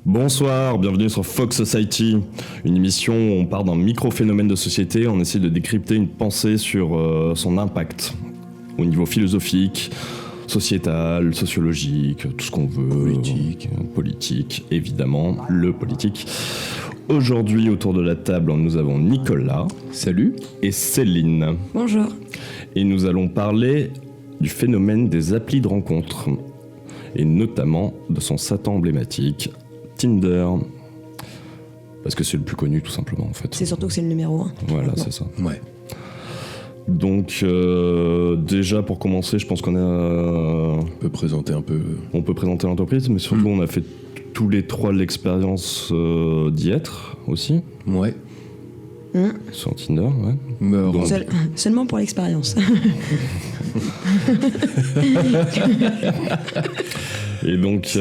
Bonsoir, bienvenue sur Fox Society, une émission où on part d'un micro-phénomène de société, on essaie de décrypter une pensée sur son impact au niveau philosophique, sociétal, sociologique, tout ce qu'on veut. Politique, évidemment, le politique. Aujourd'hui, autour de la table, nous avons Nicolas. Salut. Et Céline. Bonjour. Et nous allons parler du phénomène des applis de rencontres, et notamment de son Satan emblématique, Tinder. Parce que c'est le plus connu, tout simplement, en fait. C'est surtout que c'est le numéro 1. Voilà, c'est ça. Ouais. Donc, déjà, pour commencer, je pense qu'on a... On peut présenter un peu... On peut présenter l'entreprise, mais surtout, on a fait tous les trois l'expérience d'y être, aussi. Ouais. Sur Tinder, ouais. Donc, Seulement pour l'expérience. Et donc...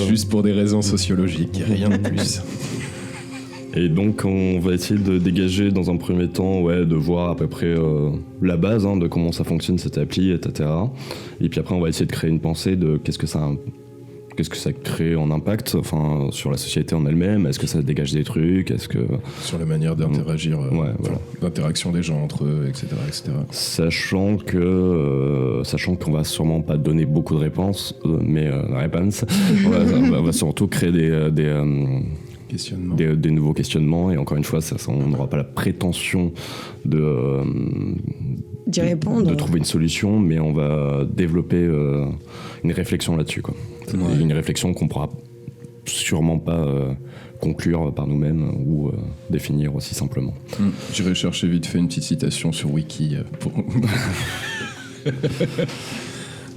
juste pour des raisons sociologiques, rien de plus. Et donc on va essayer de dégager dans un premier temps, de voir à peu près la base de comment ça fonctionne cette appli, etc. Et puis après on va essayer de créer une pensée de qu'est-ce que ça crée en impact, enfin sur la société en elle-même, est-ce que ça dégage des trucs, est-ce que... Sur la manière d'interagir, l'interaction des gens entre eux, etc. Sachant qu'on va sûrement pas donner beaucoup de réponses, on va surtout créer des nouveaux questionnements, et encore une fois, on n'aura pas la prétention d'y répondre, de trouver une solution, mais on va développer une réflexion là-dessus, quoi. Ouais. Une réflexion qu'on pourra sûrement pas conclure par nous-mêmes ou définir aussi simplement. J'irai chercher vite fait une petite citation sur Wiki pour...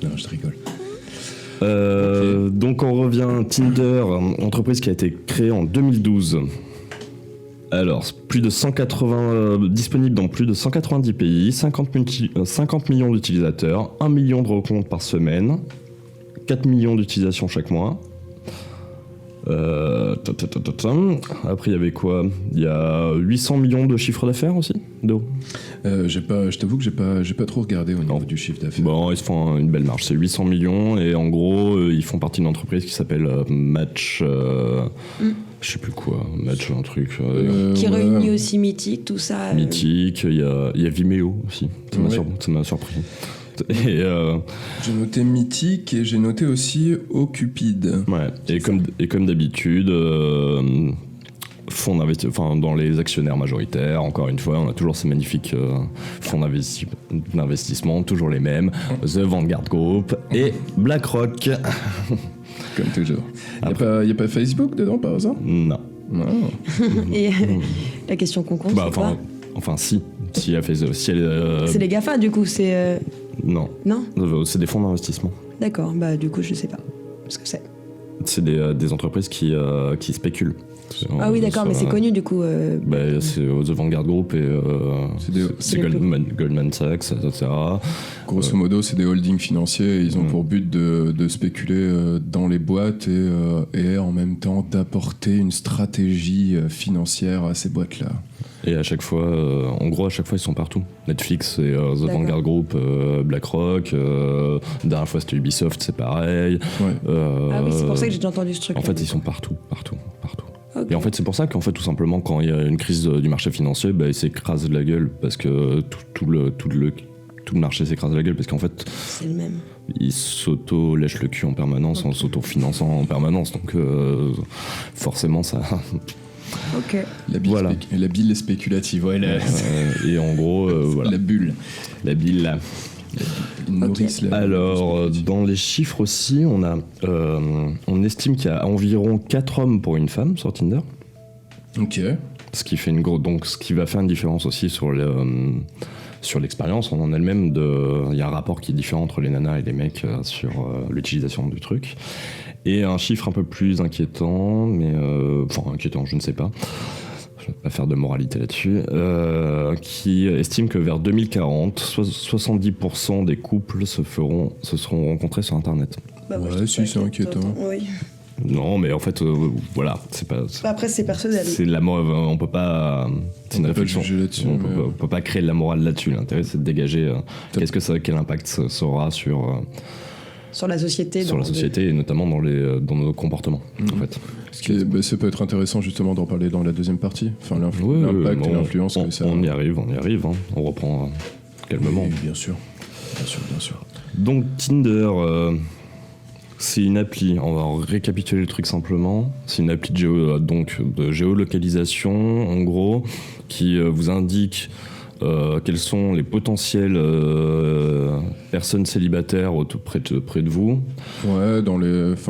Non, je rigole. Okay. Donc on revient à Tinder, entreprise qui a été créée en 2012. Alors, disponible dans plus de 190 pays, 50 millions d'utilisateurs, 1 million de rencontres par semaine, 4 millions d'utilisations chaque mois. Après, il y avait quoi ? Il y a 800 millions de chiffre d'affaires aussi, je t'avoue que j'ai pas trop regardé au niveau du chiffre d'affaires. Bon, ils se font une belle marge, c'est 800 millions, et en gros, ils font partie d'une entreprise qui s'appelle Match... Je sais plus quoi, Match un truc... qui réunit aussi Mythique, tout ça. Mythique, il y a Vimeo aussi, ça m'a surpris. Et j'ai noté Mythique et j'ai noté aussi Ocupid. Ouais, et comme d'habitude, fonds dans les actionnaires majoritaires, encore une fois, on a toujours ces magnifiques fonds d'investissement, toujours les mêmes, The Vanguard Group et BlackRock. Comme toujours. Il n'y a pas Facebook dedans, par exemple ? Non. Et la question qu'on compte, c'est quoi ? Si elle a fait... C'est les GAFA, du coup, c'est... Non. Non ? C'est des fonds d'investissement. D'accord, du coup, je sais pas ce que c'est. C'est des entreprises qui spéculent. Ah oui, d'accord, mais c'est connu, du coup. C'est The Vanguard Group et c'est Goldman Sachs, etc. Grosso modo, c'est des holdings financiers. Ils ont pour but de spéculer dans les boîtes et en même temps d'apporter une stratégie financière à ces boîtes-là. Et à chaque fois, ils sont partout. Netflix, et The Vanguard Group, BlackRock. Dernière fois, c'était Ubisoft, c'est pareil. Ouais. Ah oui, c'est pour ça que j'ai déjà entendu ce truc. En fait, ils sont partout. Okay. Et en fait, c'est pour ça tout simplement, quand il y a une crise du marché financier, ils s'écrasent de la gueule, parce que tout le marché s'écrase de la gueule, parce qu'en fait, c'est le même. Ils s'auto-lèchent le cul en permanence, en s'auto-finançant en permanence, donc forcément, ça... Ok. La bille est spéculative, et en gros, voilà. La bulle. La bille, là. Alors, dans les chiffres aussi, on estime qu'il y a environ 4 hommes pour une femme sur Tinder. Ok. Ce qui fait ce qui va faire une différence aussi sur l'expérience en elle-même. Il y a un rapport qui est différent entre les nanas et les mecs sur l'utilisation du truc. Et un chiffre un peu plus inquiétant, inquiétant, je ne sais pas. Je ne vais pas faire de moralité là-dessus, qui estime que vers 2040, 70% des couples se seront rencontrés sur Internet. Si, c'est inquiétant. Oui. Non, mais en fait, voilà, c'est pas. Après, c'est personnel. C'est de la on peut pas. C'est une réflexion. On peut pas créer de la morale là-dessus. L'intérêt, c'est de dégager quel impact ça aura sur la société. Sur la société et notamment dans nos comportements, en fait. Ça peut être intéressant justement d'en parler dans la deuxième partie. Enfin, l'impact et l'influence que ça. On y arrive. Hein. On reprend calmement. Oui, bien sûr. Donc Tinder. C'est une appli, on va récapituler le truc simplement. C'est une appli de géolocalisation, en gros, qui vous indique quelles sont les potentielles personnes célibataires près de vous. Ouais,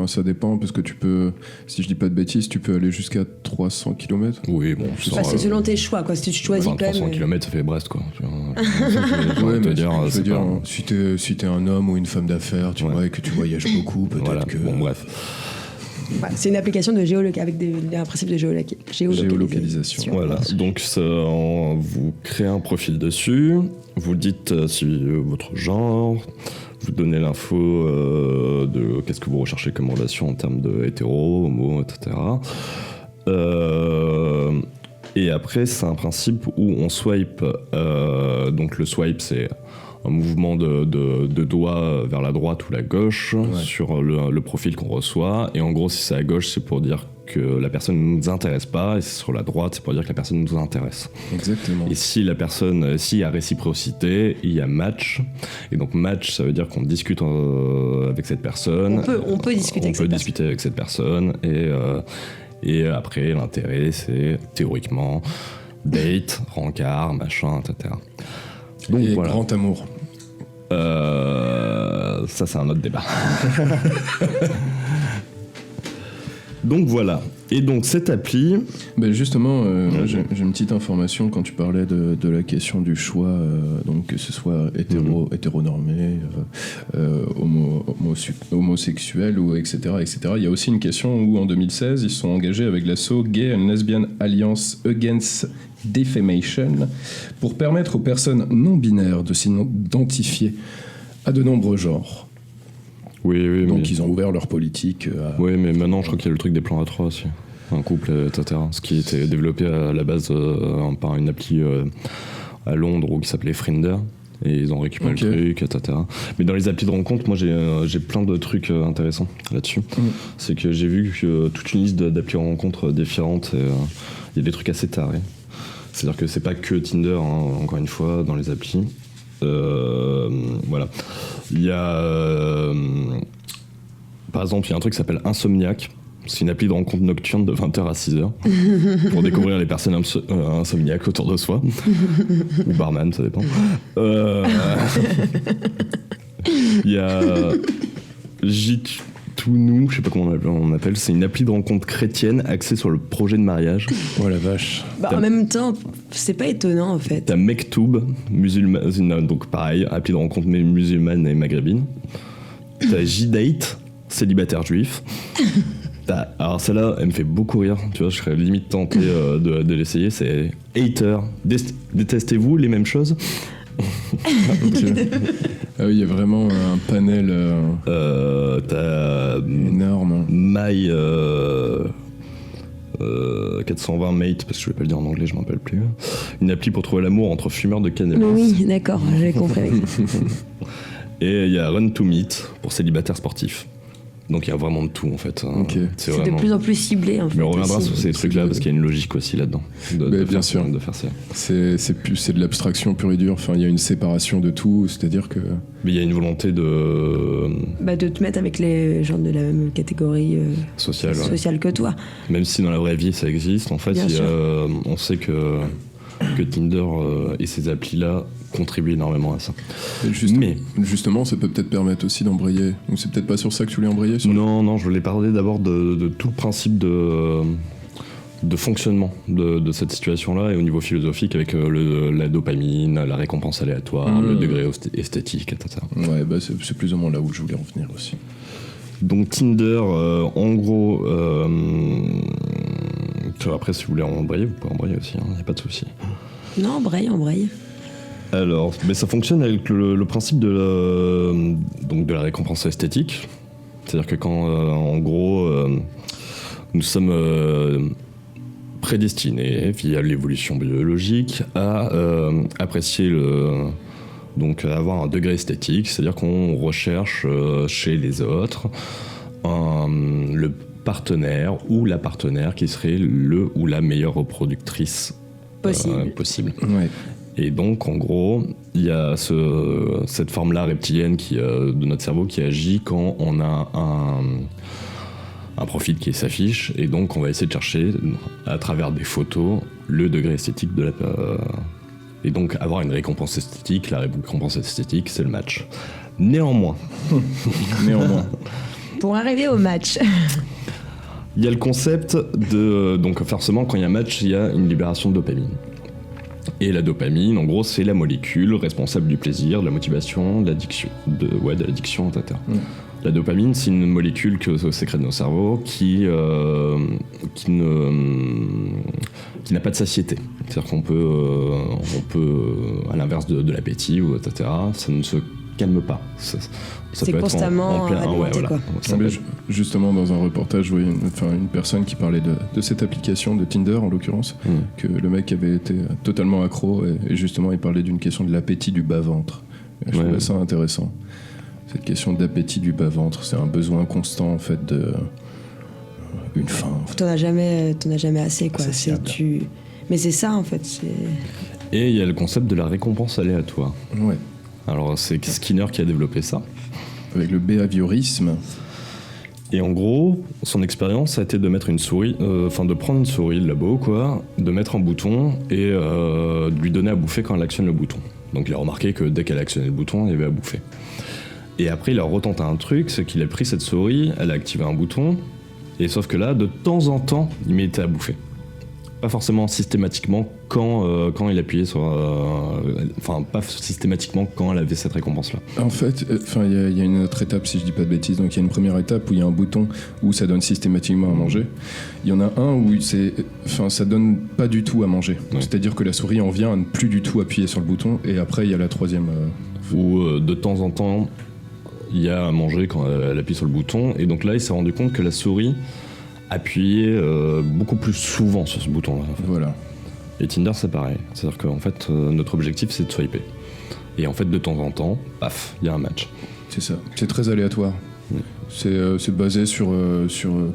ça dépend, parce que tu peux, si je dis pas de bêtises, tu peux aller jusqu'à 300 km. Oui, bon. C'est selon tes choix, quoi. Si tu choisis quand même. 300 km, ça fait Brest, quoi. Ouais, mais je veux dire, si t'es un homme ou une femme d'affaires, tu vois, et que tu voyages beaucoup, peut-être voilà, que... Bon, bref. Ouais, c'est une application de avec un principe de géolocalisation. Voilà, donc vous créez un profil dessus, vous dites votre genre, vous donnez l'info de qu'est-ce que vous recherchez comme relation en termes de hétéro, homo, etc. Et après, c'est un principe où on swipe. Donc le swipe, c'est un mouvement de doigt vers la droite ou la gauche sur le profil qu'on reçoit. Et en gros, si c'est à gauche, c'est pour dire que la personne ne nous intéresse pas. Et si c'est sur la droite, c'est pour dire que la personne nous intéresse. Exactement. Et s'il y a réciprocité, il y a match. Et donc match, ça veut dire qu'on discute avec cette personne. On peut discuter avec cette personne. Et après, l'intérêt, c'est théoriquement date, rencard, machin, etc. Donc, et voilà. Grand amour. Ça, c'est un autre débat. Donc voilà. Et donc cette appli... justement, j'ai une petite information quand tu parlais de la question du choix, donc que ce soit hétéronormé, homosexuel, ou etc., etc. Il y a aussi une question où en 2016, ils se sont engagés avec l'asso Gay and Lesbian Alliance Against Defamation pour permettre aux personnes non binaires de s'identifier à de nombreux genres. Oui, donc ils ont ouvert leur politique à... Oui, mais maintenant je crois qu'il y a le truc des plans A3 aussi. Un couple, etc. Ce qui était développé à la base par une appli à Londres qui s'appelait Frinder. Et ils ont récupéré le truc, etc. Mais dans les applis de rencontre, moi j'ai plein de trucs intéressants là-dessus. C'est que j'ai vu toute une liste d'applis de rencontre différentes. Il y a des trucs assez tarés. C'est-à-dire que c'est pas que Tinder, encore une fois, dans les applis. Voilà. Il y a par exemple, il y a un truc qui s'appelle Insomniac. C'est une appli de rencontre nocturne de 20h à 6h pour découvrir les personnes insomniaques autour de soi. Ou barman, ça dépend. Il y a Jitounou, je sais pas comment on appelle, c'est une appli de rencontre chrétienne axée sur le projet de mariage. Oh la vache. En même temps, c'est pas étonnant en fait. T'as Mektoub, musulmane, donc pareil, appli de rencontre musulmane et maghrébine. T'as J-Date, célibataire juif. Alors celle-là, elle me fait beaucoup rire, tu vois, je serais limite tenté de l'essayer, c'est Hater, détestez-vous les mêmes choses? Ah oui, il y a vraiment un panel t'as énorme. My 420 Mate, parce que je vais pas le dire en anglais, je m'en rappelle plus. Une appli pour trouver l'amour entre fumeurs de cannabis. Oui, d'accord, j'ai compris. Et il y a Run to Meet pour célibataires sportifs. Donc il y a vraiment de tout en fait. C'est vraiment... de plus en plus ciblé en fait. Mais on reviendra sur ces trucs-là parce qu'il y a une logique aussi là-dedans. Bien sûr. De faire ça. C'est de l'abstraction pure et dure. Enfin, il y a une séparation de tout, c'est-à-dire que. Mais il y a une volonté de. De te mettre avec les gens de la même catégorie sociale que toi. Même si dans la vraie vie ça existe, en fait, on sait que Tinder et ces applis-là contribuent énormément à ça. Justement, ça peut peut-être permettre aussi d'embrayer. Ou c'est peut-être pas sur ça que tu voulais embrayer Non, je voulais parler d'abord de tout le principe de fonctionnement de cette situation-là et au niveau philosophique avec la dopamine, la récompense aléatoire, le degré esthétique, etc. Ouais, c'est plus ou moins là où je voulais en venir aussi. Donc Tinder, en gros... après, si vous voulez embrayer, vous pouvez embrayer aussi, il n'y a pas de souci. Non, embraye. Alors, mais ça fonctionne avec le principe de la récompense esthétique. C'est-à-dire que quand, en gros, nous sommes prédestinés, via l'évolution biologique, à apprécier donc avoir un degré esthétique, c'est-à-dire qu'on recherche chez les autres le partenaire ou la partenaire qui serait le ou la meilleure reproductrice possible. Ouais. Et donc, en gros, il y a cette forme-là reptilienne de notre cerveau qui agit quand on a un profil qui s'affiche, et donc on va essayer de chercher, à travers des photos, le degré esthétique de et donc avoir une récompense esthétique. La récompense esthétique, c'est le match. Néanmoins. Pour arriver au match. Il y a le concept de... Donc forcément, quand il y a un match, il y a une libération de dopamine. Et la dopamine, en gros, c'est la molécule responsable du plaisir, de la motivation, de l'addiction, de l'addiction, etc. La dopamine, c'est une molécule que sécrète nos cerveaux qui n'a pas de satiété. C'est-à-dire qu'on peut, à l'inverse de l'appétit, etc., ça ne se calme pas. Ça c'est peut constamment être en plein, alimenté, quoi. Justement, dans un reportage, je voyais une personne qui parlait de cette application de Tinder, en l'occurrence, que le mec avait été totalement accro, et justement, il parlait d'une question de l'appétit du bas-ventre. Et je trouvais ça intéressant. Cette question d'appétit du bas-ventre, c'est un besoin constant, en fait, une faim. T'en as jamais assez, quoi. Mais c'est ça, en fait. Et il y a le concept de la récompense aléatoire. Ouais. Alors, c'est Skinner qui a développé ça. Avec le behaviorisme. Et en gros, son expérience a été de mettre une souris, de prendre une souris de labo, quoi, de mettre un bouton et de lui donner à bouffer quand elle actionne le bouton. Donc il a remarqué que dès qu'elle actionnait le bouton, il y avait à bouffer. Et après, il a retenté un truc, c'est qu'il a pris cette souris, elle a activé un bouton, et sauf que là, de temps en temps, il mettait à bouffer. Pas forcément systématiquement quand il appuyait sur... pas systématiquement quand elle avait cette récompense-là. En fait, il y a une autre étape, si je dis pas de bêtises. Donc il y a une première étape où il y a un bouton où ça donne systématiquement à manger. Il y en a un où ça donne pas du tout à manger. Ouais. C'est-à-dire que la souris en vient à ne plus du tout appuyer sur le bouton, et après il y a la troisième... Où de temps en temps, il y a à manger quand elle appuie sur le bouton. Et donc là, il s'est rendu compte que la souris appuyait beaucoup plus souvent sur ce bouton-là. En fait. Voilà. Et Tinder, c'est pareil. C'est-à-dire qu'en fait, notre objectif, c'est de swiper. Et en fait, de temps en temps, paf, il y a un match. C'est ça. C'est très aléatoire. C'est basé sur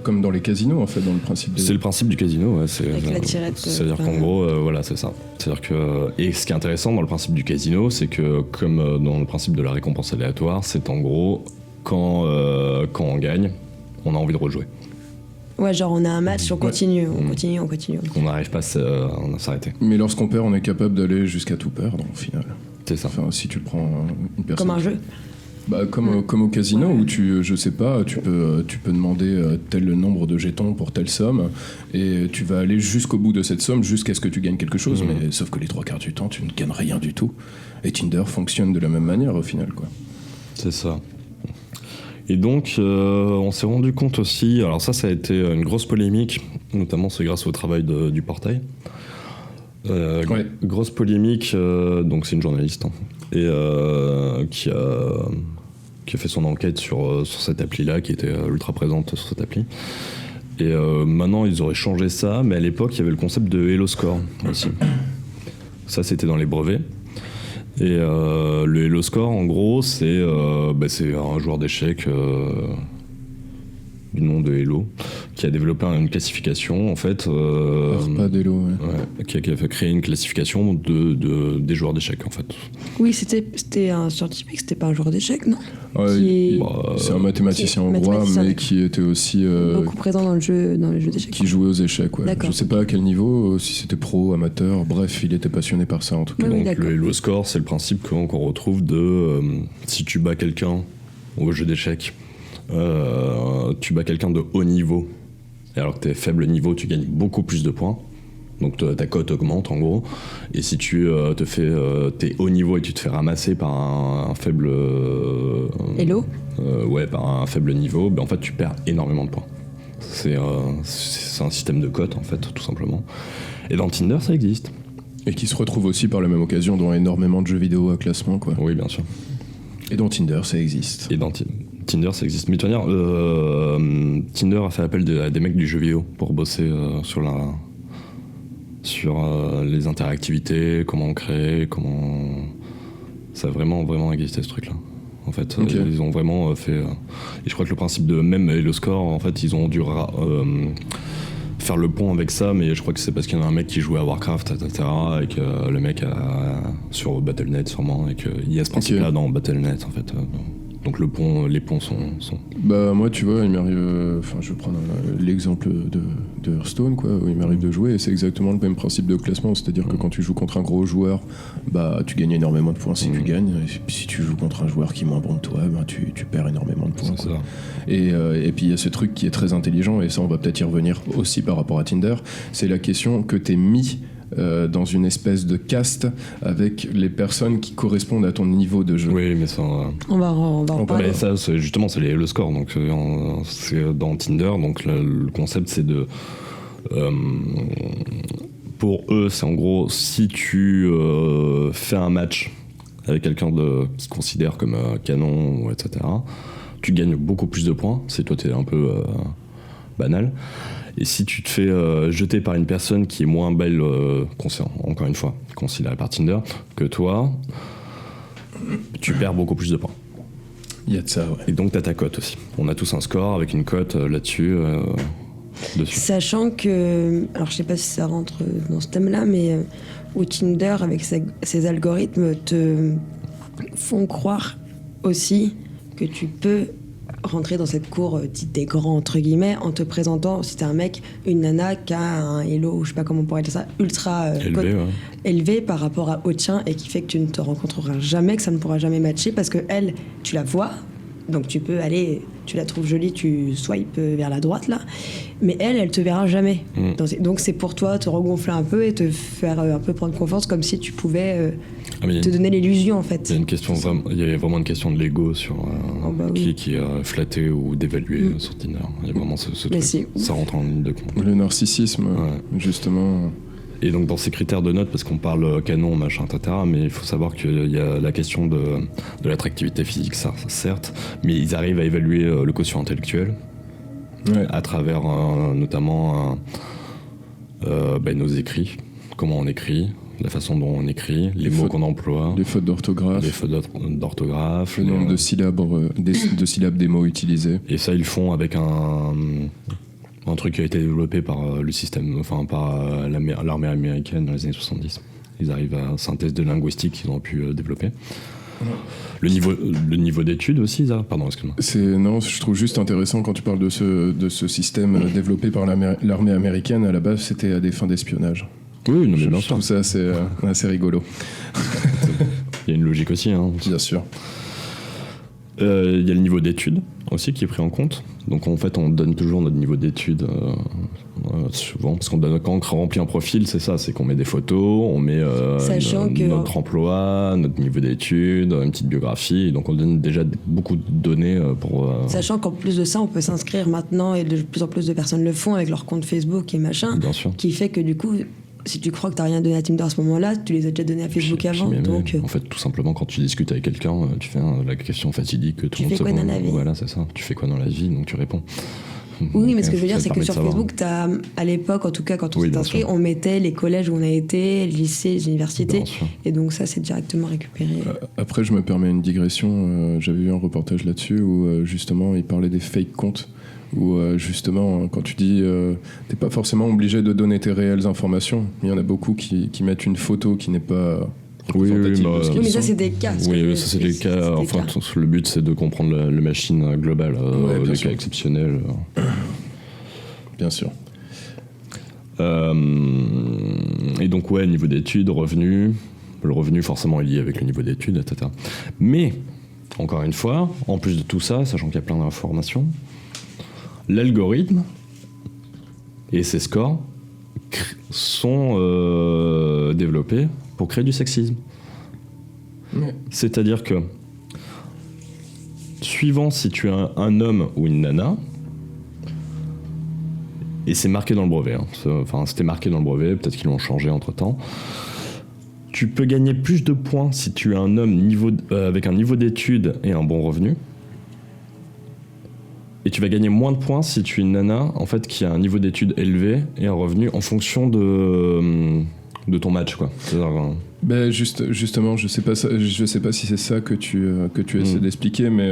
comme dans les casinos, en fait, dans le principe. C'est le principe du casino, ouais. Avec la tirette. C'est-à-dire qu'en gros, voilà, c'est ça. C'est-à-dire que... Et ce qui est intéressant dans le principe du casino, c'est que, comme dans le principe de la récompense aléatoire, c'est en gros, quand on gagne, on a envie de rejouer. Ouais, genre on a un match, on continue. On n'arrive pas à s'arrêter. Mais lorsqu'on perd, on est capable d'aller jusqu'à tout perdre, au final. C'est ça. Enfin, si tu le prends une personne... Comme un jeu. Comme au casino, où tu peux demander tel nombre de jetons pour telle somme, et tu vas aller jusqu'au bout de cette somme jusqu'à ce que tu gagnes quelque chose, mais sauf que les 3/4 du temps, tu ne gagnes rien du tout. Et Tinder fonctionne de la même manière, au final, quoi. C'est ça. Et donc, on s'est rendu compte aussi, alors ça a été une grosse polémique, notamment c'est grâce au travail du portail. Grosse polémique, donc c'est une journaliste, et qui a fait son enquête sur cette appli-là, qui était ultra présente sur cette appli. Et maintenant, ils auraient changé ça, mais à l'époque, il y avait le concept de Hello Score aussi. Ça, c'était dans les brevets. Et le Hello Score, en gros, c'est un joueur d'échecs du nom de Hello qui a développé une classification, en fait. Pas d'Hello, ouais. Qui a créé une classification des joueurs d'échecs, en fait. Oui, c'était un scientifique, c'était pas un joueur d'échecs, non? C'est un mathématicien hongrois, mais qui était aussi beaucoup présent dans les jeux d'échecs. Qui jouait aux échecs, ouais. D'accord. Je sais pas à quel niveau, si c'était pro, amateur, bref, il était passionné par ça en tout cas. Oui, donc le Hello Score, c'est le principe qu'on retrouve de si tu bats quelqu'un au jeu d'échecs, tu bats quelqu'un de haut niveau, et alors que t'es faible niveau, tu gagnes beaucoup plus de points. Donc ta cote augmente en gros. Et si tu t'es haut niveau et tu te fais ramasser par un faible... Hello par un faible niveau, en fait tu perds énormément de points. C'est un système de cote, en fait, tout simplement. Et dans Tinder, ça existe. Et qui se retrouve aussi par la même occasion dans énormément de jeux vidéo à classement, quoi. Oui, bien sûr. Et dans Tinder, ça existe. Et dans Tinder, ça existe. Mais de toute manière, Tinder a fait appel à des mecs du jeu vidéo pour bosser sur les interactivités, comment on crée, comment... Ça a vraiment existé ce truc-là. En fait, Okay. Ils ont vraiment fait... et je crois que le principe de même et le score, en fait, ils ont dû faire le pont avec ça, mais je crois que c'est parce qu'il y en a un mec qui jouait à Warcraft, etc., et que le mec sur Battle.net sûrement, et qu'il y a ce principe-là dans Battle.net, en fait. Donc les ponts sont... Bah moi tu vois, il m'arrive, je vais prendre l'exemple de Hearthstone quoi, où il m'arrive de jouer et c'est exactement le même principe de classement, c'est-à-dire que quand tu joues contre un gros joueur, bah tu gagnes énormément de points si tu gagnes, et si tu joues contre un joueur qui est moins bon que toi, bah, tu perds énormément de points. C'est ça. Et puis il y a ce truc qui est très intelligent, et ça on va peut-être y revenir aussi par rapport à Tinder, c'est la question que t'es mis dans une espèce de caste avec les personnes qui correspondent à ton niveau de jeu. Oui, mais ça... On va en parler. Mais ça, c'est le score. Donc, c'est dans Tinder. Donc, le concept, c'est de... pour eux, c'est en gros, si tu fais un match avec quelqu'un qui se considère comme canon, etc., tu gagnes beaucoup plus de points. C'est toi, t'es un peu banal. Et si tu te fais jeter par une personne qui est moins belle, encore une fois, considérée par Tinder, que toi, tu perds beaucoup plus de points. Il y a de ça, ouais. Et donc t'as ta cote aussi. On a tous un score avec une cote là-dessus. Dessus. Sachant que, alors je sais pas si ça rentre dans ce thème-là, mais où Tinder, avec ses algorithmes, te font croire aussi que tu peux rentrer dans cette cour dite des grands entre guillemets en te présentant, si t'es un mec, une nana qui a un hello, je sais pas comment on pourrait dire ça, ultra élevé par rapport au tien, et qui fait que tu ne te rencontreras jamais, que ça ne pourra jamais matcher, parce que elle, tu la vois, donc tu peux aller, tu la trouves jolie, tu swipes vers la droite là, mais elle te verra jamais. Donc c'est pour toi te regonfler un peu et te faire un peu prendre confiance, comme si tu pouvais te donner l'illusion en fait. Il y a vraiment une question de l'ego sur oui. qui est flatté ou dévalué sur Tinder. Il y a vraiment ce truc. Ça rentre en ligne de compte. Le narcissisme, justement. Et donc dans ces critères de notes, parce qu'on parle canon, machin, etc., mais il faut savoir qu'il y a la question de l'attractivité physique, ça, certes, mais ils arrivent à évaluer le quotient intellectuel à travers notamment nos écrits, comment on écrit, la façon dont on écrit, les mots qu'on emploie, les fautes d'orthographe, le nombre de syllabes des mots utilisés. Et ça, ils le font avec un truc qui a été développé par le système, par l'armée américaine dans les années 70. Ils arrivent à synthèse de linguistique qu'ils ont pu développer. Le niveau d'études aussi, ça. Pardon, excuse-moi. Non, je trouve juste intéressant quand tu parles de ce système développé par l'armée américaine. À la base, c'était à des fins d'espionnage. Oui, non, mais bien sûr. Je trouve ça assez rigolo. Il y a une logique aussi, hein. Bien sûr. Il y a le niveau d'études aussi qui est pris en compte. Donc en fait, on donne toujours notre niveau d'études souvent, parce quand on remplit un profil, c'est ça, c'est qu'on met des photos, on met notre emploi, notre niveau d'études, une petite biographie. Donc on donne déjà beaucoup de données pour... Sachant qu'en plus de ça, on peut s'inscrire maintenant, et de plus en plus de personnes le font avec leur compte Facebook et machin, qui fait que du coup... Si tu crois que t'as rien donné à Tinder à ce moment-là, tu les as déjà donnés à Facebook avant. Donc, en fait, tout simplement, quand tu discutes avec quelqu'un, tu fais la question fatidique que tout le monde se pose. Tu fais quoi dans la vie ? Voilà, c'est ça. Tu fais quoi dans la vie ? Donc tu réponds. Oui, mais ce que je veux dire, c'est que sur Facebook, à l'époque, en tout cas, quand on s'est inscrit, on mettait les collèges où on a été, les lycées, les universités. Et donc ça, c'est directement récupéré. Après, je me permets une digression. J'avais vu un reportage là-dessus où justement, il parlait des fake comptes. Où justement, quand tu dis t'es pas forcément obligé de donner tes réelles informations, il y en a beaucoup qui mettent une photo qui n'est pas représentative de ce qu'ils mais sont. Ça c'est des cas. Oui, ça c'est des cas. Enfin, le but c'est de comprendre la machine globale, les cas exceptionnels. Bien sûr. Et donc niveau d'études, revenus. Le revenu forcément est lié avec le niveau d'études, etc. Mais encore une fois, en plus de tout ça, sachant qu'il y a plein d'informations, l'algorithme et ses scores sont développés pour créer du sexisme. C'est-à-dire que, suivant si tu es un homme ou une nana, et c'est marqué dans le brevet, c'était marqué dans le brevet, peut-être qu'ils l'ont changé entre-temps, tu peux gagner plus de points si tu es un homme avec un niveau d'études et un bon revenu, Et tu vas gagner moins de points si tu es une nana en fait, qui a un niveau d'études élevé et un revenu en fonction de ton match, quoi. C'est-à-dire, Ben justement, je sais pas si c'est ça que tu essaies d'expliquer, mais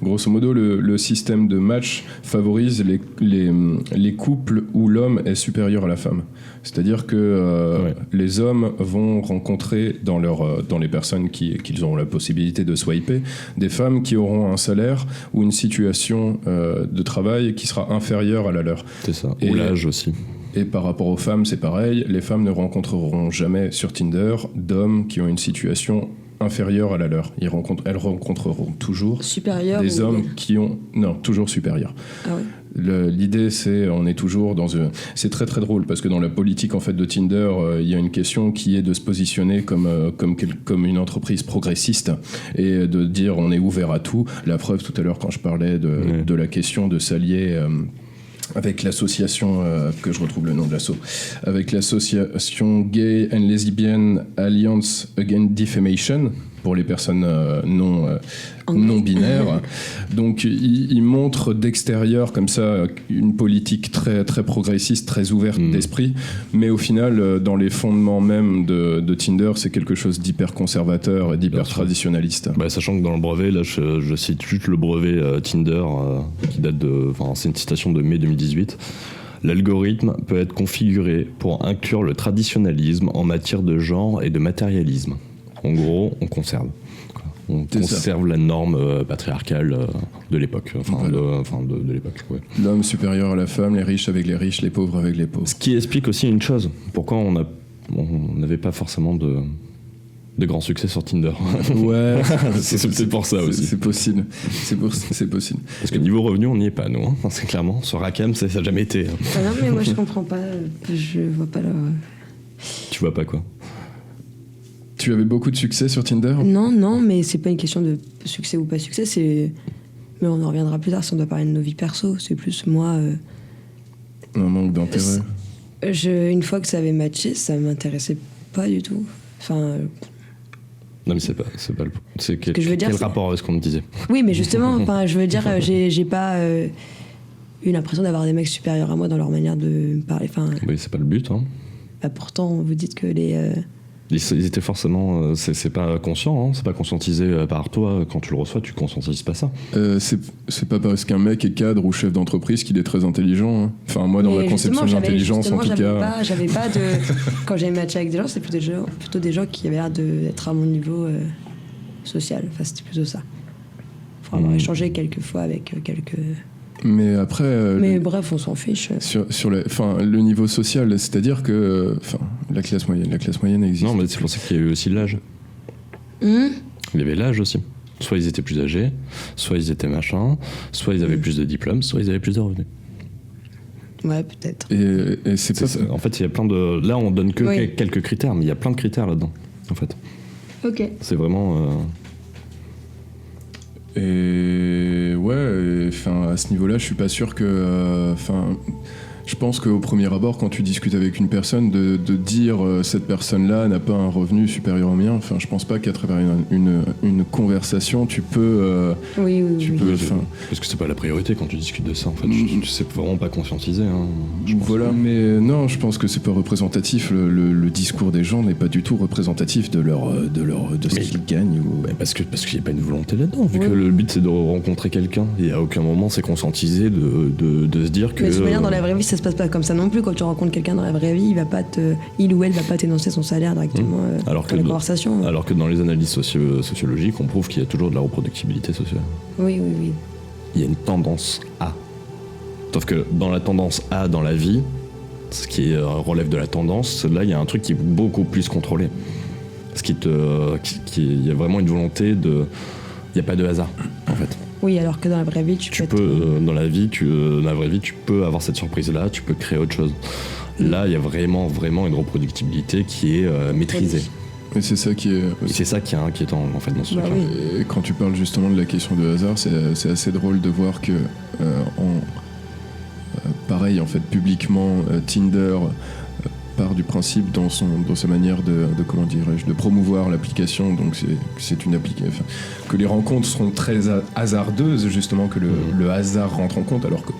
grosso modo, le système de match favorise les couples où l'homme est supérieur à la femme. C'est-à-dire que les hommes vont rencontrer dans les personnes qu'ils auront la possibilité de swiper, des femmes qui auront un salaire ou une situation de travail qui sera inférieure à la leur. c'est ça. Ou l'âge aussi. Et par rapport aux femmes, c'est pareil. Les femmes ne rencontreront jamais sur Tinder d'hommes qui ont une situation inférieure à la leur. Elles rencontreront toujours Supérieur des ou hommes égal. qui ont... Non, toujours supérieurs. Ah ouais. L'idée, on est toujours dans... C'est très très drôle parce que dans la politique en fait de Tinder, il y a une question qui est de se positionner comme une entreprise progressiste et de dire on est ouvert à tout. La preuve tout à l'heure quand je parlais de la question de s'allier... avec l'association, que je retrouve le nom de l'asso, avec l'association Gay and Lesbian Alliance Against Defamation, pour les personnes non binaires. Donc il montre d'extérieur comme ça une politique très, très progressiste, très ouverte d'esprit, mais au final, dans les fondements même de Tinder, c'est quelque chose d'hyper conservateur et d'hyper traditionnaliste. Bah, sachant que dans le brevet, là je cite juste le brevet Tinder qui date c'est une citation de mai 2018. L'algorithme peut être configuré pour inclure le traditionnalisme en matière de genre et de matérialisme. En gros, on conserve. On conserve la norme patriarcale de l'époque. De l'époque, ouais. L'homme supérieur à la femme, les riches avec les riches, les pauvres avec les pauvres. Ce qui explique aussi une chose. Pourquoi on n'avait pas forcément de grands succès sur Tinder. Ouais, c'est peut-être pour ça aussi. C'est possible. C'est possible. Parce que niveau revenu, on n'y est pas, nous. Hein. C'est clairement, sur Rackham, ça n'a jamais été. Ah non, mais moi je comprends pas. Je vois pas leur. Tu vois pas quoi? Tu avais beaucoup de succès sur Tinder? Non, mais c'est pas une question de succès ou pas succès, c'est... Mais on en reviendra plus tard si on doit parler de nos vies perso. C'est plus moi... Un manque d'intérêt. Une fois que ça avait matché, ça m'intéressait pas du tout. Enfin... Non mais c'est pas le... C'est que je veux dire, quel rapport avec ce qu'on me disait? Oui, mais justement, je veux dire, j'ai pas eu l'impression d'avoir des mecs supérieurs à moi dans leur manière de me parler. Oui, c'est pas le but. Hein. Bah pourtant, vous dites que Ils étaient forcément... c'est pas conscient, hein, c'est pas conscientisé par toi. Quand tu le reçois, tu conscientises pas ça. C'est pas parce qu'un mec est cadre ou chef d'entreprise qu'il est très intelligent. Hein. Enfin, moi, dans ma conception de l'intelligence, en tout cas... J'avais pas de... Quand j'ai matché avec des gens, c'était plutôt des gens qui avaient l'air d'être à mon niveau social. Enfin, c'était plutôt ça. Faut avoir échangé quelques fois avec quelques... Mais après... mais bref, on s'en fiche. Sur le niveau social, c'est-à-dire que la classe moyenne existe. Non, mais c'est pour ça qu'il y a eu aussi l'âge. Il y avait l'âge aussi. Soit ils étaient plus âgés, soit ils étaient machin, soit ils avaient plus de diplômes, soit ils avaient plus de revenus. Ouais, peut-être. Et c'est pas... En fait, il y a plein de... Là, on donne que quelques critères, mais il y a plein de critères là-dedans, en fait. Ok. C'est vraiment... Et ouais, à ce niveau-là, je suis pas sûr que... je pense qu'au premier abord, quand tu discutes avec une personne, de dire cette personne-là n'a pas un revenu supérieur au mien, je pense pas qu'à travers une conversation, tu peux... Oui. Parce que c'est pas la priorité quand tu discutes de ça, en fait. C'est vraiment pas conscientisé. Hein, voilà, mais non, je pense que c'est pas représentatif. Le discours des gens n'est pas du tout représentatif de ce qu'ils gagnent. Parce qu'il n'y a pas une volonté là-dedans. Vu que le but, c'est de rencontrer quelqu'un. Et à aucun moment, c'est conscientisé de se dire que... Mais de toute manière, dans la vraie vie, ça se passe pas comme ça non plus. Quand tu rencontres quelqu'un dans la vraie vie, il ou elle va pas t'énoncer son salaire directement dans la conversation. Alors que dans les analyses sociologiques, on prouve qu'il y a toujours de la reproductibilité sociale. Oui. Il y a une tendance à. Sauf que dans la tendance à dans la vie, ce qui relève de la tendance, là il y a un truc qui est beaucoup plus contrôlé. Il y a vraiment une volonté de... Il n'y a pas de hasard, en fait. Oui, alors que dans la vraie vie, dans la vraie vie, tu peux avoir cette surprise-là, tu peux créer autre chose. Là, il y a vraiment, vraiment une reproductibilité qui est maîtrisée. Et c'est ça qui est... C'est ça qui est inquiétant, en fait, dans ce truc-là. Oui. Et quand tu parles justement de la question de hasard, c'est assez drôle de voir que, pareil, en fait, publiquement, Tinder part du principe dans sa manière de comment dirais-je, de promouvoir l'application. Donc c'est une application que les rencontres seront très hasardeuses, justement, que le hasard rentre en compte, alors que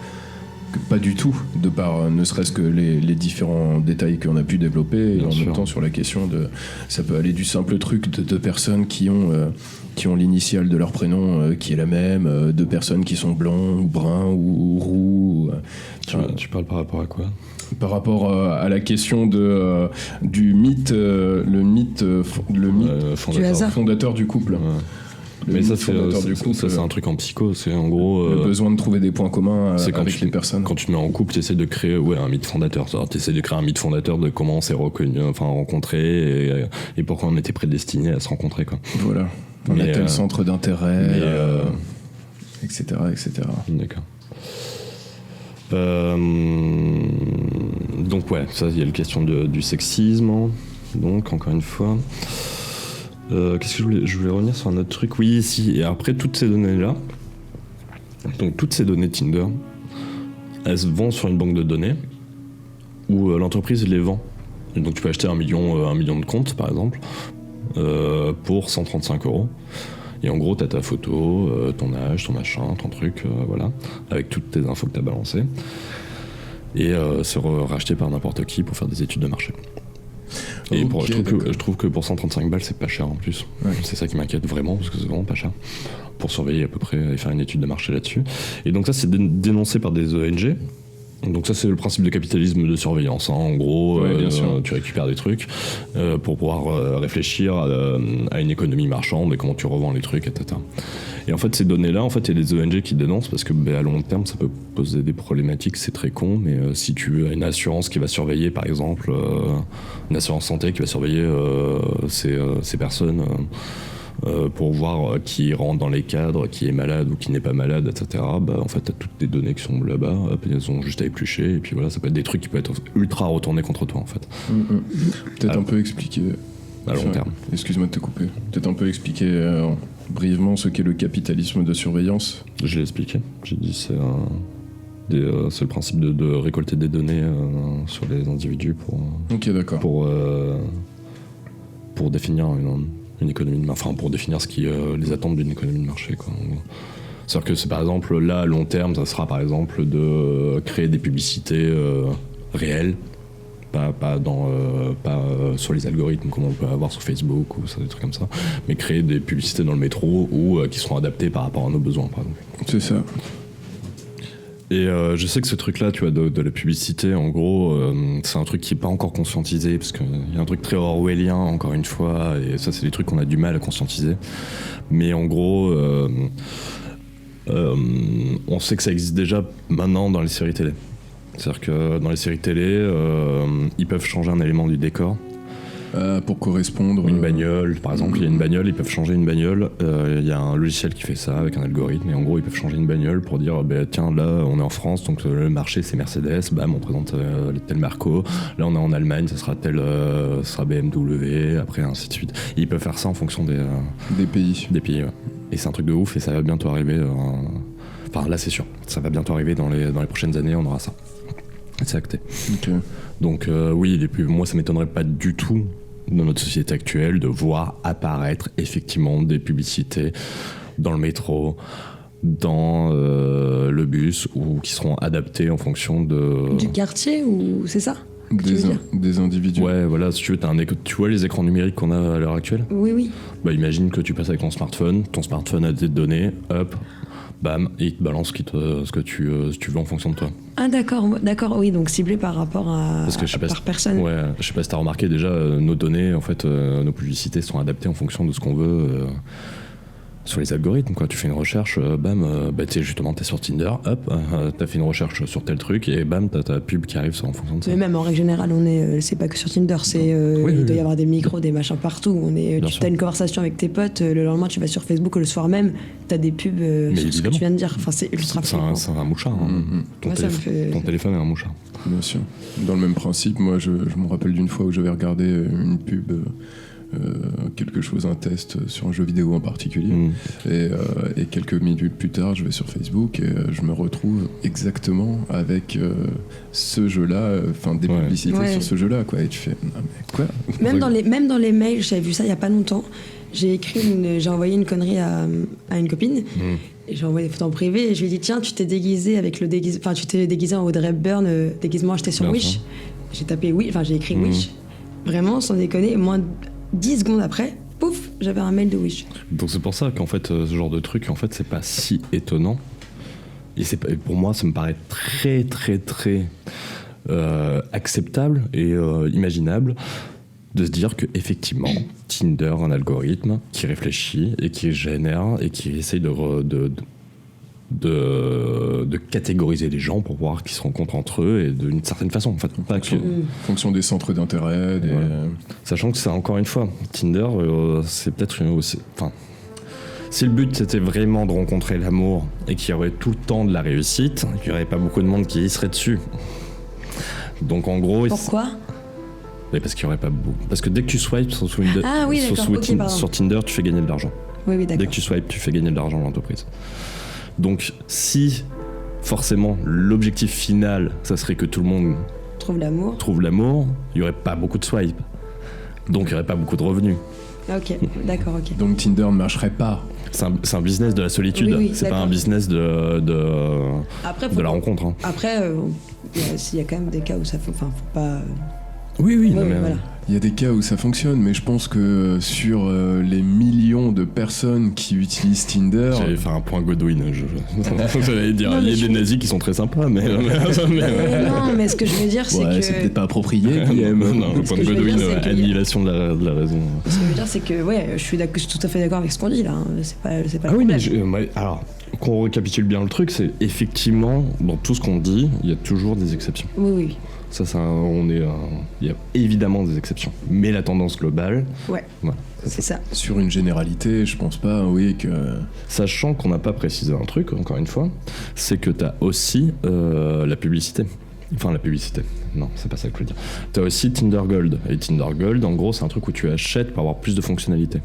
pas du tout, de par ne serait-ce que les différents détails qu'on a pu développer, et en même temps sur la question de, ça peut aller du simple truc de deux personnes qui ont l'initiale de leur prénom qui est la même, deux personnes qui sont blancs ou bruns ou roux. Tu parles par rapport à quoi ? Par rapport à la question du mythe, le mythe fondateur du couple. Ouais. Mais ça, c'est un truc en psycho, c'est en gros... le besoin de trouver des points communs avec les personnes. Quand tu te mets en couple, tu essaies de créer un mythe fondateur. Tu essaies de créer un mythe fondateur de comment on s'est rencontrés et pourquoi on était prédestinés à se rencontrer. Quoi. Voilà. On a tel centre d'intérêt, etc., etc. D'accord. Donc ouais, ça, il y a la question du sexisme. Donc, encore une fois... qu'est-ce que je voulais revenir sur un autre truc. Oui, si. Et après, toutes ces données-là, donc toutes ces données Tinder, elles se vendent sur une banque de données où l'entreprise les vend. Et donc tu peux acheter un million de comptes, par exemple, pour 135 €. Et en gros, t'as ta photo, ton âge, ton machin, ton truc, voilà, avec toutes tes infos que t'as balancées. Et c'est racheté par n'importe qui pour faire des études de marché. Et je trouve que pour 135 balles, c'est pas cher en plus. Ouais. C'est ça qui m'inquiète vraiment, parce que c'est vraiment pas cher. Pour surveiller à peu près et faire une étude de marché là-dessus. Et donc ça, c'est dénoncé par des ONG. Donc ça, c'est le principe de capitalisme de surveillance. Hein. En gros, tu récupères des trucs pour pouvoir réfléchir à une économie marchande et comment tu revends les trucs, etc. Et en fait, ces données-là, il y a des ONG qui dénoncent parce que à long terme, ça peut poser des problématiques, c'est très con, mais si tu as une assurance qui va surveiller, par exemple, une assurance santé qui va surveiller ces personnes pour voir qui rentre dans les cadres, qui est malade ou qui n'est pas malade, etc., en fait, t'as toutes tes données qui sont là-bas, elles ont juste à éplucher, et puis voilà, ça peut être des trucs qui peuvent être ultra retournés contre toi, en fait. Peut-être un peu expliquer... À long terme. Excuse-moi de te couper. Peut-être un peu expliquer brièvement ce qu'est le capitalisme de surveillance. Je l'ai expliqué. J'ai dit c'est le principe de récolter des données sur les individus pour définir une économie de marché, enfin pour définir les attentes d'une économie de marché, quoi. C'est-à-dire que c'est par exemple là à long terme, ça sera par exemple de créer des publicités réelles. Pas sur les algorithmes comme on peut avoir sur Facebook ou sur des trucs comme ça, mais créer des publicités dans le métro ou qui seront adaptées par rapport à nos besoins, par exemple. C'est ça. Et je sais que ce truc-là, tu vois, de la publicité, en gros, c'est un truc qui n'est pas encore conscientisé, parce qu'il y a un truc très orwellien, encore une fois, et ça, c'est des trucs qu'on a du mal à conscientiser. Mais en gros, on sait que ça existe déjà maintenant dans les séries télé. C'est-à-dire que dans les séries télé, ils peuvent changer un élément du décor. Pour correspondre... Une bagnole, par exemple, il y a une bagnole, ils peuvent changer une bagnole. Il y a un logiciel qui fait ça avec un algorithme. Et en gros, ils peuvent changer une bagnole pour dire, tiens, là, on est en France, donc le marché, c'est Mercedes. Bam, on présente tel Marco. Là, on est en Allemagne, ça sera BMW, après, ainsi de suite. Et ils peuvent faire ça en fonction des pays. Des pays, ouais. Et c'est un truc de ouf, et ça va bientôt arriver... Enfin, là, c'est sûr. Ça va bientôt arriver dans les prochaines années, on aura ça. C'est acté. Okay. Donc oui, moi ça m'étonnerait pas du tout dans notre société actuelle de voir apparaître effectivement des publicités dans le métro, dans le bus, ou qui seront adaptées en fonction du quartier, ou c'est ça des individus. Ouais, voilà, si tu veux, tu vois les écrans numériques qu'on a à l'heure actuelle ? Oui. Imagine que tu passes avec ton smartphone a des données, hop, bam, et il te balance ce que tu veux en fonction de toi. Ah d'accord, oui, donc ciblé par rapport à par personne. Ouais, je sais pas si t'as remarqué déjà, nos données, en fait, nos publicités sont adaptées en fonction de ce qu'on veut sur les algorithmes, quoi. Tu fais une recherche, justement, t'es sur Tinder, hop, t'as fait une recherche sur tel truc, et bam, t'as ta pub qui arrive en fonction de ça. Mais même en règle générale, c'est pas que sur Tinder, il doit y avoir des micros, des machins partout. T'as une conversation avec tes potes, le lendemain tu vas sur Facebook, le soir même, t'as des pubs sur ce que tu viens de dire. Enfin, c'est ultra flippant. C'est un mouchard. Hein. Ton téléphone est un mouchard. Bien sûr. Dans le même principe, moi je me rappelle d'une fois où j'avais regardé une pub quelque chose, un test sur un jeu vidéo en particulier. Et quelques minutes plus tard, je vais sur Facebook et je me retrouve exactement avec ce jeu-là, enfin des publicités sur ce jeu-là, quoi. Et tu fais, non mais quoi ? Même dans les mails, j'avais vu ça il y a pas longtemps. J'ai envoyé une connerie à une copine. Et j'ai envoyé des photos en privé et je lui ai dit tiens, tu t'es déguisé tu t'es déguisé en Audrey Hepburn, déguisement acheté sur Wish. J'ai tapé j'ai écrit Wish. Vraiment, sans déconner, moins 10 secondes après, pouf, j'avais un mail de Wish. Donc c'est pour ça qu'en fait, ce genre de truc, en fait, c'est pas si étonnant. Et pour moi, ça me paraît très, très, très acceptable et imaginable de se dire qu'effectivement, Tinder, un algorithme qui réfléchit et qui génère et qui essaye de catégoriser les gens pour voir qu'ils se rencontrent entre eux et d'une certaine façon. En fait, pas que... fonction des centres d'intérêt. Voilà. Sachant que c'est encore une fois, Tinder, c'est peut-être si le but c'était vraiment de rencontrer l'amour et qu'il y aurait tout le temps de la réussite, il n'y aurait pas beaucoup de monde qui y serait dessus. Donc en gros... Pourquoi ? Mais parce qu'il y aurait pas beaucoup. Parce que dès que tu swipes sur Tinder, tu fais gagner de l'argent. Oui, d'accord. Dès que tu swipes, tu fais gagner de l'argent à l'entreprise. Donc, si forcément l'objectif final, ça serait que tout le monde trouve l'amour, il n'y aurait pas beaucoup de swipes. Donc, il n'y aurait pas beaucoup de revenus. Ok, d'accord, ok. Donc, Tinder ne marcherait pas. C'est un business de la solitude. C'est pas un business de la rencontre. Hein. Après, il y a quand même des cas où ça faut pas. Oui, non, mais voilà. Il y a des cas où ça fonctionne, mais je pense que sur les millions de personnes qui utilisent Tinder... J'allais faire un point Godwin. J'allais dire, il y a des nazis qui sont très sympas, mais... Non, mais ce que je veux dire, c'est que... c'est peut-être pas approprié, quand même. Non, le point de Godwin, annihilation de la raison. Ce que je veux dire, c'est que, je suis tout à fait d'accord avec ce qu'on dit, là. C'est pas le problème. Oui, alors, qu'on récapitule bien le truc, c'est effectivement, dans tout ce qu'on dit, il y a toujours des exceptions. Oui. Ça, il y a évidemment des exceptions. Mais la tendance globale... Ouais, voilà, c'est ça. Sur une généralité, je pense pas, que... Sachant qu'on n'a pas précisé un truc, encore une fois, c'est que t'as aussi la publicité. Enfin, la publicité. Non, c'est pas ça que je veux dire. T'as aussi Tinder Gold. Et Tinder Gold, en gros, c'est un truc où tu achètes pour avoir plus de fonctionnalités.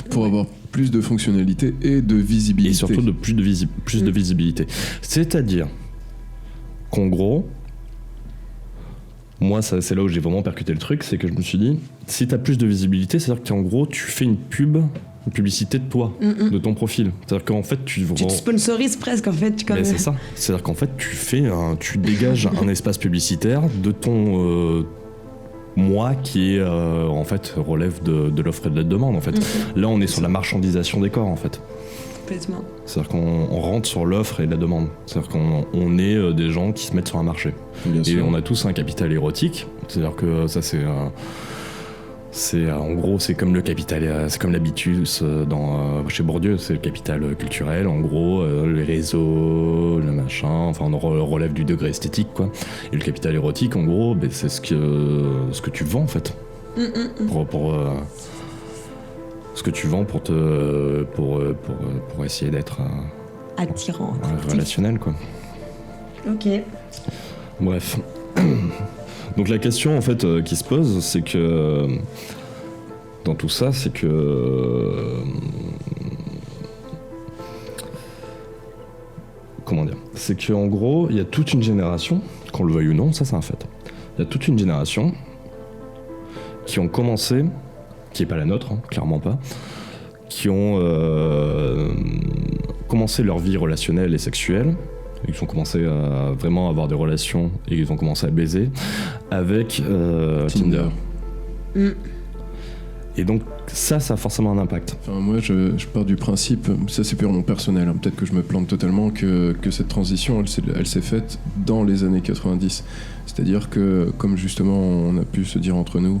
Pour avoir plus de fonctionnalités et de visibilité. Et surtout de plus de visibilité. C'est-à-dire qu'en gros... Moi, c'est là où j'ai vraiment percuté le truc, c'est que je me suis dit, si t'as plus de visibilité, c'est-à-dire qu'en gros, tu fais une publicité de toi, de ton profil. C'est-à-dire qu'en fait, tu te sponsorises presque, en fait. Mais c'est ça. C'est-à-dire qu'en fait, tu dégages un espace publicitaire de ton moi qui est, en fait, relève de l'offre et de la demande, en fait. Là, on est sur la marchandisation des corps, en fait. Complètement. C'est-à-dire qu'on rentre sur l'offre et la demande. C'est-à-dire qu'on est des gens qui se mettent sur un marché. Bien sûr. Et on a tous un capital érotique. C'est-à-dire que ça, en gros, c'est comme le capital, c'est comme l'habitus chez Bourdieu, c'est le capital culturel. En gros, les réseaux, le machin. Enfin, on relève du degré esthétique, quoi. Et le capital érotique, en gros, c'est ce que tu vends, en fait. Ce que tu vends pour essayer d'être attirant, relationnel, quoi. Ok. Bref. Donc la question en fait qui se pose, c'est que dans tout ça, c'est que comment dire, c'est que en gros, il y a toute une génération, qu'on le veuille ou non, ça c'est un fait. Il y a toute une génération qui ont commencé, qui est pas la nôtre, hein, clairement pas, qui ont commencé leur vie relationnelle et sexuelle. Ils ont commencé à vraiment avoir des relations et ils ont commencé à baiser avec Tinder. Et donc ça a forcément un impact. Enfin, moi je pars du principe, ça c'est purement personnel, hein, peut-être que je me plante totalement, que cette transition elle s'est faite dans les années 90. C'est-à-dire que, comme justement on a pu se dire entre nous,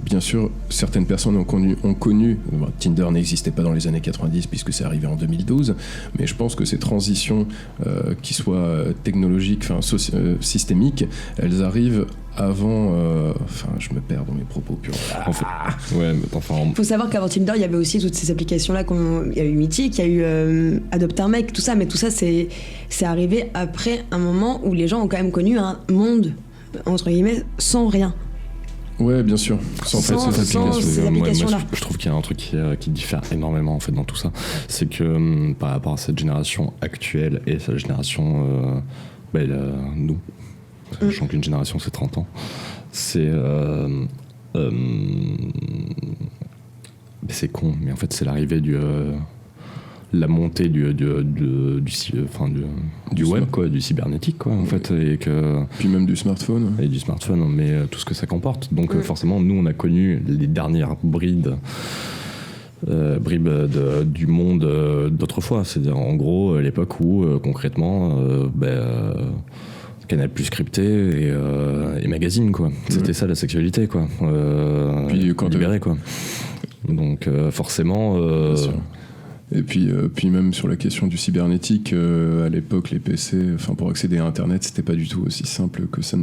bien sûr, certaines personnes ont connu Tinder n'existait pas dans les années 90 puisque c'est arrivé en 2012, mais je pense que ces transitions, qui soient technologiques, systémiques, elles arrivent avant... je me perds dans mes propos purs. Faut savoir qu'avant Tinder, il y avait aussi toutes ces applications-là, il y a eu Mythique, il y a eu Adopte un mec, tout ça, mais tout ça c'est arrivé après un moment où les gens ont quand même connu un monde, entre guillemets, sans rien. Ouais, bien sûr. Sans ces applications-là. Je trouve qu'il y a un truc qui diffère énormément en fait dans tout ça. C'est que par rapport à cette génération actuelle et cette génération, nous, sachant qu'une génération c'est 30 ans, c'est con, mais en fait c'est l'arrivée la montée du web, quoi, du cybernétique, quoi, en fait, et que puis même du smartphone. Et du smartphone, mais tout ce que ça comporte. Donc forcément, nous, on a connu les dernières bribes du monde d'autrefois. C'est-à-dire, en gros, à l'époque où, concrètement, Canal+ crypté et magazine, quoi. C'était ça, la sexualité, quoi. Puis quand libéré, quoi. Donc, forcément... Bien sûr. Et puis même sur la question du cybernétique, à l'époque, les PC, pour accéder à Internet, c'était pas du tout aussi simple que ça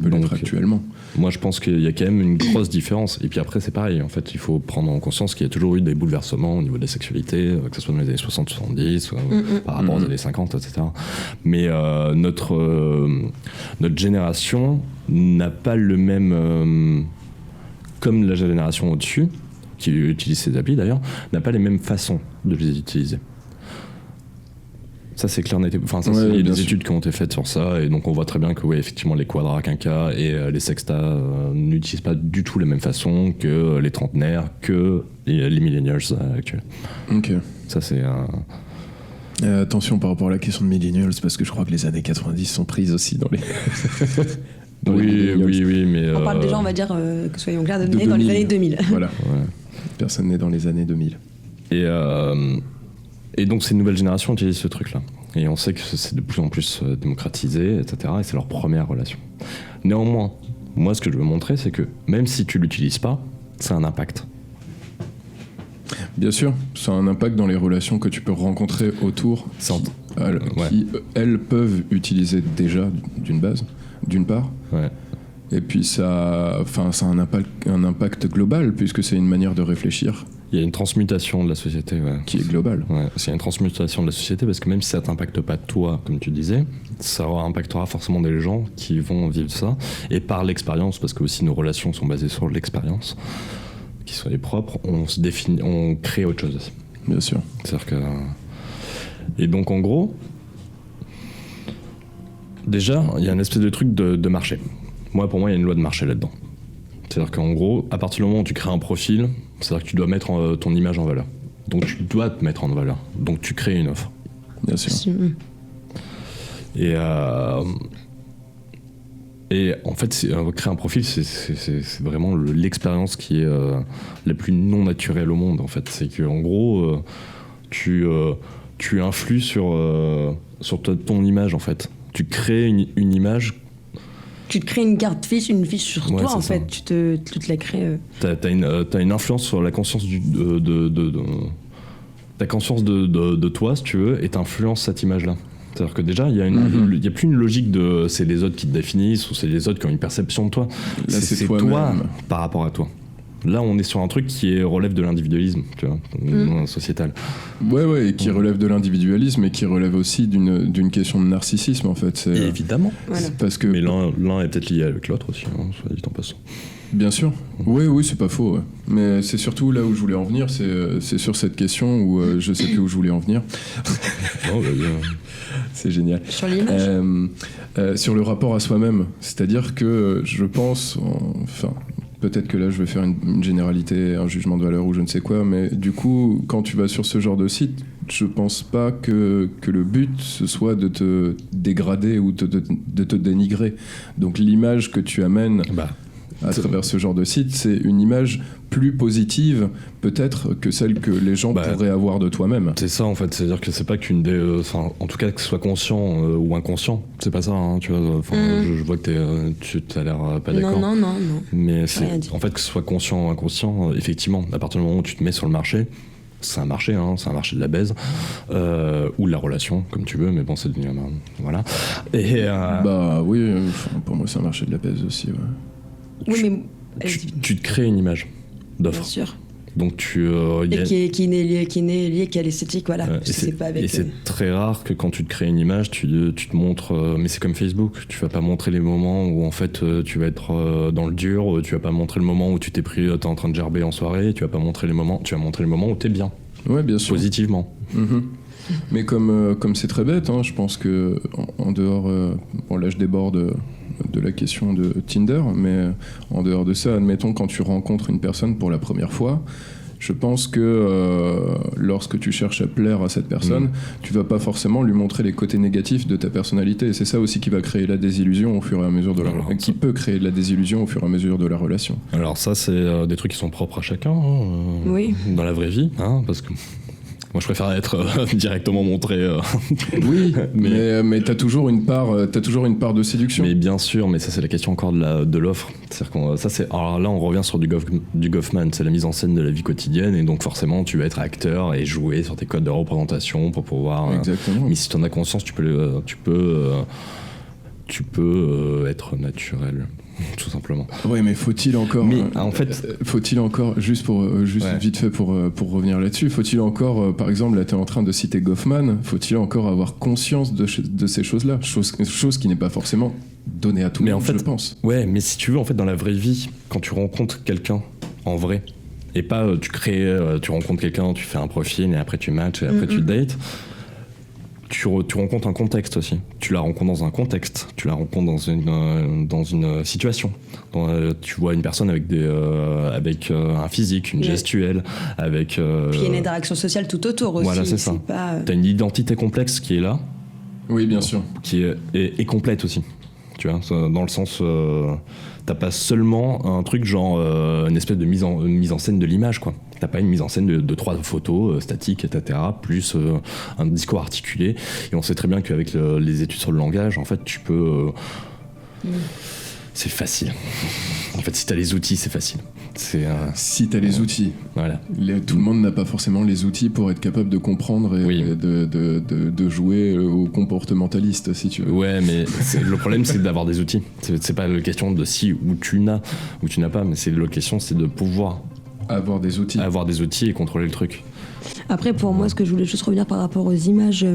peut l'être actuellement. Moi, je pense qu'il y a quand même une grosse différence. Et puis après, c'est pareil. En fait, il faut prendre en conscience qu'il y a toujours eu des bouleversements au niveau de la sexualité, que ce soit dans les années 60-70, par rapport aux années 50, etc. Mais notre génération n'a pas le même... comme la génération au-dessus, qui utilise ces applis d'ailleurs, n'a pas les mêmes façons de les utiliser. Ça c'est clair, il y a des études qui ont été faites sur ça, et donc on voit très bien que effectivement les quadras, quinquas et les sextas n'utilisent pas du tout la même façon que les trentenaires, que les millennials actuels. Ok. Ça c'est attention par rapport à la question de millennials, parce que je crois que les années 90 sont prises aussi dans les... Oui, mais... On parle déjà, on va dire, que soyons clairs, de nés dans les années 2000. Voilà. Ouais. Personne n'est dans les années 2000. Et donc ces nouvelles générations utilisent ce truc-là. Et on sait que c'est de plus en plus démocratisé, etc. Et c'est leur première relation. Néanmoins, moi ce que je veux montrer, c'est que même si tu l'utilises pas, ça a un impact. Bien sûr, ça a un impact dans les relations que tu peux rencontrer autour, qui elles peuvent utiliser déjà d'une part. Ouais. Et puis ça a un impact global, puisque c'est une manière de réfléchir. Il y a une transmutation de la société. Ouais. Qui est globale. Ouais, c'est une transmutation de la société, parce que même si ça t'impacte pas toi, comme tu disais, ça impactera forcément des gens qui vont vivre ça. Et par l'expérience, parce que aussi nos relations sont basées sur l'expérience, qui soit les propres, on crée autre chose aussi. Bien sûr. C'est-à-dire que... Et donc en gros, déjà, il y a une espèce de truc de marché. Pour moi, il y a une loi de marché là-dedans. C'est-à-dire qu'en gros, à partir du moment où tu crées un profil, c'est-à-dire que tu dois mettre ton image en valeur. Donc tu dois te mettre en valeur. Donc tu crées une offre. Bien sûr. Et en fait, créer un profil, c'est vraiment l'expérience qui est la plus non naturelle au monde, en fait. C'est qu'en gros, tu influes sur ton image, en fait. Tu crées une image. Tu te crées une carte fiche, une fiche sur toi, en fait. Tu te la crées. T'as une influence sur la conscience ta conscience de toi, si tu veux, et t'influences cette image-là. C'est-à-dire que déjà, il y a plus une logique de c'est les autres qui te définissent ou c'est les autres qui ont une perception de toi. Là, c'est toi par rapport à toi. Là, on est sur un truc qui relève de l'individualisme, tu vois, sociétal. Ouais, et qui relève de l'individualisme et qui relève aussi d'une question de narcissisme, en fait. Évidemment. Voilà. Parce que... Mais l'un est peut-être lié avec l'autre aussi, soit dit en passant. Bien sûr. Oui, c'est pas faux. Ouais. Mais c'est surtout là où je voulais en venir, c'est sur cette question où je sais plus où je voulais en venir. Non, c'est génial. Sur l'image sur le rapport à soi-même. C'est-à-dire que je pense... peut-être que là je vais faire une généralité, un jugement de valeur ou je ne sais quoi, mais du coup, quand tu vas sur ce genre de site, je pense pas que le but ce soit de te dégrader ou de te dénigrer. Donc l'image que tu amènes à travers ce genre de site, c'est une image plus positive peut-être que celle que les gens pourraient avoir de toi-même. C'est ça en fait, c'est-à-dire que c'est pas qu'une en tout cas que ce soit conscient ou inconscient, c'est pas ça, hein, tu vois. Je vois que tu as l'air pas d'accord. Non. Mais en fait que ce soit conscient ou inconscient, effectivement, à partir du moment où tu te mets sur le marché, c'est un marché, hein, c'est un marché de la baise ou de la relation, comme tu veux, mais bon, c'est devenu voilà. Et oui, pour moi c'est un marché de la baise aussi. Ouais. Oui, mais tu te crées une image d'offre. Bien sûr. Donc et qui n'est lié qu'à l'esthétique, voilà. Et c'est très rare que quand tu te crées une image, tu te montres. Mais c'est comme Facebook, tu vas pas montrer les moments où en fait tu vas être dans le dur, tu vas pas montrer le moment où tu t'es en train de gerber en soirée, tu vas montrer les moments où t'es bien. Ouais, bien sûr. Positivement. Mm-hmm. Mais comme c'est très bête, je pense que en dehors, bon là je déborde de la question de Tinder, mais en dehors de ça, admettons quand tu rencontres une personne pour la première fois, je pense que lorsque tu cherches à plaire à cette personne, tu vas pas forcément lui montrer les côtés négatifs de ta personnalité, et c'est ça aussi qui va créer la désillusion au fur et à mesure qui peut créer de la désillusion au fur et à mesure de la relation. Alors ça, c'est des trucs qui sont propres à chacun, oui. Dans la vraie vie, parce que moi, je préfère être directement montré. Oui, mais t'as toujours une part de séduction. Mais bien sûr, mais ça c'est la question encore de l'offre. C'est-à-dire alors là, on revient sur du Goffman, c'est la mise en scène de la vie quotidienne, et donc forcément, tu vas être acteur et jouer sur tes codes de représentation pour pouvoir. Exactement. Mais si tu en as conscience, tu peux être naturel. Tout simplement. Oui, mais faut-il encore juste vite fait pour revenir là-dessus, faut-il encore par exemple là tu es en train de citer Goffman, faut-il encore avoir conscience de ces choses-là, chose qui n'est pas forcément donnée à tout le monde, je pense. Ouais, mais si tu veux, en fait, dans la vraie vie, quand tu rencontres quelqu'un en vrai, et pas tu rencontres quelqu'un, tu fais un profil et après tu matches et après tu dates, tu rencontres un contexte aussi. Tu la rencontres dans un contexte. Tu la rencontres dans une situation. Tu vois une personne avec un physique, une gestuelle, avec. Puis il y a une interaction sociale tout autour aussi. Voilà, c'est ça. T'as une identité complexe qui est là. Oui, bien sûr. Qui est complète aussi. Tu vois, dans le sens. T'as pas seulement un truc genre une espèce de mise en scène de l'image, quoi. T'as pas une mise en scène de 3 photos statiques, etc., plus un discours articulé. Et on sait très bien qu'avec les études sur le langage, en fait, tu peux... C'est facile. En fait, si t'as les outils, c'est facile. Si t'as les outils. Voilà. Tout le monde n'a pas forcément les outils pour être capable de comprendre et de jouer au comportementaliste, si tu veux. Ouais, mais le problème, c'est d'avoir des outils. C'est pas la question de si ou tu n'as pas, mais la question, c'est de pouvoir... Avoir des outils et contrôler le truc. Après, pour moi, ce que je voulais juste revenir par rapport aux images,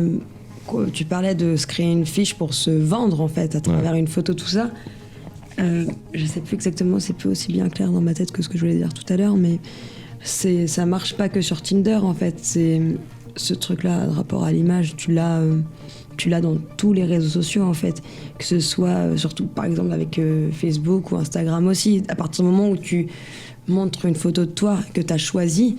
tu parlais de se créer une fiche pour se vendre, en fait, à travers une photo, tout ça. Je sais plus exactement, c'est plus aussi bien clair dans ma tête que ce que je voulais dire tout à l'heure, mais ça marche pas que sur Tinder, en fait. C'est ce truc-là, de rapport à l'image, tu l'as dans tous les réseaux sociaux, en fait. Que ce soit, surtout, par exemple, avec Facebook ou Instagram aussi. À partir du moment où tu montres une photo de toi que tu as choisie,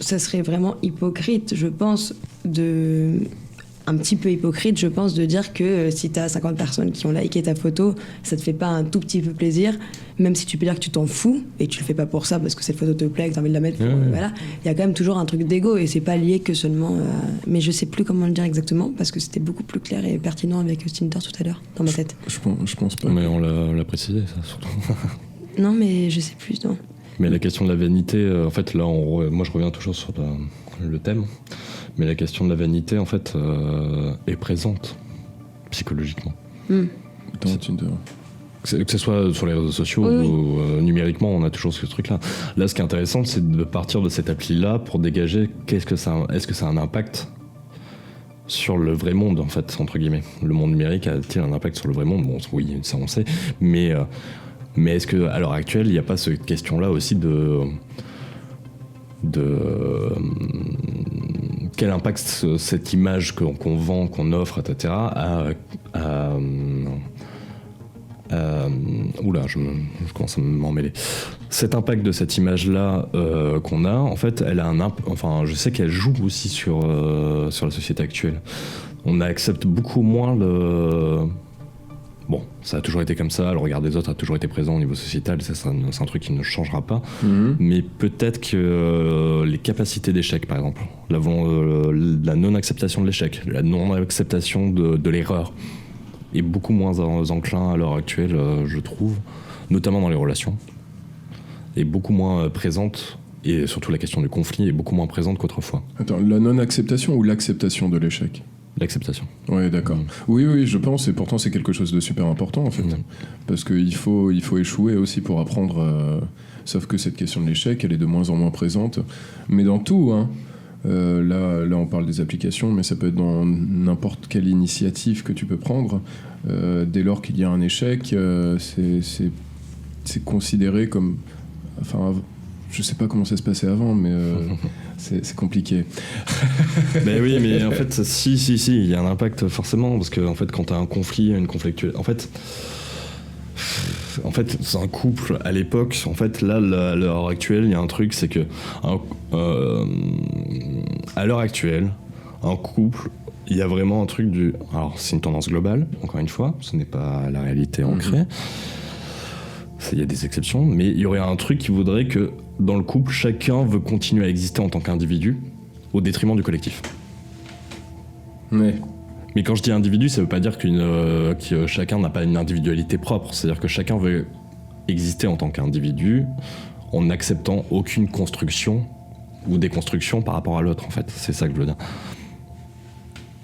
ça serait vraiment hypocrite, je pense, un petit peu hypocrite, je pense, de dire que si tu as 50 personnes qui ont liké ta photo, ça te fait pas un tout petit peu plaisir, même si tu peux dire que tu t'en fous et tu le fais pas pour ça parce que cette photo te plaît, que tu as envie de la mettre. Voilà, il y a quand même toujours un truc d'ego et c'est pas lié que seulement. Mais je sais plus comment le dire exactement parce que c'était beaucoup plus clair et pertinent avec Tinder tout à l'heure dans ma tête. Je pense pas. Mais on l'a précisé, ça surtout. Non, mais je sais plus, non. Mais la question de la vanité, en fait, là, moi je reviens toujours sur le thème, mais la question de la vanité, en fait, est présente psychologiquement. Dans Tinder. Que ce soit sur les réseaux sociaux ou numériquement, on a toujours ce truc-là. Là, ce qui est intéressant, c'est de partir de cette appli-là pour dégager est-ce que ça a un impact sur le vrai monde, en fait, entre guillemets. Le monde numérique a-t-il un impact sur le vrai monde ? Bon, oui, ça on sait, mais est-ce qu'à l'heure actuelle, il n'y a pas cette question-là aussi de quel impact cette image qu'on vend, qu'on offre, etc. Oula, je commence à m'emmêler. Cet impact de cette image-là qu'on a, en fait, elle a je sais qu'elle joue aussi sur la société actuelle. On accepte beaucoup moins Bon, ça a toujours été comme ça, le regard des autres a toujours été présent au niveau sociétal, ça c'est un truc qui ne changera pas. Mais peut-être que les capacités d'échec, par exemple, la non-acceptation de l'échec, la non-acceptation de l'erreur, est beaucoup moins enclin à l'heure actuelle, je trouve, notamment dans les relations, est beaucoup moins présente, et surtout la question du conflit est beaucoup moins présente qu'autrefois. Attends, la non-acceptation ou l'acceptation de l'échec ? L'acceptation. Ouais, d'accord. Oui, je pense, et pourtant c'est quelque chose de super important en fait. Parce qu'il faut échouer aussi pour apprendre. Sauf que cette question de l'échec, elle est de moins en moins présente. Mais dans tout, hein. Là, on parle des applications, mais ça peut être dans n'importe quelle initiative que tu peux prendre. Dès lors qu'il y a un échec, c'est considéré comme... Enfin, je sais pas comment ça se passait avant, mais c'est compliqué. Ben oui, mais en fait, si, il y a un impact forcément, parce que en fait, quand t'as un conflit, une conflictuelle, en fait, c'est un couple à l'époque. En fait, là, à l'heure actuelle, il y a un truc, c'est que à l'heure actuelle, un couple, il y a vraiment un truc du. Alors, c'est une tendance globale. Encore une fois, ce n'est pas la réalité ancrée. Il y a des exceptions, mais il y aurait un truc qui voudrait que dans le couple, chacun veut continuer à exister en tant qu'individu au détriment du collectif. Ouais. Mais quand je dis individu, ça veut pas dire que chacun n'a pas une individualité propre. C'est-à-dire que chacun veut exister en tant qu'individu en n'acceptant aucune construction ou déconstruction par rapport à l'autre, en fait. C'est ça que je veux dire.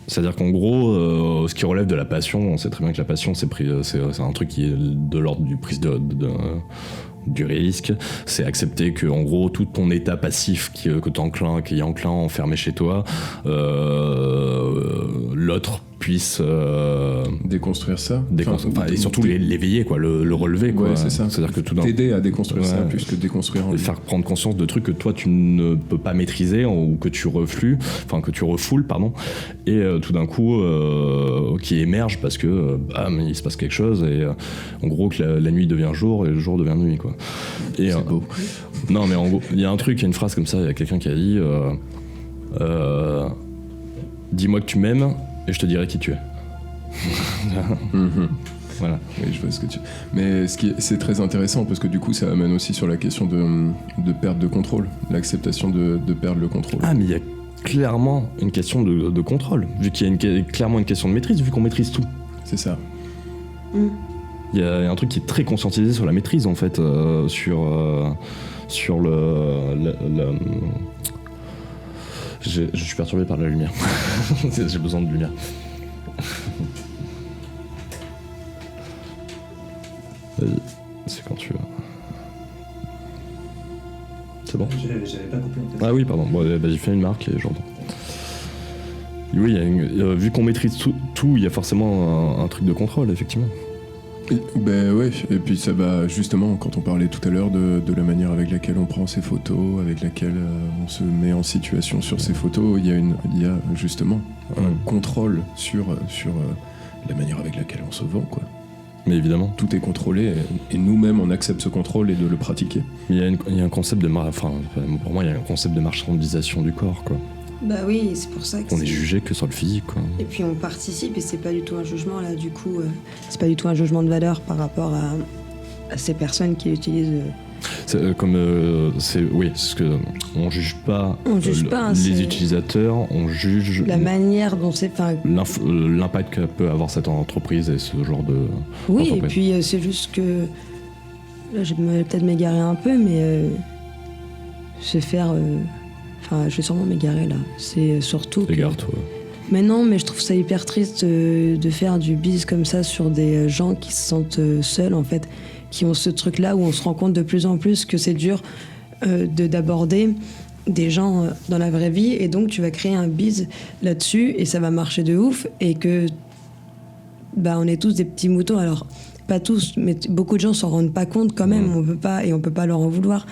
C'est-à-dire qu'en gros, ce qui relève de la passion, on sait très bien que la passion, c'est un truc qui est de l'ordre du prise du risque. C'est accepter que, en gros, tout ton état passif qui est enclin à enfermer chez toi, l'autre puisse déconstruire ça, et surtout l'éveiller, quoi, le relever, quoi. Ouais, c'est ça. C'est-à-dire que tout t'aider à déconstruire ça plus que déconstruire en lui. Faire prendre conscience de trucs que toi tu ne peux pas maîtriser ou que tu refoules, et tout d'un coup qui émerge parce que il se passe quelque chose, et en gros que la nuit devient jour et le jour devient nuit, quoi. Et c'est beau. Non, mais en gros, il y a un truc, il y a une phrase comme ça, il y a quelqu'un qui a dit dis-moi que tu m'aimes et je te dirai qui tu es. Voilà. Oui, je vois ce que tu... Mais c'est très intéressant parce que du coup, ça amène aussi sur la question de perte de contrôle, l'acceptation de perdre le contrôle. Ah, mais il y a clairement une question de contrôle, vu qu'il y a clairement une question de maîtrise, vu qu'on maîtrise tout. C'est ça. Il y a un truc qui est très conscientisé sur la maîtrise, en fait, sur je suis perturbé par la lumière. J'ai besoin de lumière. Vas-y, c'est quand tu veux. C'est bon ? J'avais pas coupé en fait. Ah oui, pardon. Bon, vas-y, fais une marque et j'entends. Oui, vu qu'on maîtrise tout, il y a forcément un truc de contrôle, effectivement. Ben ouais, et puis ça va justement, quand on parlait tout à l'heure de la manière avec laquelle on prend ses photos, avec laquelle on se met en situation sur ces photos, il y a justement un contrôle sur la manière avec laquelle on se vend, quoi. Mais évidemment. Tout est contrôlé et nous-mêmes on accepte ce contrôle et de le pratiquer. Il y a un concept pour moi il y a un concept de marchandisation du corps, quoi. Bah oui, c'est pour ça que on est jugé que sur le physique, quoi. Et puis on participe et c'est pas du tout un jugement là, du coup, c'est pas du tout un jugement de valeur par rapport à ces personnes qui utilisent. C'est ce que on juge pas. Les utilisateurs, on juge la manière dont c'est. L'impact que peut avoir cette entreprise et ce genre de. Oui, et puis c'est juste que là, je vais peut-être m'égarer un peu, mais se faire. Je vais sûrement m'égarer là. C'est surtout. Égare-toi. Mais non, mais je trouve ça hyper triste de faire du bise comme ça sur des gens qui se sentent seuls, en fait, qui ont ce truc-là où on se rend compte de plus en plus que c'est dur d'aborder des gens dans la vraie vie, et donc tu vas créer un bise là-dessus et ça va marcher de ouf, et que on est tous des petits moutons. Alors, pas tous, mais beaucoup de gens s'en rendent pas compte quand même. On peut pas leur en vouloir.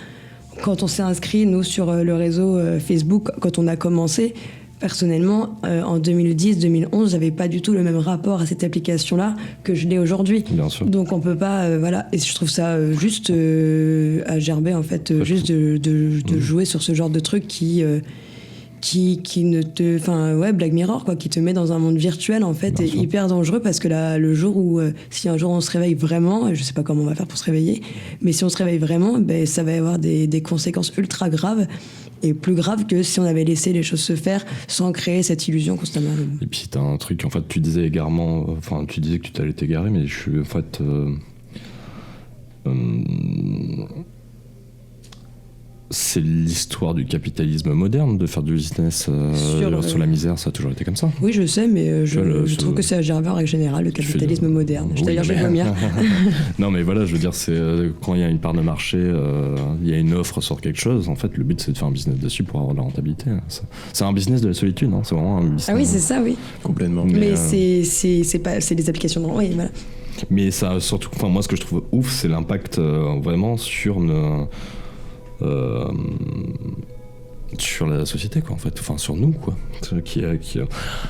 Quand on s'est inscrit, nous, sur le réseau Facebook, quand on a commencé, personnellement, en 2010-2011, j'avais pas du tout le même rapport à cette application-là que je l'ai aujourd'hui. Bien sûr. Donc on peut pas, voilà. Et je trouve ça juste à gerber, en fait, juste de jouer sur ce genre de truc qui ne te... Black Mirror, quoi, qui te met dans un monde virtuel, en fait, est hyper dangereux, parce que là, le jour où, si un jour on se réveille vraiment, je sais pas comment on va faire pour se réveiller, mais si on se réveille vraiment, ça va avoir des conséquences ultra graves, et plus graves que si on avait laissé les choses se faire sans créer cette illusion constamment. Et puis t'as un truc, en fait, tu disais égarement, tu disais que tu t'allais t'égarer, mais je suis, en fait... c'est l'histoire du capitalisme moderne de faire du business sur la misère, ça a toujours été comme ça. Oui, je sais, mais je trouve que c'est à gerber en règle générale, le capitalisme moderne. C'est-à-dire, je vais vomir. Non, mais voilà, je veux dire, c'est quand il y a une part de marché, il y a une offre sur quelque chose, en fait, le but c'est de faire un business dessus pour avoir de la rentabilité. C'est un business de la solitude, hein, c'est vraiment un business. Ah oui, c'est ça, oui. Complètement. Mais c'est des applications. Oui, voilà. Mais ça, surtout, enfin, moi, ce que je trouve ouf, c'est l'impact vraiment sur la société, quoi, en fait, enfin sur nous, quoi, qui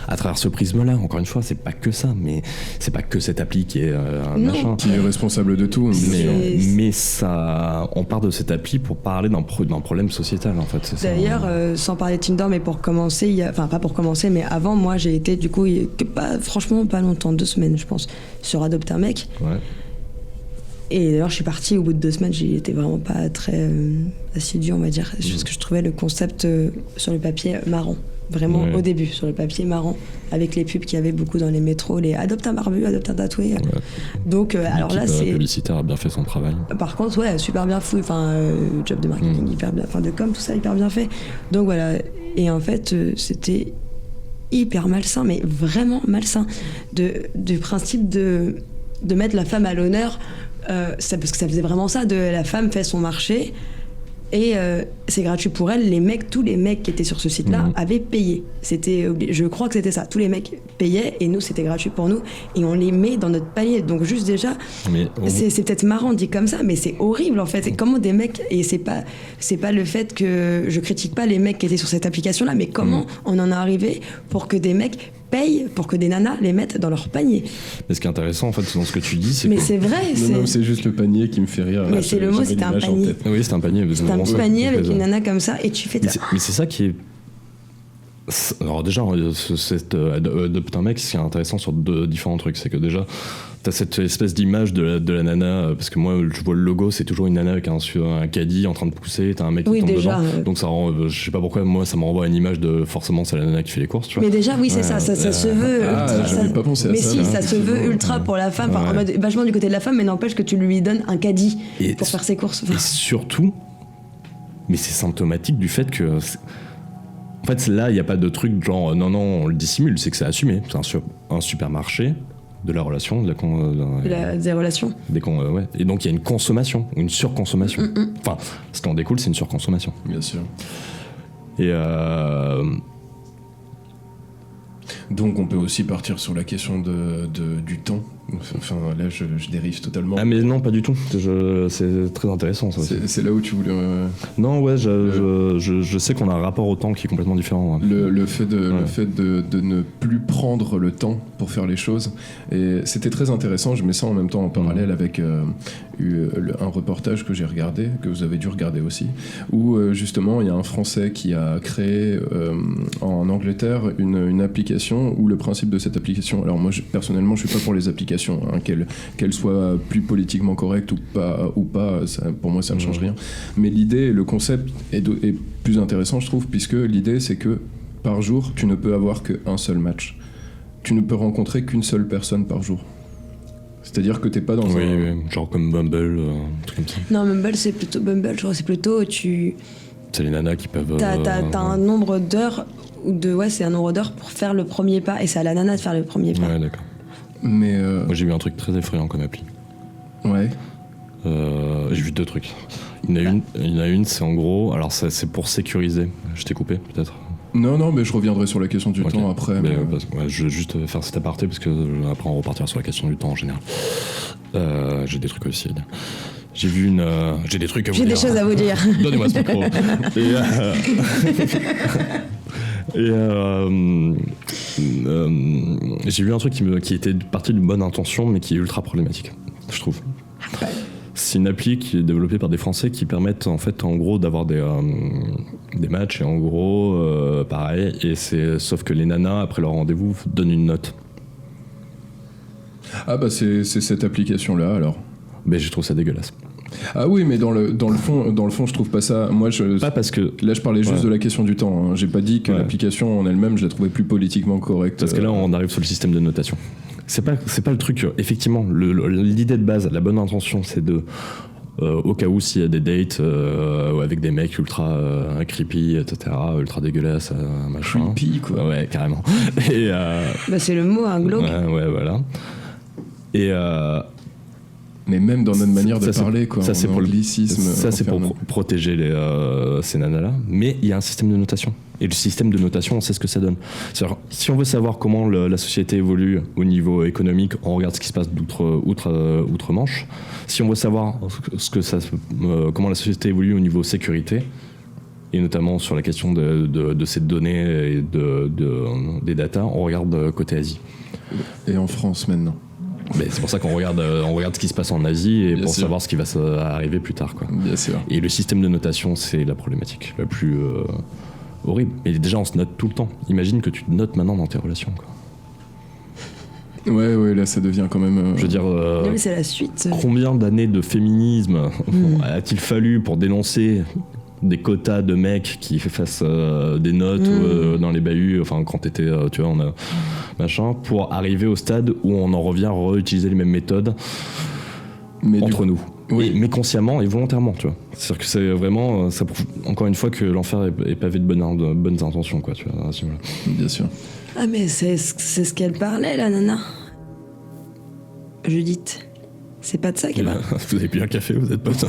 à travers ce prisme-là. Encore une fois, c'est pas que ça, mais c'est pas que cette appli qui est un machin, qui est responsable de tout. Mais ça, on part de cette appli pour parler d'un problème sociétal, en fait. C'est d'ailleurs, ça, sans parler de Tinder, mais pour commencer, enfin pas pour commencer, mais avant, moi, j'ai été du coup, franchement, pas longtemps, 2 semaines, je pense, sur Adopte un mec. Ouais. Et d'ailleurs, je suis partie au bout de 2 semaines, j'étais vraiment pas très assidu, on va dire, parce que je trouvais le concept sur le papier marrant. Vraiment, au début, sur le papier marrant, avec les pubs qu'il y avait beaucoup dans les métros, les adopte un barbu, adopte un tatoué. Ouais. Donc, alors là, c'est. Le publicitaire a bien fait son travail. Par contre, ouais, super bien fou. Enfin, job de marketing hyper bien, enfin de com, tout ça hyper bien fait. Donc voilà. Et en fait, c'était hyper malsain, mais vraiment malsain, du principe de mettre la femme à l'honneur. Parce que ça faisait vraiment ça, la femme fait son marché et c'est gratuit pour elle. Tous les mecs qui étaient sur ce site-là avaient payé. Je crois que c'était ça. Tous les mecs payaient et nous, c'était gratuit pour nous et on les met dans notre panier. Donc juste déjà, c'est peut-être marrant dit comme ça, mais c'est horrible en fait. Et comment des mecs, et c'est pas le fait que je critique pas les mecs qui étaient sur cette application-là, mais comment on en est arrivé pour que des mecs payent pour que des nanas les mettent dans leur panier. Mais ce qui est intéressant en fait dans ce que tu dis, c'est mais c'est vrai. Non, c'est juste le panier qui me fait rire. Mais c'est le mot, c'était un panier. Oui, c'est un panier. C'est un petit panier avec une nana comme ça et tu fais. Mais c'est ça qui est. Alors déjà, Adopte un mec, ce qui est intéressant sur différents trucs, c'est que déjà, t'as cette espèce d'image de la nana, parce que moi, je vois le logo, c'est toujours une nana avec un caddie en train de pousser, t'as un mec qui tombe dedans. Donc ça rend, je sais pas pourquoi, moi, ça me renvoie à une image de, forcément, c'est la nana qui fait les courses, tu vois. Mais déjà, oui, c'est ça se veut. J'avais pas pensé à ça. Mais si, ça se veut ultra pour la femme, en mode vachement du côté de la femme, mais n'empêche que tu lui donnes un caddie pour faire ses courses. Et surtout, mais c'est symptomatique du fait que... En fait, là, il n'y a pas de truc genre non, on le dissimule, c'est que c'est assumé. C'est un supermarché de la relation, des relations. Ouais. Et donc, il y a une consommation, une surconsommation. Enfin, ce qui en découle, c'est une surconsommation. Bien sûr. Et donc, on peut aussi partir sur la question du temps. Enfin, là, je dérive totalement. Ah, mais non, pas du tout. C'est très intéressant, ça aussi. C'est là où tu voulais... Non, ouais, je sais qu'on a un rapport au temps qui est complètement différent. Ouais. Le fait de ne plus prendre le temps pour faire les choses. Et c'était très intéressant. Je mets ça en même temps en parallèle avec un reportage que j'ai regardé, que vous avez dû regarder aussi, où justement, il y a un Français qui a créé en Angleterre une application où le principe de cette application... Alors moi, personnellement, je suis pas pour les applications, qu'elle soit plus politiquement correcte ou pas ça, pour moi ça ne change rien, mais l'idée, le concept est plus intéressant, je trouve, puisque l'idée c'est que par jour tu ne peux avoir qu'un seul match, tu ne peux rencontrer qu'une seule personne par jour, c'est-à-dire que t'es pas dans oui, genre comme Bumble, un truc comme ça. Non, Bumble c'est plutôt c'est les nanas qui peuvent t'as un nombre d'heures c'est un nombre d'heures pour faire le premier pas et c'est à la nana de faire le premier pas. Ouais, d'accord. Mais moi j'ai vu un truc très effrayant comme appli. Ouais. J'ai vu 2 trucs. Il y en a une, c'est en gros, alors c'est pour sécuriser. Je t'ai coupé peut-être. Non, mais je reviendrai sur la question du temps après. Je vais juste faire cet aparté parce que après on repartira sur la question du temps en général. J'ai des trucs aussi à dire. J'ai vu j'ai des trucs à vous dire. J'ai des choses à vous dire. Donnez-moi ce micro. J'ai vu un truc qui était parti d'une bonne intention mais qui est ultra problématique, je trouve. C'est une appli qui est développée par des Français qui permettent en fait en gros d'avoir des matchs et en gros pareil, et sauf que les nanas après leur rendez-vous donnent une note. Ah bah c'est cette application là alors. Mais je trouve ça dégueulasse. Ah oui, mais dans le fond, je trouve pas ça. Moi, pas parce que là, je parlais juste de la question du temps. Hein. J'ai pas dit que l'application en elle-même, je la trouvais plus politiquement correcte. Parce que là, on arrive sur le système de notation. C'est pas le truc. Effectivement, l'idée de base, la bonne intention, c'est de au cas où s'il y a des dates avec des mecs ultra creepy, etc., ultra dégueulasses, machin. Creepy, quoi. Ouais, carrément. Et, C'est le mot, un glauque. ouais, voilà. Et Mais même dans notre manière de ça, c'est- parler, quoi. ça, c'est pour l'anglicisme. ça, c'est pour enfermé. protéger ces nanas-là. Mais il y a un système de notation. Et le système de notation, on sait ce que ça donne. C'est-à-dire, si on veut savoir comment la société évolue au niveau économique, on regarde ce qui se passe outre-Manche. Si on veut savoir comment la société évolue au niveau sécurité, et notamment sur la question de ces données et des datas, on regarde côté Asie. Et en France, maintenant. Mais c'est pour ça qu'on regarde ce qui se passe en Asie et Bien pour sûr. savoir ce qui va arriver plus tard, quoi. Bien sûr. Et le système de notation, c'est la problématique la plus horrible. Mais déjà, on se note tout le temps. Imagine que tu te notes maintenant dans tes relations, quoi. Ouais, là, ça devient quand même. Je veux dire, Non, mais c'est la suite. combien d'années de féminisme a-t-il fallu pour dénoncer des quotas de mecs qui fassent des notes dans les bahuts, enfin quand t'étais, tu vois, on a machin, pour arriver au stade où on en revient à réutiliser les mêmes méthodes Mais entre nous. Oui. Mais consciemment et volontairement, tu vois. C'est-à-dire que c'est vraiment, ça prouve encore une fois que l'enfer est pavé de bonnes intentions, quoi, tu vois. À ce niveau-là. Bien sûr. Ah, mais c'est ce qu'elle parlait, la nana. Judith. C'est pas de ça qu'elle parle. Vous avez bu un café, vous êtes potes.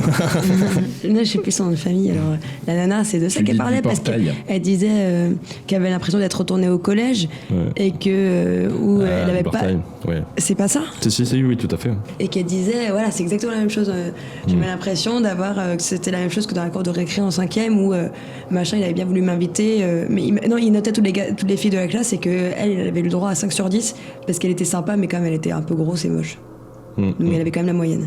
Non, je sais plus son nom de famille. Alors, la nana, c'est de ça qu'elle Judith parlait parce Duportail. qu'elle disait qu'elle avait l'impression d'être retournée au collège et que où elle avait pas. Ouais. C'est pas ça. Si, oui, tout à fait. Et qu'elle disait, voilà, c'est exactement la même chose. J'avais l'impression d'avoir que c'était la même chose que dans la cour de récré en 5e où machin, il avait bien voulu m'inviter, mais il notait toutes les filles de la classe et que elle avait le droit à 5/10 parce qu'elle était sympa, mais quand même elle était un peu grosse et moche. Donc elle avait quand même la moyenne.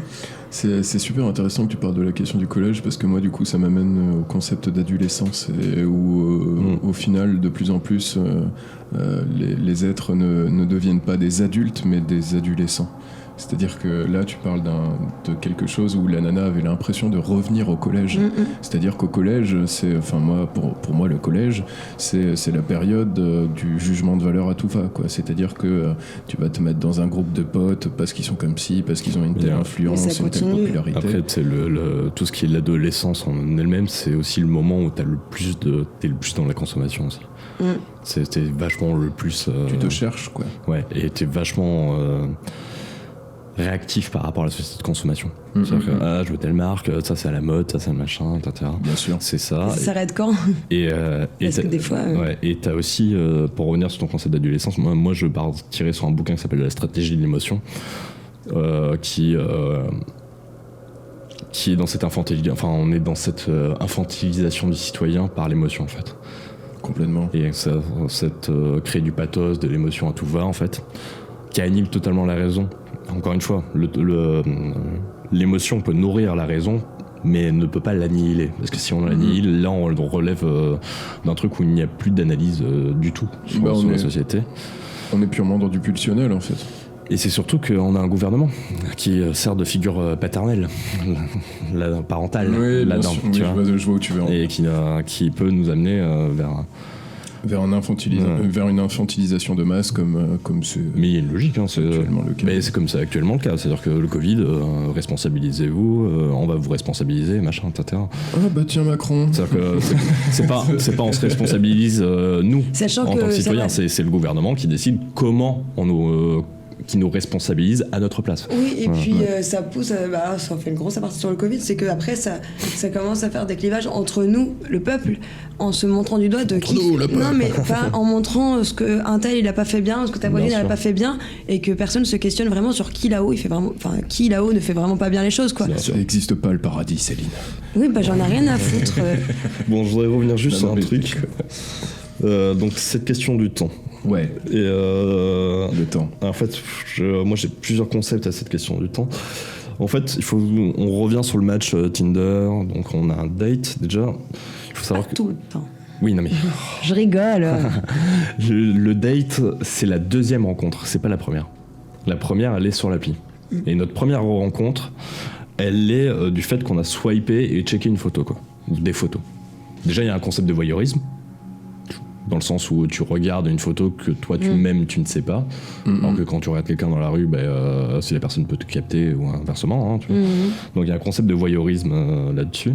C'est super intéressant que tu parles de la question du collège parce que moi du coup ça m'amène au concept d'adolescence et où au final de plus en plus les êtres ne deviennent pas des adultes mais des adolescents. C'est-à-dire que là tu parles de quelque chose où la nana avait l'impression de revenir au collège. C'est-à-dire qu'au collège, pour moi le collège c'est la période du jugement de valeur à tout va, quoi. C'est-à-dire que tu vas te mettre dans un groupe de potes parce qu'ils sont comme ci, parce qu'ils ont une telle influence, Mais ça une telle continue. popularité. Après, c'est tout ce qui est l'adolescence en elle-même, c'est aussi le moment où t'es le plus dans la consommation aussi. T'es vachement le plus. Tu te cherches, quoi. Ouais, et t'es vachement réactif par rapport à la société de consommation. C'est-à-dire que je veux telle marque, ça c'est à la mode, ça c'est le machin, etc. Bien sûr. C'est ça. Ça s'arrête quand Et Parce que des fois. ouais, et t'as aussi, pour revenir sur ton concept d'adolescence, moi je pars tirer sur un bouquin qui s'appelle La stratégie de l'émotion, qui est dans cette on est dans cette infantilisation du citoyen par l'émotion en fait. Complètement. Et ça crée du pathos, de l'émotion à tout va en fait, qui annihile totalement la raison. Encore une fois, l'émotion peut nourrir la raison, mais elle ne peut pas l'annihiler. Parce que si on l'annihile, là on relève d'un truc où il n'y a plus d'analyse du tout sur la société. On est purement dans du pulsionnel en fait. Et c'est surtout qu'on a un gouvernement qui sert de figure paternelle, parentale, Oui, bien là-dedans, sûr. tu Oui, vois. je vois où tu veux. Et qui peut nous amener Vers une infantilisation de masse comme c'est Mais il y a une logique, hein, c'est actuellement le cas. Mais c'est comme ça actuellement le cas. C'est-à-dire que le Covid, responsabilisez-vous, on va vous responsabiliser, machin, etc. Ah bah tiens Macron. C'est-à-dire que c'est pas on se responsabilise nous Sachant en que tant que c'est citoyens. vrai. C'est le gouvernement qui décide comment qui nous responsabilise à notre place. Oui, et Voilà. puis ça pousse, ça fait une grosse aparté sur le Covid, c'est qu'après ça commence à faire des clivages entre nous, le peuple, en se montrant du doigt de qui. nous, le peuple. Non, mais pas en montrant ce que un tel il a pas fait bien, ce que ta voisine Bien elle a sûr. pas fait bien, et que personne se questionne vraiment sur qui là-haut il fait vraiment, enfin qui là-haut ne fait vraiment pas bien les choses, quoi. Ça n'existe pas le paradis, Céline. Oui, bah j'en ai rien à foutre. Bon, je voudrais revenir juste sur un mais- truc. Donc cette question du temps. Ouais, Et le temps. en fait, moi j'ai plusieurs concepts à cette question du temps. En fait, on revient sur le match Tinder, donc on a un date déjà. Il faut Pas savoir que tout le temps. oui, non mais Je rigole. le date c'est la deuxième rencontre, c'est pas la première. La première elle est sur l'appli. Et notre première rencontre, elle est du fait qu'on a swipé et checké une photo quoi, des photos. Déjà il y a un concept de voyeurisme. dans le sens où tu regardes une photo que toi tu-même tu ne sais pas, alors que quand tu regardes quelqu'un dans la rue, si la personne peut te capter ou inversement, hein, tu vois. Donc il y a un concept de voyeurisme là-dessus.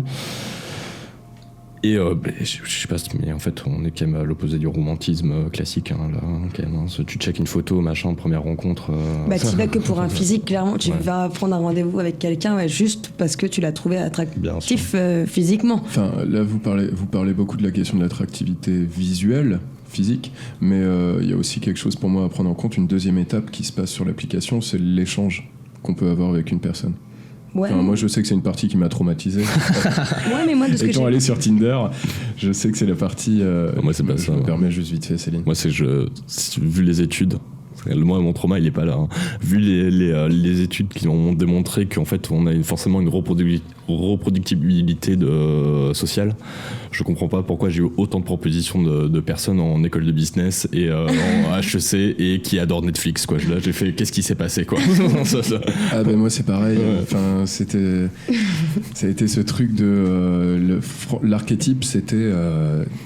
Et je sais pas, mais en fait on est quand même à l'opposé du romantisme classique, hein, là, quand même, hein. Tu checkes une photo, machin, première rencontre. Tu vas que pour un physique, clairement. Tu vas prendre un rendez-vous avec quelqu'un juste parce que tu l'as trouvé attractif physiquement. Enfin, là vous parlez beaucoup de la question de l'attractivité visuelle, physique, mais il y a aussi quelque chose pour moi à prendre en compte, une deuxième étape qui se passe sur l'application, c'est l'échange qu'on peut avoir avec une personne. Ouais. Enfin, moi je sais que c'est une partie qui m'a traumatisé. Mais moi de ce que étant allé sur Tinder, je sais que c'est la partie moi c'est pas ça. Je me permets juste vite fait, Céline. Moi vu les études, moi mon trauma il est pas là, hein. Vu les études qui ont démontré qu'en fait on a forcément une reproductibilité sociale, je comprends pas pourquoi j'ai eu autant de propositions de personnes en école de business et en HEC et qui adorent Netflix, quoi. Là j'ai fait qu'est-ce qui s'est passé, quoi. Ah ben moi c'est pareil, enfin ça a été ce truc de l'archétype, c'était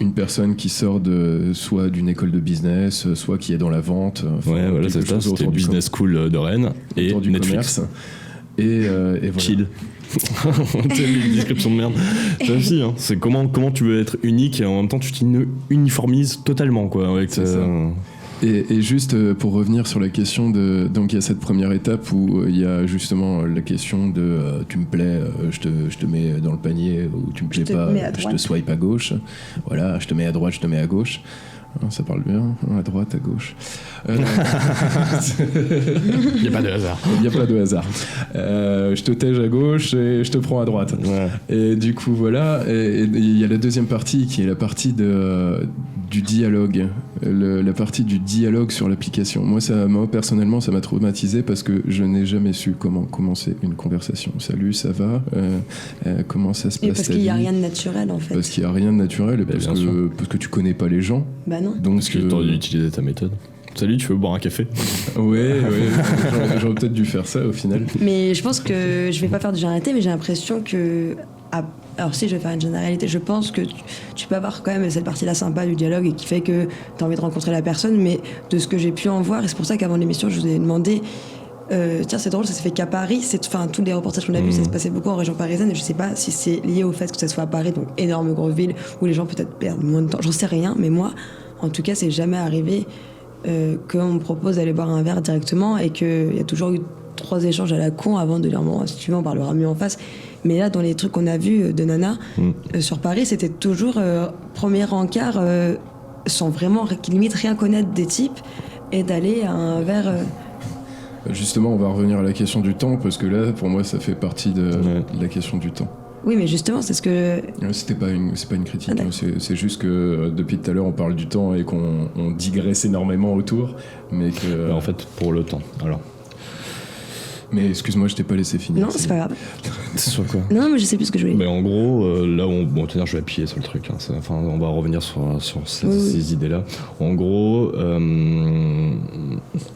une personne qui sort soit d'une école de business, soit qui est dans la vente, voilà, c'est ça, c'était Business School de Rennes et Netflix. Et voilà. Chill. C'est une description de merde. Ça aussi, hein. C'est comment tu veux être unique et en même temps tu t'uniformises totalement, quoi. Avec c'est ça. Et juste pour revenir sur la question donc il y a cette première étape où il y a justement la question de tu me plais, je te mets dans le panier, ou tu me plais pas, je te swipe à gauche. Voilà, je te mets à droite, je te mets à gauche. Ça parle bien, à droite, à gauche. Il n'y a pas de hasard. Il n'y a pas de hasard. Je te tège à gauche et je te prends à droite. Ouais. Et du coup, voilà. Et il y a la deuxième partie qui est la partie du dialogue. La partie du dialogue sur l'application. Moi, personnellement, ça m'a traumatisé parce que je n'ai jamais su comment commencer une conversation. Salut, ça va, comment ça se passe? Parce qu'il n'y a rien de naturel, en fait. Parce qu'il n'y a rien de naturel et parce que tu connais pas les gens. Bah non. Donc, parce que tu aurais dû utiliser ta méthode. Salut, tu veux boire un café? Ouais, j'aurais peut-être dû faire ça au final. Mais je pense que je vais pas faire de généralité, mais j'ai l'impression que. Alors si je vais faire une généralité, je pense que tu peux avoir quand même cette partie-là sympa du dialogue et qui fait que tu as envie de rencontrer la personne, mais de ce que j'ai pu en voir, et c'est pour ça qu'avant l'émission je vous ai demandé, tiens c'est drôle, ça s'est fait qu'à Paris, tous les reportages qu'on a vus, ça se passait beaucoup en région parisienne, et je sais pas si c'est lié au fait que ça soit à Paris, donc énorme grosse ville, où les gens peut-être perdent moins de temps, j'en sais rien, mais moi, en tout cas c'est jamais arrivé qu'on me propose d'aller boire un verre directement et qu'il y a toujours eu 3 échanges à la con avant de dire bon si tu veux on parlera mieux en face. Mais là dans les trucs qu'on a vus de Nana sur Paris, c'était toujours premier encart sans vraiment limite rien connaître des types et d'aller à un verre. Justement on va revenir à la question du temps parce que là pour moi ça fait partie de la question du temps. Oui, mais justement, c'est ce que... C'est pas une critique, hein. C'est juste que depuis tout à l'heure, on parle du temps et qu'on digresse énormément autour, mais que... En fait, pour le temps, alors... Mais excuse-moi, je t'ai pas laissé finir. Non, c'est pas grave. C'est sur quoi? Non, mais je sais plus ce que je voulais dire. Mais en gros, là, je vais appuyer sur le truc. Hein. On va revenir sur ces idées-là. En gros,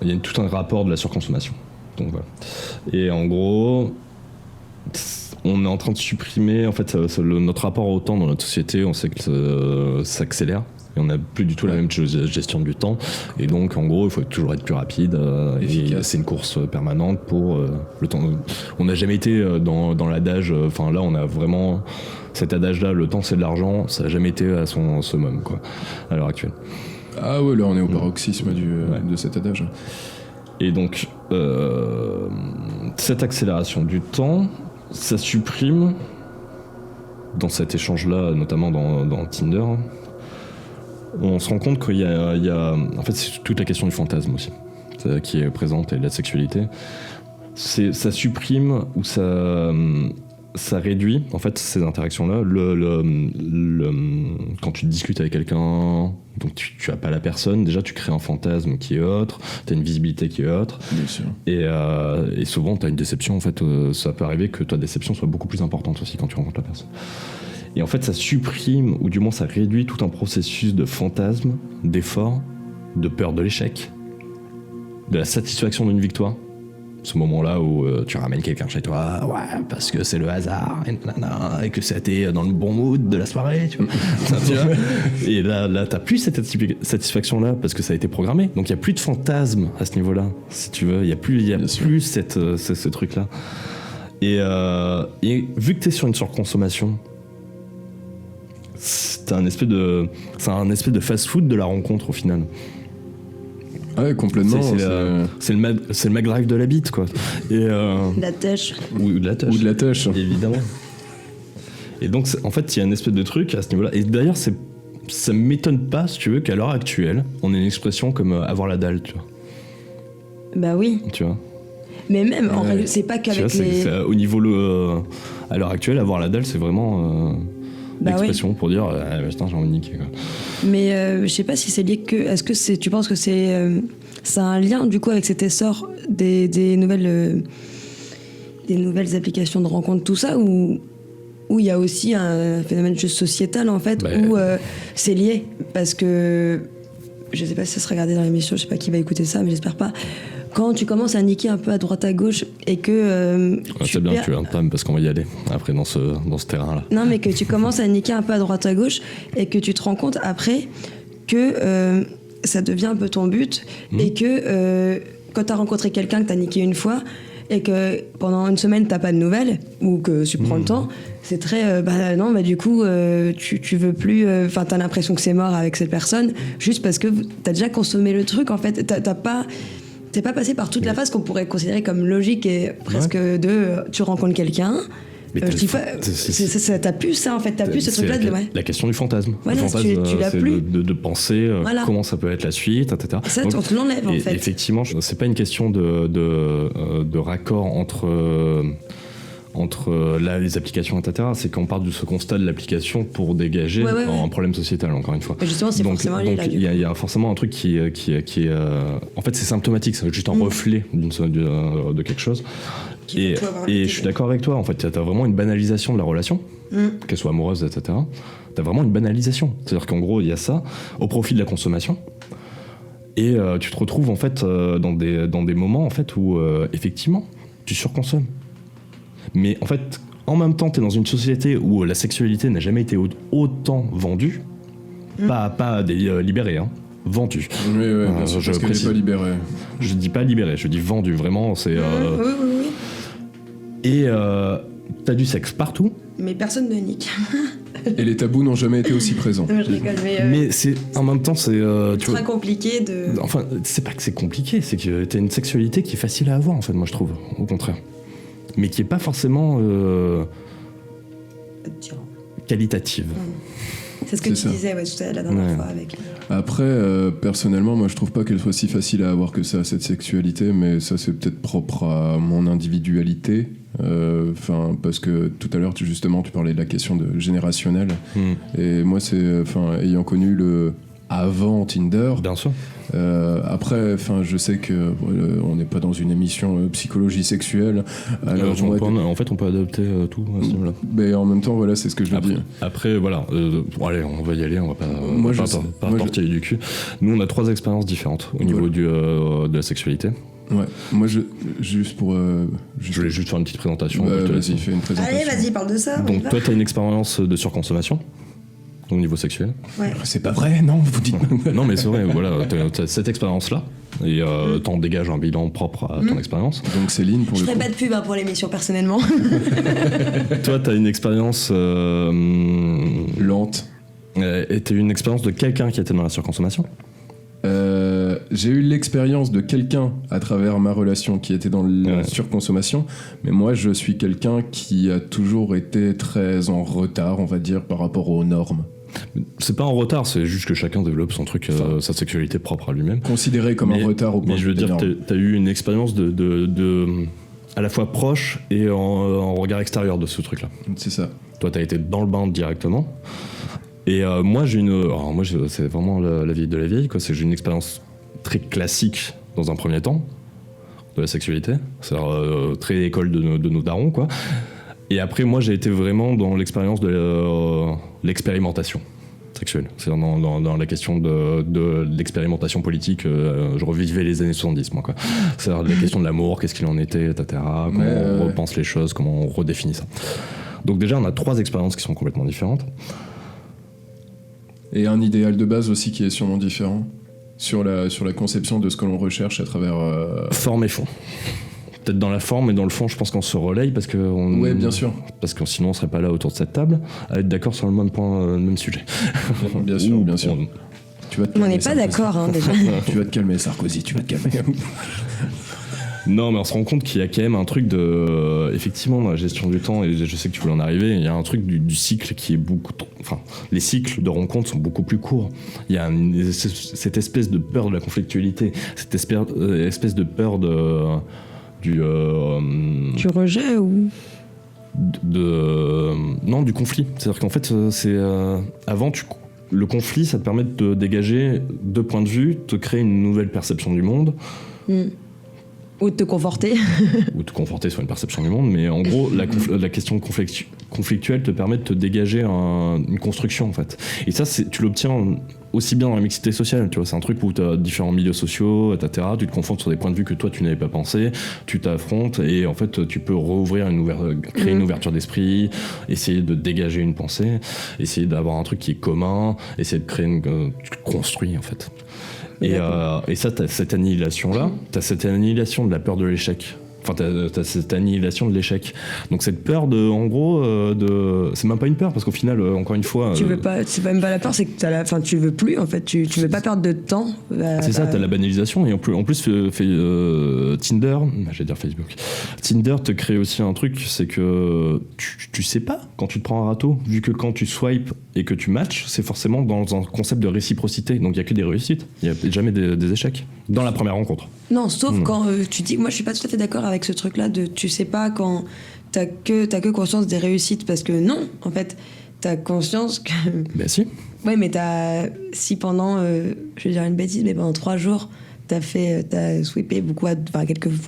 il y a tout un rapport de la surconsommation. Donc voilà. Et en gros... on est en train de supprimer en fait notre rapport au temps dans notre société. On sait que ça accélère et on n'a plus du tout la même gestion du temps, et donc en gros il faut toujours être plus rapide, et c'est une course permanente pour le temps. On n'a jamais été dans l'adage, enfin là on a vraiment cet adage là, le temps c'est de l'argent, ça n'a jamais été à son summum, quoi, à l'heure actuelle. Ah ouais, là on est au paroxysme de cet adage. Et donc cette accélération du temps, ça supprime, dans cet échange-là, notamment dans Tinder, on se rend compte qu'il y a... En fait, c'est toute la question du fantasme aussi, qui est présente, et de la sexualité. Ça supprime ou ça réduit, en fait, ces interactions-là. Quand tu discutes avec quelqu'un, donc tu as pas la personne, déjà tu crées un fantasme qui est autre, tu as une visibilité qui est autre. Bien sûr. Et souvent tu as une déception, en fait, ça peut arriver que ta déception soit beaucoup plus importante aussi quand tu rencontres la personne. Et en fait ça supprime, ou du moins ça réduit tout un processus de fantasme, d'effort, de peur de l'échec, de la satisfaction d'une victoire. Ce moment-là où tu ramènes quelqu'un chez toi, ouais, parce que c'est le hasard, et que c'était dans le bon mood de la soirée, tu vois. Tu vois. Et là, t'as plus cette satisfaction-là, parce que ça a été programmé. Donc il n'y a plus de fantasme à ce niveau-là, si tu veux. Il n'y a plus ce truc-là. Et vu que t'es sur une surconsommation, c'est un espèce de fast-food de la rencontre au final. Ouais, complètement. C'est le McDrive de la bite, quoi. Et La tâche. ou de la tâche. Ou de la tâche. Évidemment. Et donc, en fait, il y a une espèce de truc à ce niveau-là. Et d'ailleurs, ça m'étonne pas, si tu veux, qu'à l'heure actuelle, on ait une expression comme avoir la dalle, tu vois. Bah oui. Tu vois. Mais même, en fait, c'est pas qu'avec au niveau à l'heure actuelle, avoir la dalle, c'est vraiment l'expression pour dire putain, j'ai envie de niquer, quoi. Mais je sais pas si c'est lié que. Est-ce que tu penses que ça a un lien du coup avec cet essor des nouvelles applications de rencontres, tout ça, ou il y a aussi un phénomène juste sociétal en fait, où c'est lié, parce que je sais pas si ça se regardait dans l'émission, je sais pas qui va écouter ça, mais j'espère pas. Quand tu commences à niquer un peu à droite à gauche et que c'est bien que tu entames, parce qu'on va y aller après dans ce terrain-là. Non, mais que tu commences à niquer un peu à droite à gauche et que tu te rends compte après que ça devient un peu ton but, et que quand t'as rencontré quelqu'un que t'as niqué une fois et que pendant une semaine t'as pas de nouvelles, ou que tu prends le temps, c'est très du coup tu veux plus, t'as l'impression que c'est mort avec cette personne juste parce que t'as déjà consommé le truc, en fait. T'es pas passé par toute la phase qu'on pourrait considérer comme logique et presque tu rencontres quelqu'un. Je dis pas, t'as plus ça, en fait, t'as plus ce truc-là de. Ouais. La question du fantasme. Voilà, le fantasme, tu l'as c'est plus. de penser comment ça peut être la suite, etc. Ça, on te l'enlève, en fait. Effectivement, c'est pas une question de raccord entre les applications, etc. C'est qu'on part de ce constat de l'application pour dégager un problème sociétal, encore une fois. Mais justement, c'est forcément lié, là. Il y a forcément un truc qui est en fait, c'est symptomatique, c'est juste un reflet de quelque chose. Et je suis d'accord avec toi, en fait, t'as vraiment une banalisation de la relation, qu'elle soit amoureuse, etc. T'as vraiment une banalisation. C'est-à-dire qu'en gros, il y a ça au profit de la consommation. Et tu te retrouves, en fait, dans des moments, en fait, où, effectivement, tu surconsommes. Mais en fait, en même temps, t'es dans une société où la sexualité n'a jamais été autant vendue. Pas libérée, hein. Vendue. Oui, bien sûr, parce qu'elle n'est pas libérée. Je dis pas libérée, je dis vendue. Vraiment, c'est... Oui. Et t'as du sexe partout. Mais personne ne nique. Et les tabous n'ont jamais été aussi présents. Non, je rigole, mais c'est, en même temps, c'est... très compliqué de... Enfin, c'est pas que c'est compliqué, c'est que t'as une sexualité qui est facile à avoir, en fait, moi, je trouve. Au contraire. Mais qui est pas forcément qualitative. C'est ce que tu disais tout à l'heure, la dernière fois avec... Après, personnellement, moi je trouve pas qu'elle soit si facile à avoir que ça, cette sexualité, mais ça c'est peut-être propre à mon individualité. Parce que tout à l'heure, tu parlais de la question de générationnelle. Et moi, c'est ayant connu le avant Tinder. Bien sûr. Après, je sais que on n'est pas dans une émission psychologie sexuelle. Alors, en fait, on peut adopter tout à ce niveau-là. Mais en même temps, voilà, c'est ce que je veux dire. Après, voilà. Allez, on va y aller. On va pas partir du cul. Nous, on a 3 expériences différentes au niveau de la sexualité. Ouais. Moi, juste pour. Je voulais juste faire une petite présentation. Vas-y, fais une présentation. Allez, vas-y, parle de ça. Donc, toi, t'as une expérience de surconsommation au niveau sexuel. Ouais. C'est pas vrai, non, vous dites. Non, mais c'est vrai, voilà, t'as cette expérience-là, et t'en dégages un bilan propre à ton expérience. Donc Céline, pour je ferai pas de pub pour l'émission, personnellement. Toi, t'as une expérience... lente. Et t'as eu une expérience de quelqu'un qui était dans la surconsommation ? J'ai eu l'expérience de quelqu'un à travers ma relation qui était dans la surconsommation, mais moi je suis quelqu'un qui a toujours été très en retard, on va dire, par rapport aux normes. C'est pas en retard, c'est juste que chacun développe son truc, sa sexualité propre à lui-même. Considéré comme un retard au point. Mais je veux dire, t'as eu une expérience de à la fois proche et en regard extérieur de ce truc-là. C'est ça. Toi, t'as été dans le bain directement. Et moi, c'est vraiment la vieille de la vieille, quoi. J'ai une expérience très classique dans un premier temps de la sexualité, c'est-à-dire très école de nos darons, quoi. Et après, moi, j'ai été vraiment dans l'expérience de l'expérimentation. textuel. C'est dans la question de l'expérimentation politique, je revivais les années 70, moi, quoi. C'est la question de l'amour, qu'est-ce qu'il en était, etc. Comment on repense les choses, comment on redéfinit ça. Donc déjà, on a 3 expériences qui sont complètement différentes. Et un idéal de base aussi qui est sûrement différent sur la conception de ce que l'on recherche à travers... Forme et fond. Peut-être dans la forme, mais dans le fond, je pense qu'on se relaye parce que... Ouais, bien sûr. Parce que sinon, on serait pas là autour de cette table à être d'accord sur le même point, le même sujet. Bien sûr, bien sûr. Tu vas te calmer, On n'est pas Sarkozy. d'accord, hein, déjà. Tu vas te calmer, Sarkozy, tu vas te calmer. Non, mais on se rend compte qu'il y a quand même un truc de... Effectivement, dans la gestion du temps, et je sais que tu voulais en arriver, il y a un truc du cycle qui est beaucoup... Enfin, les cycles de rencontres sont beaucoup plus courts. Il y a cette espèce de peur de la conflictualité, cette espèce de peur du rejet ou... Non, du conflit. C'est-à-dire qu'en fait, avant, le conflit, ça te permet de te dégager 2 points de vue, te créer une nouvelle perception du monde. Ou de te conforter. Ou te conforter sur une perception du monde, mais en gros, la question conflictuelle te permet de te dégager une construction, en fait. Et ça, tu l'obtiens aussi bien dans la mixité sociale, tu vois. C'est un truc où tu as différents milieux sociaux, etc. Tu te confrontes sur des points de vue que toi, tu n'avais pas pensé, tu t'affrontes, et en fait, tu peux créer une ouverture d'esprit, essayer de dégager une pensée, essayer d'avoir un truc qui est commun, essayer de créer tu construis, en fait. Et ça, t'as cette annihilation-là, t'as cette annihilation de la peur de l'échec. Enfin, t'as cette annihilation de l'échec. Donc cette peur en gros, c'est même pas une peur, parce qu'au final, encore une fois... Tu veux pas, c'est même pas la peur, c'est que tu veux plus, en fait, tu veux pas perdre de temps. C'est ça, t'as la banalisation, et en plus Tinder, j'allais dire Facebook, Tinder te crée aussi un truc, c'est que tu sais pas quand tu te prends un râteau, vu que quand tu swipes et que tu matches, c'est forcément dans un concept de réciprocité, donc il y a que des réussites, il y a jamais des échecs, dans la première rencontre. Non, sauf quand tu dis... Moi, je suis pas tout à fait d'accord avec ce truc-là de tu sais pas quand t'as que conscience des réussites, parce que non, en fait, t'as conscience que... Ben si. Ouais, mais si pendant, je vais dire une bêtise, mais pendant 3 jours, t'as sweepé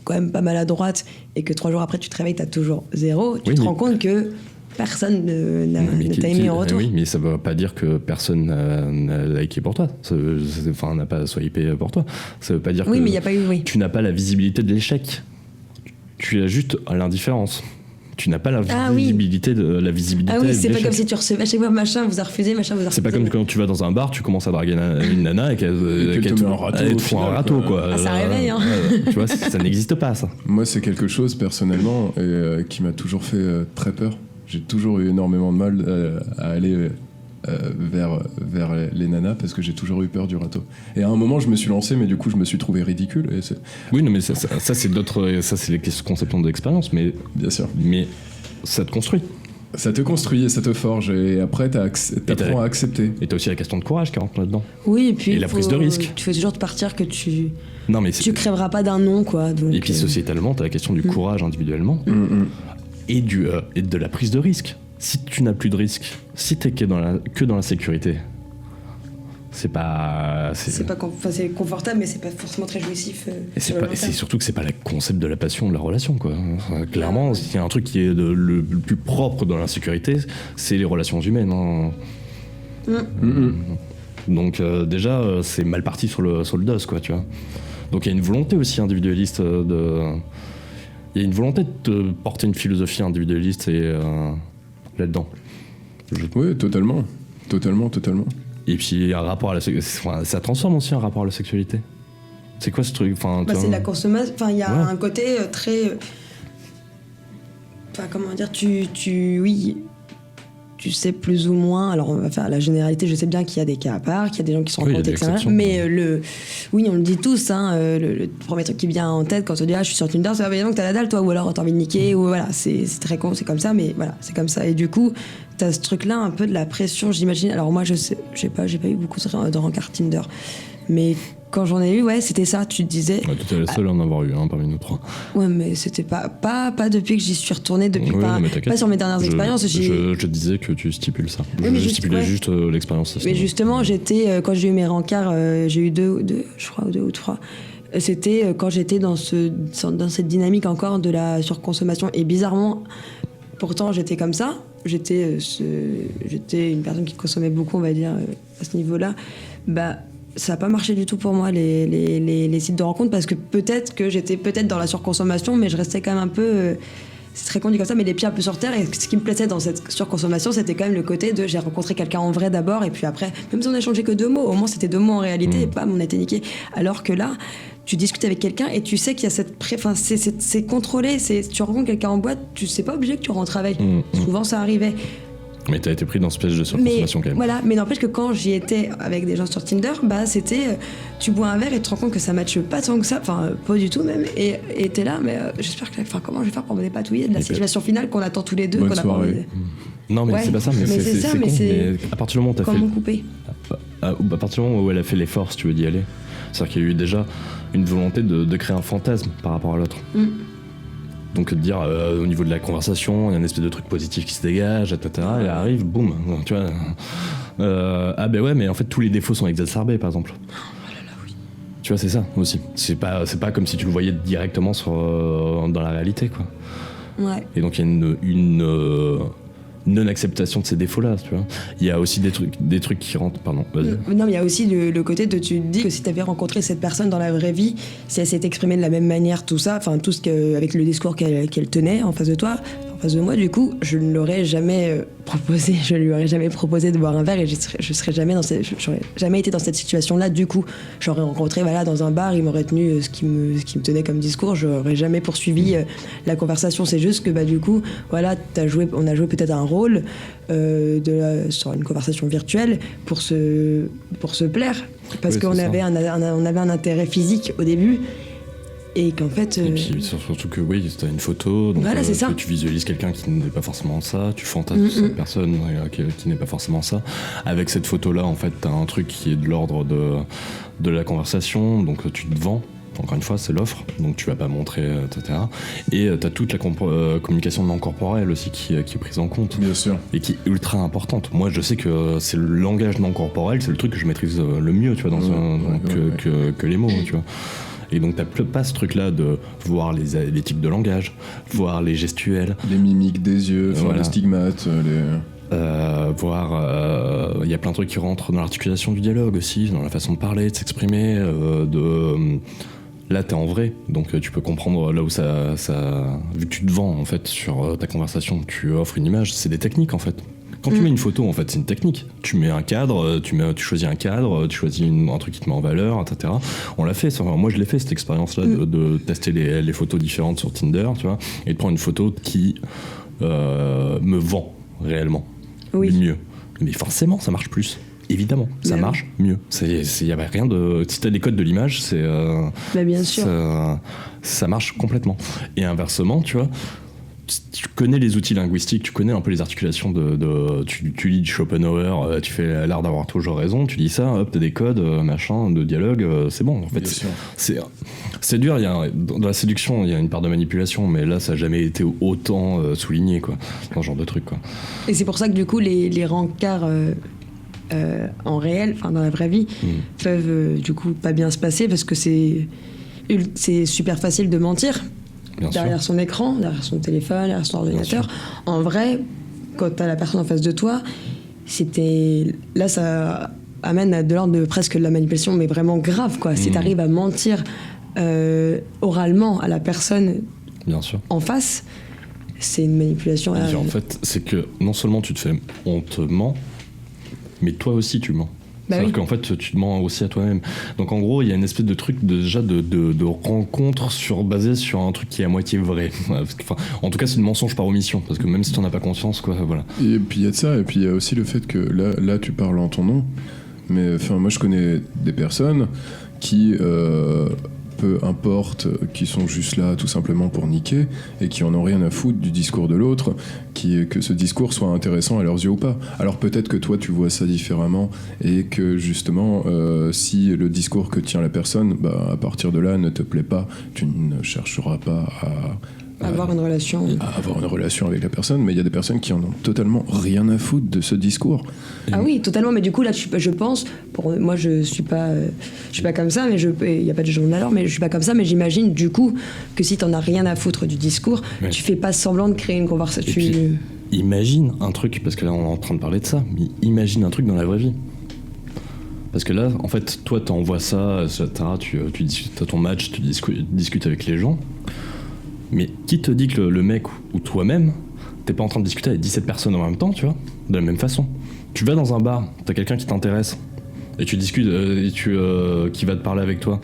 quand même pas mal à droite, et que 3 jours après, tu te réveilles, t'as toujours 0, tu te rends compte que personne ne t'a aimé en retour. Oui, mais ça veut pas dire que personne n'a liké pour toi. Enfin, n'a pas swipé pour toi. Ça veut pas dire que mais y a pas eu, tu n'as pas la visibilité de l'échec. Tu as juste l'indifférence. Tu n'as pas la visibilité de l'échec. Ah oui, c'est pas comme si tu recevais à chaque fois machin, vous a refusé, machin, vous a refusé. C'est pas comme quand tu vas dans un bar, tu commences à draguer une nana et qu'elle te fout un râteau, quoi. Ah, ça réveille, hein. Tu vois, ça n'existe pas, ça. Moi, c'est quelque chose, personnellement, qui m'a toujours fait très peur. J'ai toujours eu énormément de mal à aller vers les nanas parce que j'ai toujours eu peur du râteau. Et à un moment, je me suis lancé, mais du coup, je me suis trouvé ridicule. Oui, non, mais ça c'est d'autres... Ça, c'est les conceptions d'expérience, mais... Bien sûr. Mais ça te construit. Ça te construit et ça te forge. Et après, t'apprends à accepter. Et t'as aussi la question de courage qui rentre là-dedans. Oui, et puis... la prise de risque. Tu fais toujours te partir que tu... Non, mais tu crèveras pas d'un nom, quoi. Donc, et puis sociétalement, t'as la question du courage individuellement. Et de la prise de risque. Si tu n'as plus de risque, si t'es que dans la sécurité, c'est pas... C'est confortable, mais c'est pas forcément très jouissif. Et c'est surtout que c'est pas le concept de la passion, de la relation, quoi. Enfin, clairement, s'il y a un truc qui est le plus propre dans l'insécurité, c'est les relations humaines. Hein. Donc déjà, c'est mal parti sur le dos, quoi, tu vois. Donc il y a une volonté aussi individualiste il y a une volonté de porter une philosophie individualiste là-dedans. Oui, totalement. Et puis un rapport à ça transforme aussi un rapport à la sexualité. C'est quoi ce truc? C'est la consommation. Enfin, il y a un côté très... Enfin, comment dire, tu sais plus ou moins, alors on va faire la généralité, je sais bien qu'il y a des cas à part, qu'il y a des gens qui sont rencontrés, etc. Mais on le dit tous, hein, le premier truc qui vient en tête quand on dit je suis sur Tinder, c'est évidemment que t'as la dalle, toi, ou alors t'as envie de niquer, ou voilà, c'est très con, c'est comme ça, mais voilà, c'est comme ça. Et du coup, t'as ce truc-là, un peu de la pression, j'imagine. Alors moi, j'ai pas eu beaucoup de rencarts Tinder, mais quand j'en ai eu, c'était ça, tu te disais... Ouais, tu es la seule à en avoir eu, parmi nous 3. Ouais, mais c'était pas depuis que j'y suis retournée, pas sur mes dernières expériences. Je disais que tu stipules ça. Je stipulais juste l'expérience. Mais justement, quand j'ai eu mes rencarts, j'ai eu deux ou trois. C'était quand j'étais dans cette dynamique encore de la surconsommation. Et bizarrement, pourtant j'étais comme ça, j'étais une personne qui consommait beaucoup, on va dire, à ce niveau-là, bah, ça n'a pas marché du tout pour moi, les sites de rencontres, parce que peut-être que j'étais dans la surconsommation, mais je restais quand même un peu... c'est très con dit comme ça, mais les pieds un peu sur terre. Et ce qui me plaisait dans cette surconsommation, c'était quand même le côté de j'ai rencontré quelqu'un en vrai d'abord, et puis après, même si on n'échangeait que 2 mots, au moins c'était 2 mots en réalité, et bam, on a été niqué. Alors que là, tu discutes avec quelqu'un et tu sais qu'il y a cette... c'est contrôlé, tu rencontres quelqu'un en boîte, tu sais pas obligé que tu rentres avec. Souvent ça arrivait. Mais t'as été pris dans ce piège de surconsommation quand même. Voilà, mais n'empêche que quand j'y étais avec des gens sur Tinder, bah c'était tu bois un verre et tu te rends compte que ça matche pas tant que ça, enfin pas du tout même, et t'es là, mais j'espère que, enfin comment je vais faire pour me dépatouiller de la situation finale qu'on attend tous les deux. Bonne qu'on soirée. a pas envie Non, mais Ouais, c'est pas ça, mais c'est ça, con, mais c'est... mais à partir du moment où t'as fait... Comment couper à partir du moment où elle a fait l'effort, si tu veux, d'y aller, c'est-à-dire qu'il y a eu déjà une volonté de créer un fantasme par rapport à l'autre. Donc de dire au niveau de la conversation, il y a une espèce de truc positif qui se dégage, etc. Elle arrive, boum, tu vois. Ah ben ouais, mais en fait tous les défauts sont exacerbés, par exemple. Tu vois, c'est ça aussi. C'est pas comme si tu le voyais directement dans la réalité, quoi. Ouais. Et donc il y a une non-acceptation de ces défauts-là, tu vois. Il y a aussi des trucs qui rentrent... Pardon, vas-y. Non, mais il y a aussi le côté de tu te dis que si tu avais rencontré cette personne dans la vraie vie, si elle s'est exprimée de la même manière, tout ça, enfin tout ce avec le discours qu'elle tenait en face de toi, en face de moi, du coup, je ne l'aurais jamais proposé, je lui aurais jamais proposé de boire un verre, et j'aurais jamais été dans cette situation-là. Du coup, j'aurais rencontré dans un bar, il m'aurait tenu ce qui me tenait comme discours, j'aurais jamais poursuivi la conversation. C'est juste que du coup, voilà, on a joué peut-être un rôle sur une conversation virtuelle pour se plaire, parce Oui, qu'on c'est avait on avait un intérêt physique au début. Et qu'en fait... Et puis surtout que oui, t'as une photo, donc voilà, c'est ça. que tu visualises quelqu'un qui n'est pas forcément ça, tu fantasmes cette personne qui n'est pas forcément ça. Avec cette photo-là, en fait, t'as un truc qui est de l'ordre de la conversation, donc tu te vends. Encore une fois, c'est l'offre, donc tu vas pas montrer, etc. Et t'as toute la communication non corporelle aussi qui est prise en compte. Bien sûr. Et qui est ultra importante. Moi, je sais que c'est le langage non corporel, c'est le truc que je maîtrise le mieux, tu vois, que les mots, tu vois. Et donc t'as pas ce truc-là de voir les types de langage, voir les gestuels. Les mimiques des yeux, Voilà. les stigmates, voir... Il y a plein de trucs qui rentrent dans l'articulation du dialogue aussi, dans la façon de parler, de s'exprimer, Là, t'es en vrai, donc tu peux comprendre là où ça... Vu que tu te vends, en fait, sur ta conversation, tu offres une image, c'est des techniques, en fait. Quand tu mets une photo, en fait, c'est une technique. Tu mets un cadre, tu choisis un cadre, tu choisis un truc qui te met en valeur, etc. On l'a fait, moi je l'ai fait, cette expérience-là, de tester les photos différentes sur Tinder, tu vois, et de prendre une photo qui me vend réellement, du mieux. Mais forcément, ça marche plus. Évidemment, ça marche mieux. Il n'y avait rien de... Si tu as des codes de l'image, c'est... bien sûr. Ça marche complètement. Et inversement, tu vois, tu connais les outils linguistiques, tu connais un peu les articulations tu lis du Schopenhauer, tu fais l'art d'avoir toujours raison, tu dis ça, hop, t'as des codes, machin, de dialoge, c'est bon. En fait, c'est dur. Dans la séduction, il y a une part de manipulation, mais là, ça n'a jamais été autant souligné, quoi, dans ce genre de truc, quoi. Et c'est pour ça que du coup, les rencarts en réel, enfin dans la vraie vie, peuvent du coup pas bien se passer, parce que c'est super facile de mentir. Derrière son écran, derrière son téléphone, derrière son ordinateur. En vrai, quand t'as la personne en face de toi, là, ça amène à de l'ordre de presque de la manipulation, mais vraiment grave, quoi. Si t'arrives à mentir oralement à la personne en face, c'est une manipulation. En fait, c'est que non seulement on te ment, mais toi aussi tu mens. C'est-à-dire qu'en fait, tu te mens aussi à toi-même. Donc en gros, il y a une espèce de truc déjà de rencontre basé sur un truc qui est à moitié vrai. Enfin, en tout cas, c'est une mensonge par omission, parce que même si tu n'en as pas conscience, quoi, voilà. Et puis il y a de ça, et puis il y a aussi le fait que là tu parles en ton nom, mais moi je connais des personnes qui... peu importe, qui sont juste là tout simplement pour niquer et qui en ont rien à foutre du discours de l'autre, que ce discours soit intéressant à leurs yeux ou pas. Alors peut-être que toi tu vois ça différemment et que justement si le discours que tient la personne, à partir de là ne te plaît pas, tu ne chercheras pas à avoir une relation. À avoir une relation avec la personne, mais il y a des personnes qui en ont totalement rien à foutre de ce discours. Ah oui, totalement, mais du coup là je pense, moi je suis pas comme ça, mais il y a pas de jugement alors, mais je suis pas comme ça, mais j'imagine du coup que si t'en as rien à foutre du discours, tu fais pas semblant de créer une conversation. imagine un truc, parce que là on est en train de parler de ça, mais imagine un truc dans la vraie vie. Parce que là, en fait, toi t'envoies ça, etc., tu discutes à ton match, tu discutes avec les gens, mais qui te dit que le mec ou toi-même, t'es pas en train de discuter avec 17 personnes en même temps, tu vois, de la même façon. Tu vas dans un bar, t'as quelqu'un qui t'intéresse, et tu discutes, qui va te parler avec toi.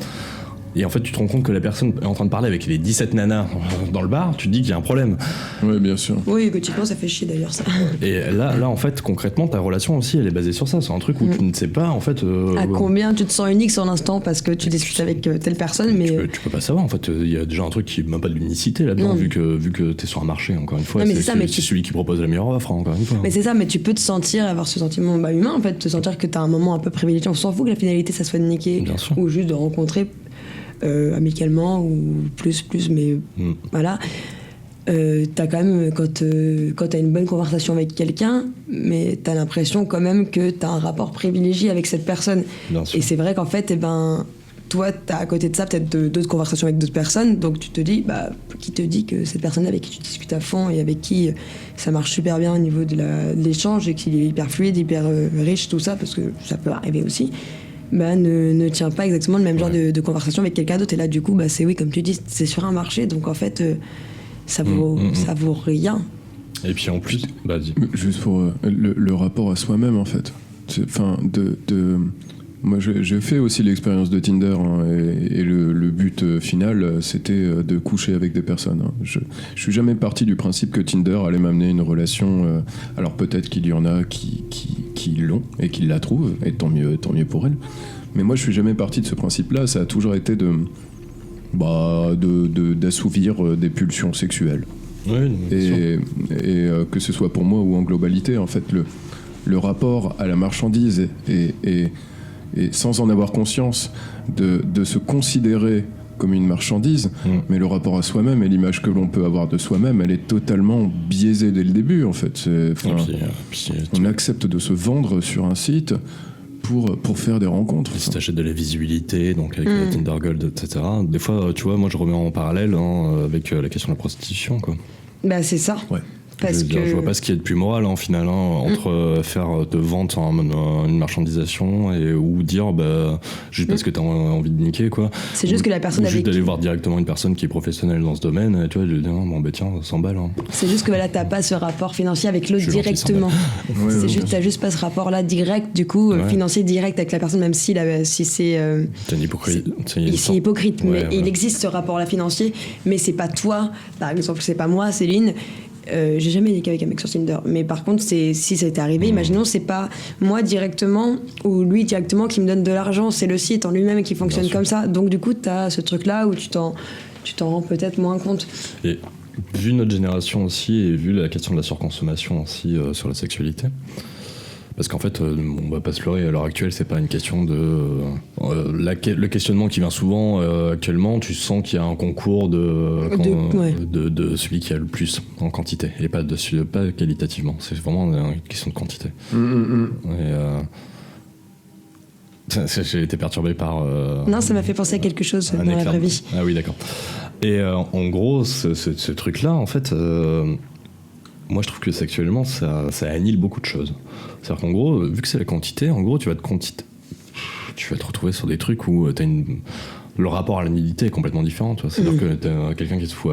Et en fait, tu te rends compte que la personne est en train de parler avec les 17 nanas dans le bar, tu te dis qu'il y a un problème. Oui, bien sûr. Oui, que tu penses, ça fait chier d'ailleurs, ça. Et là, en fait, concrètement, ta relation aussi, elle est basée sur ça. C'est un truc où tu ne sais pas, en fait... à combien tu te sens unique sur l'instant parce que tu discutes avec telle personne, mais... Tu peux pas savoir, en fait. Il y a déjà un truc qui n'a même pas de l'unicité là-dedans, vu que t'es sur un marché, encore une fois. Non, mais c'est celui qui propose la meilleure offre, encore une fois. Mais c'est ça, mais tu peux te sentir, avoir ce sentiment humain, en fait, te sentir que t'as un moment un peu privilégié. On s'en fout que la finalité, ça soit de niquer, ou juste de rencontrer... amicalement ou plus mais voilà, t'as quand même quand t'as une bonne conversation avec quelqu'un, mais t'as l'impression quand même que t'as un rapport privilégié avec cette personne. Et c'est vrai qu'en fait, toi t'as à côté de ça peut-être d'autres conversations avec d'autres personnes, donc tu te dis qui te dit que cette personne avec qui tu discutes à fond et avec qui ça marche super bien au niveau de l'échange et qu'il est hyper fluide, hyper riche, tout ça, parce que ça peut arriver aussi, ne tient pas exactement le même genre de conversation avec quelqu'un d'autre. Et là, du coup, c'est oui, comme tu dis, c'est sur un marché, donc en fait, ça vaut rien. Et puis en plus, vas-y. Juste pour le rapport à soi-même, en fait. Enfin, moi, j'ai fait aussi l'expérience de Tinder, hein, et le but final, c'était de coucher avec des personnes. Hein. Je suis jamais parti du principe que Tinder allait m'amener une relation. Alors peut-être qu'il y en a qui l'ont et qui la trouvent, et tant mieux pour elles. Mais moi, je suis jamais parti de ce principe-là. Ça a toujours été d'assouvir des pulsions sexuelles. Oui, et que ce soit pour moi ou en globalité, en fait, le rapport à la marchandise et sans en avoir conscience de se considérer comme une marchandise, mais le rapport à soi-même et l'image que l'on peut avoir de soi-même, elle est totalement biaisée dès le début, en fait. On accepte de se vendre sur un site pour faire des rencontres. Si t'achètes de la visibilité, donc avec la Tinder Gold, etc. Des fois, tu vois, moi je remets en parallèle avec la question de la prostitution, quoi. C'est ça. Ouais. Je vois pas ce qu'il y a de plus moral en final, entre faire de vente une marchandisation ou dire juste parce que t'as envie de niquer, quoi. C'est juste que la personne juste d'aller voir directement une personne qui est professionnelle dans ce domaine, tu vois, de lui dire tiens, 100 balles. Hein. C'est juste que t'as pas ce rapport financier avec l'autre directement. T'as juste pas ce rapport-là direct, du coup, financier direct avec la personne, même si c'est une hypocrite. C'est hypocrite, mais il existe ce rapport-là financier, mais c'est pas toi, par exemple, c'est pas moi, Céline. J'ai jamais niqué avec un mec sur Tinder, mais par contre si ça était arrivé, imaginons c'est pas moi directement ou lui directement qui me donne de l'argent, c'est le site en lui-même qui fonctionne comme ça, donc du coup t'as ce truc là où tu t'en rends peut-être moins compte. Et vu notre génération aussi et vu la question de la surconsommation aussi sur la sexualité, parce qu'en fait, on va pas se leurrer, à l'heure actuelle, c'est pas une question de... le questionnement qui vient souvent actuellement, tu sens qu'il y a un concours de celui qui a le plus en quantité, et pas qualitativement. C'est vraiment une question de quantité. J'ai été perturbé par... Non, ça m'a fait penser à quelque chose dans la vraie vie. Ah oui, d'accord. Et en gros, ce truc-là, en fait... moi, je trouve que sexuellement, ça annihile beaucoup de choses. C'est-à-dire qu'en gros, vu que c'est la quantité, en gros, tu vas te retrouver sur des trucs où le rapport à la nudité est complètement différent. Tu vois. C'est-à-dire que t'as quelqu'un qui se fout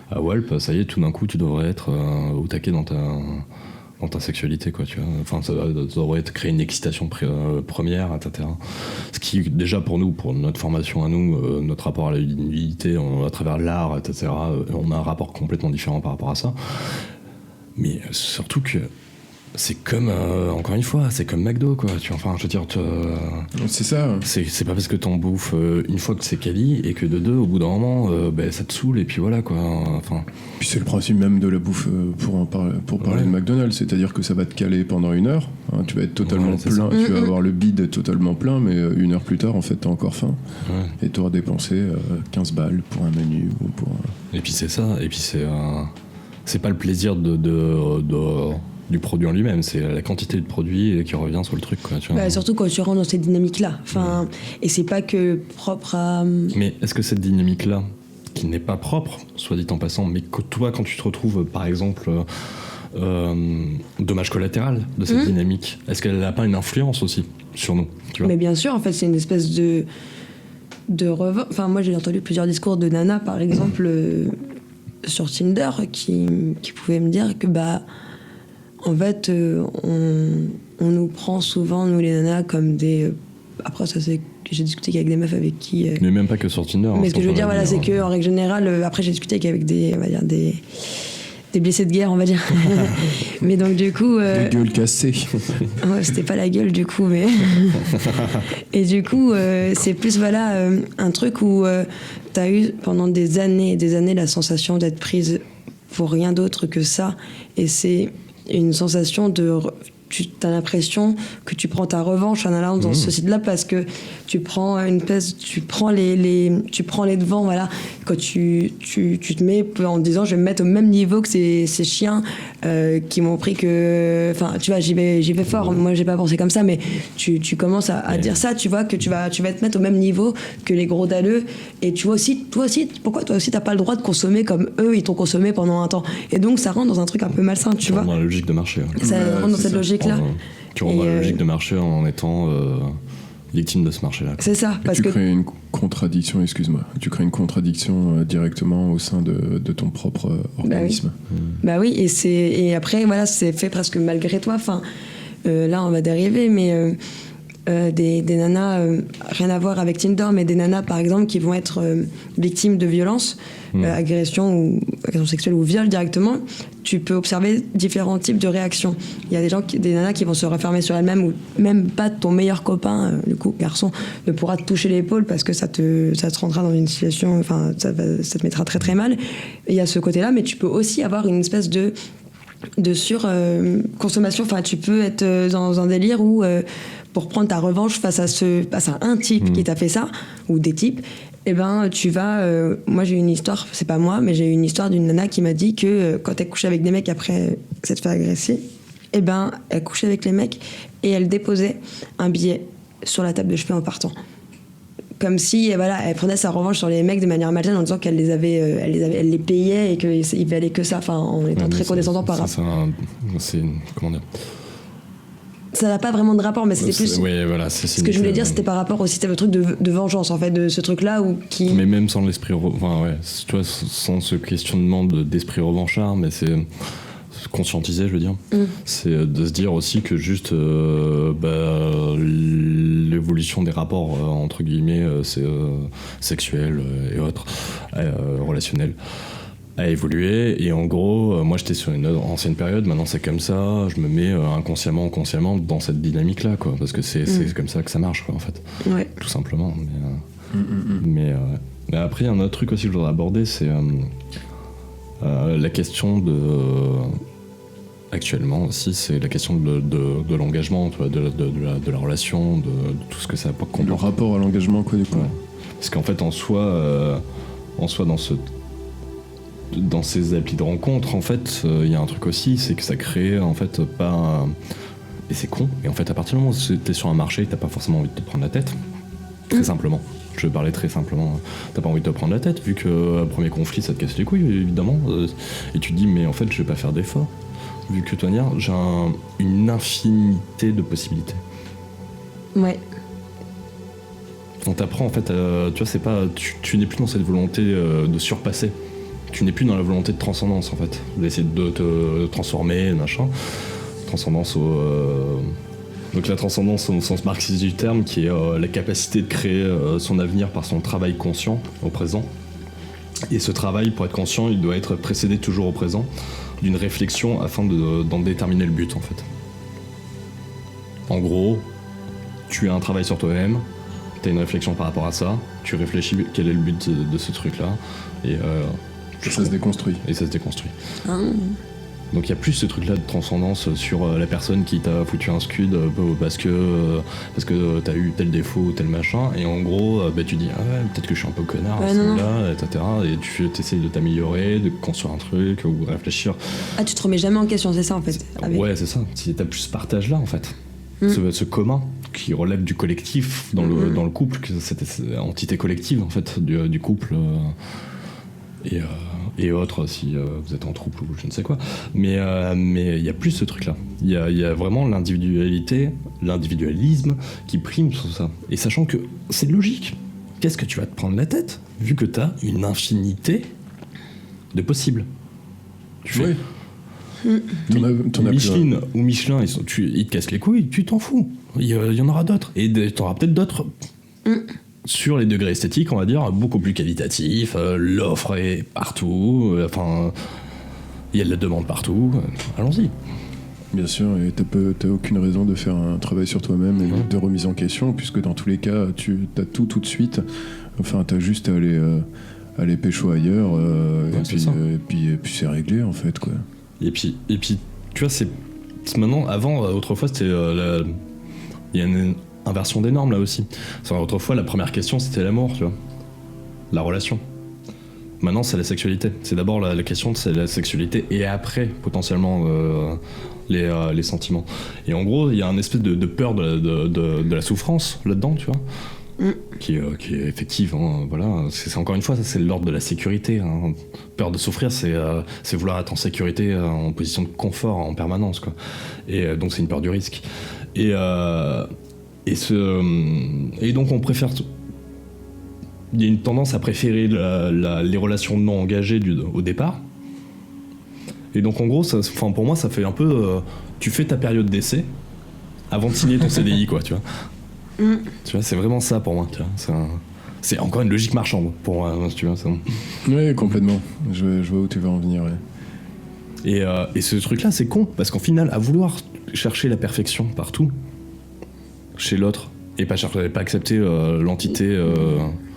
à Walp, ça y est, tout d'un coup, tu devrais être au taquet dans ta sexualité, quoi, tu vois. Enfin, ça devrait créer une excitation première, etc. Ce qui, déjà, pour nous, pour notre formation à nous, notre rapport à la nudité, à travers l'art, etc., on a un rapport complètement différent par rapport à ça. Mais surtout que c'est comme, encore une fois, c'est comme McDo, quoi. Enfin, je veux dire, c'est ça. C'est pas parce que t'en bouffes une fois que c'est quali et que de deux, au bout d'un moment, ça te saoule et puis voilà, quoi. Enfin. Puis c'est le principe même de la bouffe pour parler de McDonald's, c'est-à-dire que ça va te caler pendant 1 heure. Hein, tu vas être totalement plein, tu vas avoir le bide totalement plein, mais 1 heure plus tard, en fait, t'as encore faim. Ouais. Et t'auras dépensé 15 balles pour un menu ou pour. Et puis c'est ça. Et puis c'est pas le plaisir du produit en lui-même, c'est la quantité de produit qui revient sur le truc, quoi, tu vois. Surtout quand tu rentres dans cette dynamique-là. Enfin, et c'est pas que propre à... Mais est-ce que cette dynamique-là, qui n'est pas propre, soit dit en passant, mais que toi, quand tu te retrouves, par exemple, dommage collatéral de cette dynamique? Est-ce qu'elle n'a pas une influence aussi sur nous, tu vois? Mais bien sûr, en fait, c'est une espèce de Enfin, moi, j'ai entendu plusieurs discours de nanas, par exemple, sur Tinder, qui pouvaient me dire que, en fait, on nous prend souvent, nous les nanas, comme des... Après, ça, c'est que j'ai discuté avec des meufs avec qui... Mais même pas que sur Tinder. Mais ce que je veux dire, voilà, c'est qu'en règle générale, après, j'ai discuté avec des, on va dire, des blessés de guerre, on va dire. Mais donc, du coup... Des gueules cassées. Ouais, c'était pas la gueule, du coup, mais... Et du coup, c'est plus, voilà, un truc où t'as eu pendant des années et des années la sensation d'être prise pour rien d'autre que ça. Et c'est une sensation de... Tu as l'impression que tu prends ta revanche en allant dans ce site-là parce que tu prends une pièce, tu prends les devants, voilà. Quand tu te mets en disant je vais me mettre au même niveau que ces chiens qui m'ont pris que... Enfin, tu vois, j'y vais fort. Moi, j'ai pas pensé comme ça, mais tu commences à dire ça, tu vois, que tu vas te mettre au même niveau que les gros dalleux. Et tu vois aussi, toi aussi, pourquoi toi aussi t'as pas le droit de consommer comme eux, ils t'ont consommé pendant un temps. Et donc, ça rentre dans un truc un peu malsain, tu vois. Dans la logique de marché. Ouais. Ça rentre dans cette logique-là. Tu rentres dans la logique de marché en étant victime de ce marché-là. C'est ça. Parce que crées une contradiction, excuse-moi. Tu crées une contradiction directement au sein de ton propre organisme. Bah oui, et après, voilà, c'est fait presque malgré toi. Enfin, là, on va dériver, mais des nanas, rien à voir avec Tinder, mais des nanas, par exemple, qui vont être victimes de violences, agression sexuelle ou viol directement, tu peux observer différents types de réactions. Il y a des nanas qui vont se refermer sur elles-mêmes, ou même pas ton meilleur copain, du coup, garçon, ne pourra te toucher l'épaule parce que ça te rendra dans une situation, enfin, ça te mettra très très mal. Et il y a ce côté-là, mais tu peux aussi avoir une espèce de surconsommation. Enfin, tu peux être dans un délire où, pour prendre ta revanche face à un type qui t'a fait ça, ou des types, eh ben, tu vas... moi, j'ai une histoire, c'est pas moi, mais j'ai une histoire d'une nana qui m'a dit que quand elle couchait avec des mecs après s'être fait agresser, eh ben, elle couchait avec les mecs et elle déposait un billet sur la table de chevet en partant. Comme si, voilà, elle prenait sa revanche sur les mecs de manière malsaine en disant qu'elle elle les payait et qu'il valait que ça, enfin, en étant très condescendant par rapport. Comment dire, ça n'a pas vraiment de rapport, mais c'était plus... Oui, voilà, ce que je voulais dire, c'était par rapport aussi à le truc de vengeance, en fait, de ce truc-là qui... Mais même sans l'esprit... Enfin, ouais, tu vois, sans ce questionnement d'esprit revanchard, mais c'est conscientiser, je veux dire. C'est de se dire aussi que juste l'évolution des rapports, entre guillemets, sexuels et autres, relationnels, a évolué, et en gros, moi j'étais sur une ancienne période, maintenant c'est comme ça, je me mets inconsciemment ou consciemment dans cette dynamique-là, quoi, parce que c'est comme ça que ça marche, quoi, en fait. Ouais. Tout simplement. Mais après, il y a un autre truc aussi que je voudrais aborder, c'est la question de... Actuellement aussi, c'est la question de l'engagement, tu vois, de la relation, de tout ce que ça comporte. Le rapport à l'engagement, quoi, du coup. Ouais. Parce qu'en fait, en soi, dans ces applis de rencontres, en fait, il y a un truc aussi, c'est que ça crée, en fait, pas... Et c'est con. Et en fait, à partir du moment où t'es sur un marché, t'as pas forcément envie de te prendre la tête. Très simplement. Je vais parler très simplement. T'as pas envie de te prendre la tête, vu que le premier conflit, ça te casse les couilles, évidemment. Et tu te dis, mais en fait, je vais pas faire d'efforts. Vu que toi, j'ai une infinité de possibilités. Ouais. On t'apprend, en fait, tu vois, c'est pas... Tu n'es plus dans cette volonté de surpasser. Tu n'es plus dans la volonté de transcendance, en fait. D'essayer de te transformer, machin. Transcendance Donc la transcendance au sens marxiste du terme, qui est la capacité de créer son avenir par son travail conscient au présent. Et ce travail, pour être conscient, il doit être précédé toujours au présent d'une réflexion afin d'en déterminer le but, en fait. En gros, tu as un travail sur toi-même, tu as une réflexion par rapport à ça, tu réfléchis quel est le but de ce truc-là, et ça se déconstruit. Et ça se déconstruit. Donc il y a plus ce truc-là de transcendance sur la personne qui t'a foutu un scud parce que t'as eu tel défaut ou tel machin, et en gros tu dis ah ouais, peut-être que je suis un peu connard à ce moment-là, etc. Et tu essayes de t'améliorer, de construire un truc ou réfléchir. Ah, tu te remets jamais en question, c'est ça en fait. Ouais, c'est ça. T'as plus ce partage-là en fait. Ce commun qui relève du collectif dans le couple, cette entité collective en fait du couple. et autres si vous êtes en troupe ou je ne sais quoi. Mais il y a plus ce truc-là. Il y a vraiment l'individualisme qui prime sur ça. Et sachant que c'est logique. Qu'est-ce que tu vas te prendre la tête vu que tu as une infinité de possibles. Tu fais... Michelin ou Michelin, ils te cassent les couilles, tu t'en fous. Il y en aura d'autres. Et tu auras peut-être d'autres sur les degrés esthétiques, on va dire, beaucoup plus qualitatifs. L'offre est partout. Il y a de la demande partout. Allons-y. Bien sûr, et t'as aucune raison de faire un travail sur toi-même et de remise en question, puisque dans tous les cas, t'as tout de suite. Enfin, t'as juste à aller pécho ailleurs, et puis c'est réglé, en fait, quoi. Et puis tu vois, c'est maintenant, autrefois, c'était il y a une inversion des normes, là, aussi. Autrefois, la première question, c'était l'amour, tu vois. La relation. Maintenant, c'est la sexualité. C'est d'abord la question, c'est la sexualité, et après, potentiellement, les sentiments. Et en gros, il y a une espèce de peur de la souffrance là-dedans, tu vois, qui est effective. Hein, voilà. C'est encore une fois, ça, c'est l'ordre de la sécurité. Hein. Peur de souffrir, c'est vouloir être en sécurité, en position de confort en permanence, quoi. Et donc, c'est une peur du risque. Et donc, on préfère... Il y a une tendance à préférer les relations non engagées au départ. Et donc, en gros, pour moi, ça fait un peu... tu fais ta période d'essai avant de signer ton CDI, quoi, tu vois. Tu vois, c'est vraiment ça pour moi, tu vois. C'est encore une logique marchande, pour moi, tu vois. Oui, complètement. Je vois où tu vas en venir, ouais. Et ce truc-là, c'est con, parce qu'en final, à vouloir chercher la perfection partout, chez l'autre, et pas accepter l'entité...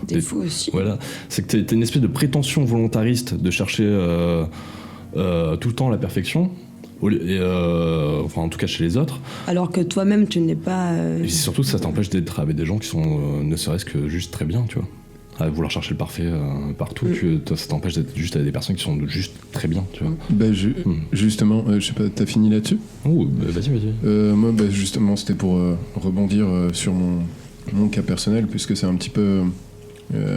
des fous aussi. Voilà, c'est que t'as une espèce de prétention volontariste de chercher tout le temps la perfection, enfin en tout cas chez les autres. Alors que toi-même tu n'es pas... Et surtout ça t'empêche d'être avec des gens qui sont ne serait-ce que juste très bien, tu vois. À vouloir chercher le parfait partout, ça t'empêche d'être juste avec des personnes qui sont juste très bien, tu vois. Justement, je sais pas, t'as fini là-dessus ? Vas-y. Moi, justement, c'était pour rebondir sur mon cas personnel, puisque c'est un petit peu...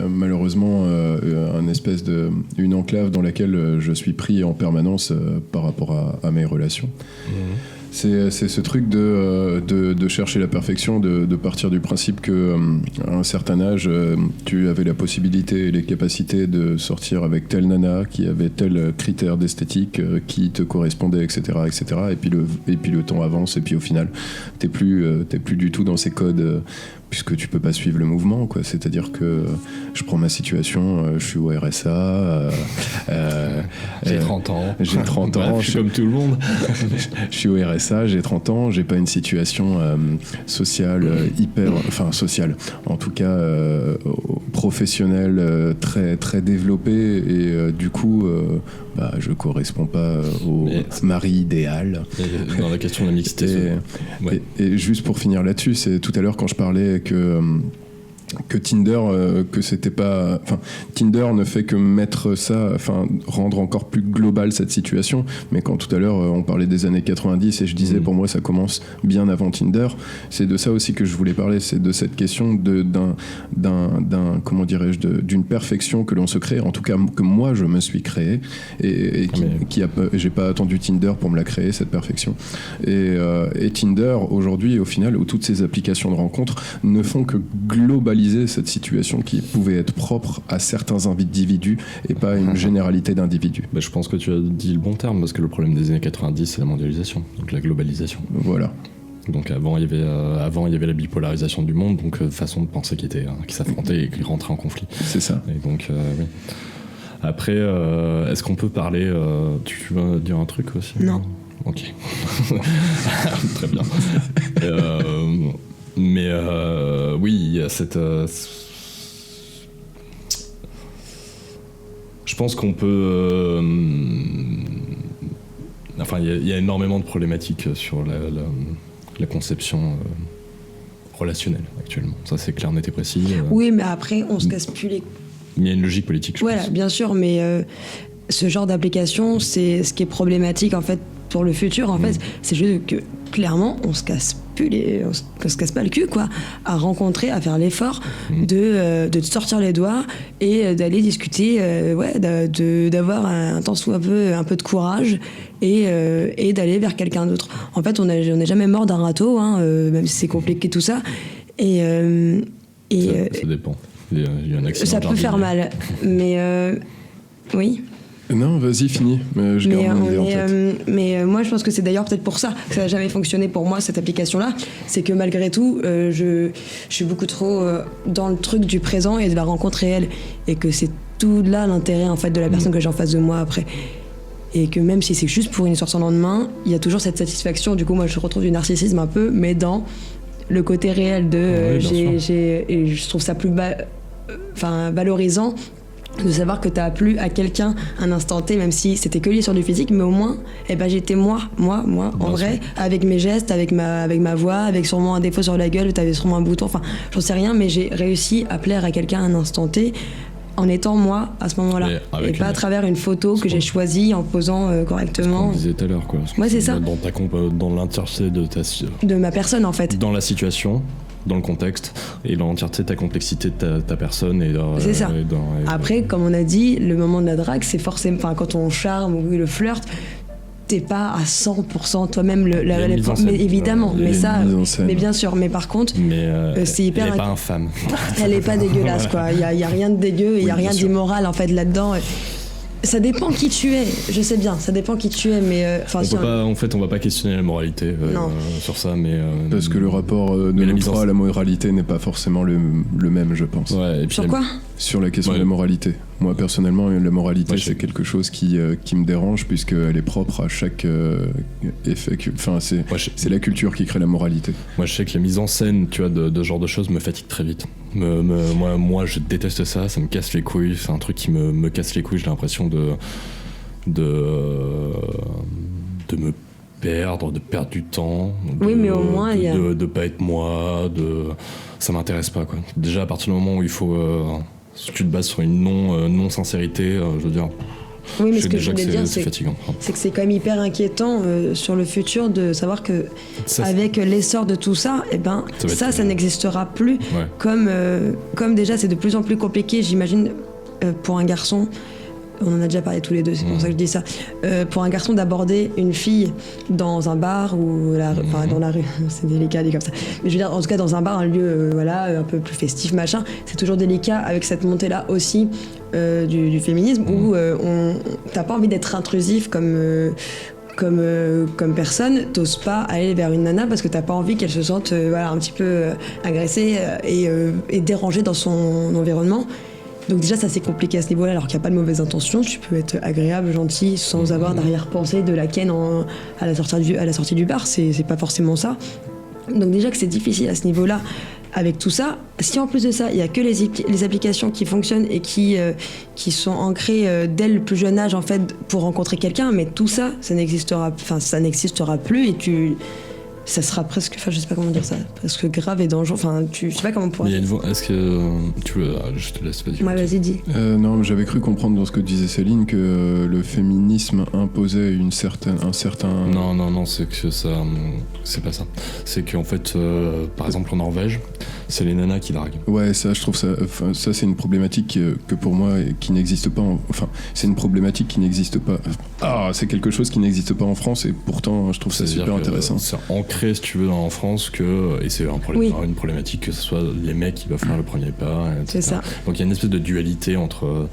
malheureusement une enclave dans laquelle je suis pris en permanence par rapport à mes relations. C'est ce truc de chercher la perfection, de partir du principe que à un certain âge tu avais la possibilité et les capacités de sortir avec telle nana qui avait tel critère d'esthétique qui te correspondait, etc., et puis le temps avance et puis au final t'es plus du tout dans ces codes, puisque tu peux pas suivre le mouvement, quoi. C'est-à-dire que je prends ma situation, je suis au RSA, j'ai 30 ans, je suis comme tout le monde. Je suis au RSA, j'ai 30 ans, j'ai pas une situation sociale sociale, en tout cas professionnelle très très développée, et du coup je corresponds pas au mari idéal. Dans la question de la mixité. Et juste pour finir là-dessus, c'est tout à l'heure quand je parlais que Tinder, que c'était pas... Enfin, Tinder ne fait que mettre ça, enfin, rendre encore plus global cette situation. Mais quand tout à l'heure, on parlait des années 90 et je disais, pour moi, ça commence bien avant Tinder, c'est de ça aussi que je voulais parler. C'est de cette question comment dirais-je, d'une perfection que l'on se crée, en tout cas que moi, je me suis créé et j'ai pas attendu Tinder pour me la créer, cette perfection. Et Tinder, aujourd'hui, au final, où toutes ces applications de rencontres ne font que globaliser cette situation qui pouvait être propre à certains individus et pas à une généralité d'individus. Je pense que tu as dit le bon terme, parce que le problème des années 90, c'est la mondialisation, donc la globalisation. Voilà. Donc avant, il y avait la bipolarisation du monde, donc façon de penser qui s'affrontait et qui rentrait en conflit. C'est ça. Et donc, oui. Après, est-ce qu'on peut parler... tu veux dire un truc aussi ? Non. Ok. Très bien. Mais oui, il y a cette... je pense qu'on peut... enfin, il y a énormément de problématiques sur la conception relationnelle actuellement. Ça, c'est clair, net et précis. Oui, mais après, on se casse plus les... Il y a une logique politique, je pense. Bien sûr, mais ce genre d'application, c'est ce qui est problématique, en fait, pour le futur. En fait, c'est juste que, clairement, on se casse qu'on se casse pas le cul, quoi, à rencontrer, à faire l'effort de te sortir les doigts et d'aller discuter, d'avoir un temps soit un peu de courage et d'aller vers quelqu'un d'autre. En fait, on n'est jamais mort d'un râteau, hein, même si c'est compliqué tout ça. Ça dépend. Il y a un accident ça peut faire mal, mais oui. Non, vas-y, finis. Je garde mon idée en tête. Moi, je pense que c'est d'ailleurs peut-être pour ça que ça n'a jamais fonctionné pour moi, cette application-là. C'est que malgré tout, je suis beaucoup trop dans le truc du présent et de la rencontre réelle. Et que c'est tout là l'intérêt en fait, de la personne que j'ai en face de moi après. Et que même si c'est juste pour une histoire sans lendemain, il y a toujours cette satisfaction. Du coup, moi, je retrouve du narcissisme un peu, mais dans le côté réel de... et je trouve ça plus valorisant de savoir que tu as plu à quelqu'un un instant T, même si c'était que lié sur du physique, mais au moins j'étais moi en vrai, avec mes gestes, avec ma voix, avec sûrement un défaut sur la gueule, tu avais sûrement un bouton, enfin j'en sais rien, mais j'ai réussi à plaire à quelqu'un un instant T en étant moi à ce moment-là, et pas à travers une photo que j'ai choisie en posant correctement. Ce qu'on disait tout à l'heure, quoi. Ouais, c'est ça. Dans l'entièreté de ma personne, en fait. Dans la situation, dans le contexte, et dans l'entièreté de ta complexité de ta personne. C'est ça. Après, comme on a dit, le moment de la drague, c'est forcément... Enfin, quand on charme ou le flirt, t'es pas à 100% toi-même mais évidemment, mais bien sûr, mais par contre c'est hyper... Elle est pas infâme. Elle est pas dégueulasse, quoi. Il y a rien de dégueu, il y a rien d'immoral en fait là-dedans. Ça dépend qui tu es, je sais bien, ça dépend qui tu es, mais... on va pas questionner la moralité sur ça, mais... Parce que le rapport de l'autre à la moralité n'est pas forcément le même, je pense. Ouais, et puis sur quoi ? Sur la question de la moralité. Moi, personnellement, la moralité, c'est quelque chose qui me dérange, puisqu'elle est propre à chaque effet... Enfin, c'est la culture qui crée la moralité. Moi, je sais que la mise en scène, tu vois, de ce genre de choses me fatigue très vite. Moi, je déteste ça me casse les couilles. C'est un truc qui me casse les couilles. J'ai l'impression de me perdre du temps. Mais au moins, de pas être moi. Ça m'intéresse pas, quoi. Déjà, à partir du moment où il faut... si tu te bases sur une non-sincérité, je veux dire... Oui, mais ce que je voulais dire, c'est fatigant. C'est que c'est quand même hyper inquiétant sur le futur de savoir que avec l'essor de tout ça, ça n'existera plus. Ouais. Comme déjà c'est de plus en plus compliqué, j'imagine, pour un garçon. On en a déjà parlé tous les deux, c'est pour ça que je dis ça. Pour un garçon d'aborder une fille dans un bar ou dans la rue, c'est délicat dit comme ça. Mais je veux dire, en tout cas dans un bar, un lieu un peu plus festif, machin, c'est toujours délicat avec cette montée-là aussi du féminisme où t'as pas envie d'être intrusif comme personne, t'oses pas aller vers une nana parce que t'as pas envie qu'elle se sente un petit peu agressée et dérangée dans son environnement. Donc déjà ça c'est compliqué à ce niveau-là, alors qu'il n'y a pas de mauvaise intention, tu peux être agréable, gentil, sans avoir d'arrière-pensée de la ken à la sortie du bar, c'est pas forcément ça. Donc déjà que c'est difficile à ce niveau-là, avec tout ça, si en plus de ça, il n'y a que les applications qui fonctionnent et qui sont ancrées dès le plus jeune âge en fait pour rencontrer quelqu'un, mais tout ça, ça n'existera plus et ça sera presque, je sais pas comment dire ça, presque grave et dangereux, je sais pas comment on pourrait... Est-ce que tu veux... Je te laisse pas dire. Ouais, vas-y, dis. Non, mais j'avais cru comprendre dans ce que disait Céline que le féminisme imposait un certain... Non, c'est que ça... C'est pas ça. C'est qu'en fait, par exemple en Norvège, c'est les nanas qui draguent. Ouais, ça, je trouve ça... ça, c'est une problématique que pour moi, qui n'existe pas... c'est une problématique qui n'existe pas... c'est quelque chose qui n'existe pas en France et pourtant, je trouve ça super intéressant. C'est ancré, si tu veux, en France et c'est une problématique que ce soit les mecs qui doivent faire le premier pas, etc. C'est ça. Donc il y a une espèce de dualité entre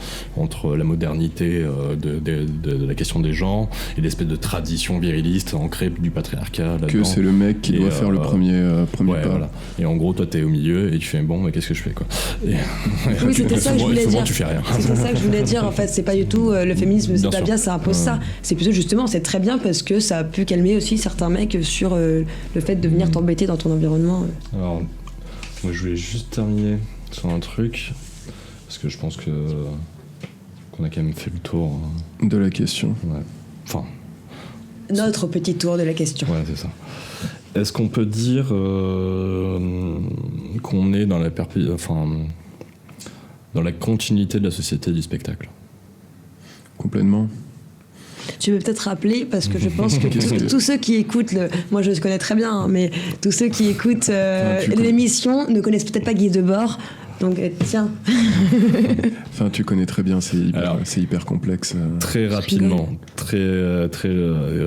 la modernité de la question des genres et l'espèce de tradition viriliste ancrée du patriarcat là-dedans. Que c'est le mec qui doit faire le premier pas. Voilà. Et en gros, toi, t'es au milieu et tu fais mais qu'est-ce que je fais, quoi. Oui, c'était ça que je voulais dire. Tu fais rien. C'était ça que je voulais dire. En fait, c'est pas du tout le féminisme, c'est pas bien, ça impose ça. C'est plutôt justement, c'est très bien parce que ça a pu calmer aussi certains mecs sur le fait de venir t'embêter dans ton environnement. Alors, moi, je voulais juste terminer sur un truc parce que je pense qu'on a quand même fait le tour de la question. Ouais. Enfin. Notre petit tour de la question. Ouais, c'est ça. Est-ce qu'on peut dire qu'on est dans dans la continuité de la société du spectacle ? Complètement. tu peux peut-être rappeler, parce que je pense que tous ceux qui écoutent, moi je le connais très bien, hein, mais tous ceux qui écoutent l'émission ne connaissent peut-être pas Guy Debord. Donc tiens. Enfin, tu connais très bien, c'est hyper complexe. Très rapidement, très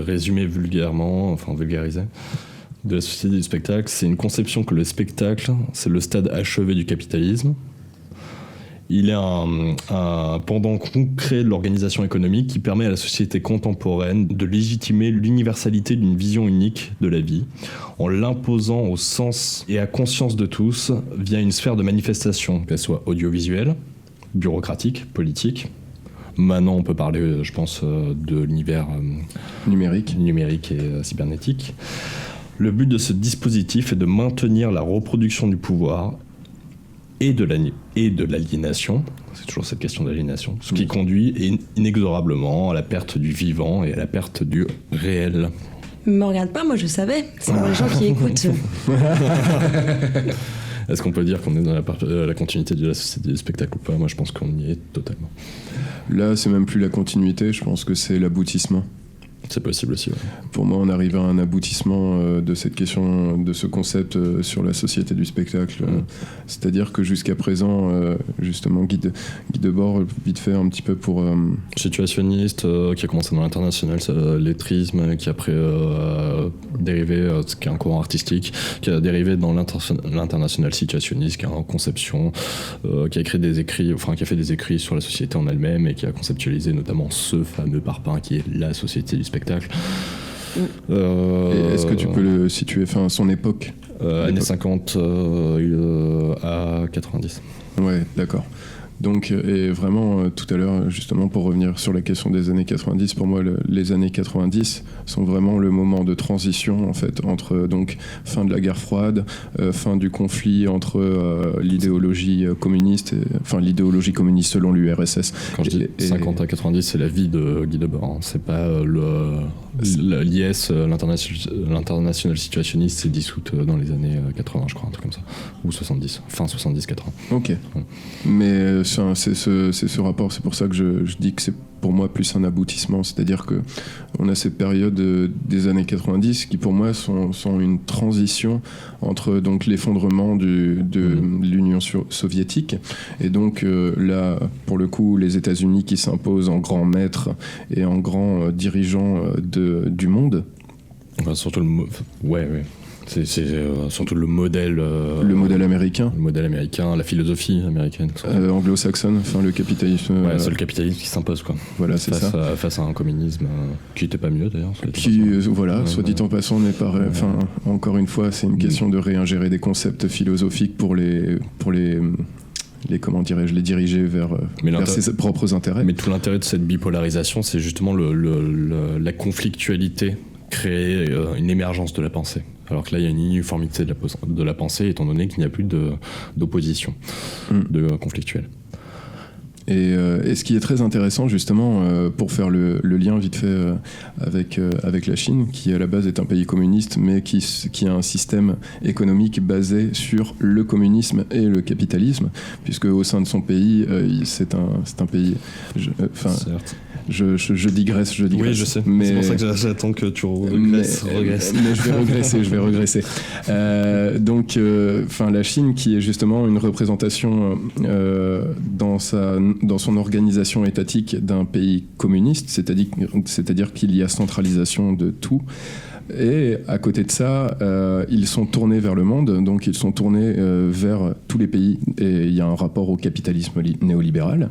résumé vulgarisé, de la société du spectacle, c'est une conception que le spectacle, c'est le stade achevé du capitalisme. Il est un pendant concret de l'organisation économique qui permet à la société contemporaine de légitimer l'universalité d'une vision unique de la vie, en l'imposant au sens et à conscience de tous via une sphère de manifestation, qu'elle soit audiovisuelle, bureaucratique, politique. Maintenant, on peut parler, je pense, de l'univers numérique et cybernétique. Le but de ce dispositif est de maintenir la reproduction du pouvoir et de l'aliénation, c'est toujours cette question d'aliénation, ce qui conduit inexorablement à la perte du vivant et à la perte du réel. Me regarde pas, moi je savais, c'est pour les gens qui écoutent. Est-ce qu'on peut dire qu'on est dans la continuité de la société du spectacle ou pas ? Moi je pense qu'on y est totalement. Là c'est même plus la continuité, je pense que c'est l'aboutissement. C'est possible aussi. Ouais. Pour moi, on arrive à un aboutissement de cette question, de ce concept sur la société du spectacle. C'est-à-dire que jusqu'à présent, justement, Guy Debord, vite fait un petit peu pour... Situationniste, qui a commencé dans l'international lettrisme, qui a après dérivé, qui est un courant artistique, qui a dérivé dans l'international situationniste, qui a une conception, qui a écrit des écrits, qui a fait des écrits sur la société en elle-même et qui a conceptualisé notamment ce fameux parpaing qui est la société du spectacle. Et est-ce que tu peux le situer, son époque années 50 à 90. Ouais, d'accord. Donc, et vraiment, tout à l'heure, justement, pour revenir sur la question des années 90, pour moi, les années 90 sont vraiment le moment de transition, en fait, entre donc fin de la guerre froide, fin du conflit entre l'idéologie communiste, l'idéologie communiste selon l'URSS. Quand je dis 50 à 90, c'est la vie de Guy Debord. Hein. C'est pas l'IS, l'international situationniste, s'est dissoute dans les années 80, je crois, un truc comme ça, ou 70, fin 70-80. Ok. Ouais. Mais c'est ce rapport, c'est pour ça que je dis que c'est pour moi plus un aboutissement, c'est-à-dire que on a ces périodes des années 90 qui pour moi sont une transition entre donc l'effondrement de l'Union soviétique et donc là pour le coup les États-Unis qui s'imposent en grand maître et en grand dirigeant du monde. Enfin, surtout ouais. C'est surtout le modèle américain. Le modèle américain, la philosophie américaine. Anglo-saxonne, le capitalisme. Ouais, c'est le capitalisme qui s'impose, quoi. Voilà, c'est face à un communisme qui n'était pas mieux, d'ailleurs. Soit dit en passant, n'est pas. Encore une fois, c'est une question de réingérer des concepts philosophiques pour les comment dirais-je, les diriger vers ses propres intérêts. Mais tout l'intérêt de cette bipolarisation, c'est justement la conflictualité, créer une émergence de la pensée. Alors que là, il y a une uniformité de la pensée, étant donné qu'il n'y a plus d'opposition, de conflictuelle. Et ce qui est très intéressant, justement, pour faire le lien vite fait avec la Chine, qui à la base est un pays communiste, mais qui a un système économique basé sur le communisme et le capitalisme, puisque au sein de son pays, c'est un pays... Certes. Je digresse. Oui, je sais. Mais, c'est pour ça que j'attends que tu regresses. Mais je vais regresser. Donc, la Chine, qui est justement une représentation dans son organisation étatique d'un pays communiste, c'est-à-dire qu'il y a centralisation de tout. Et à côté de ça, ils sont tournés vers le monde, donc ils sont tournés vers tous les pays. Et il y a un rapport au capitalisme néolibéral.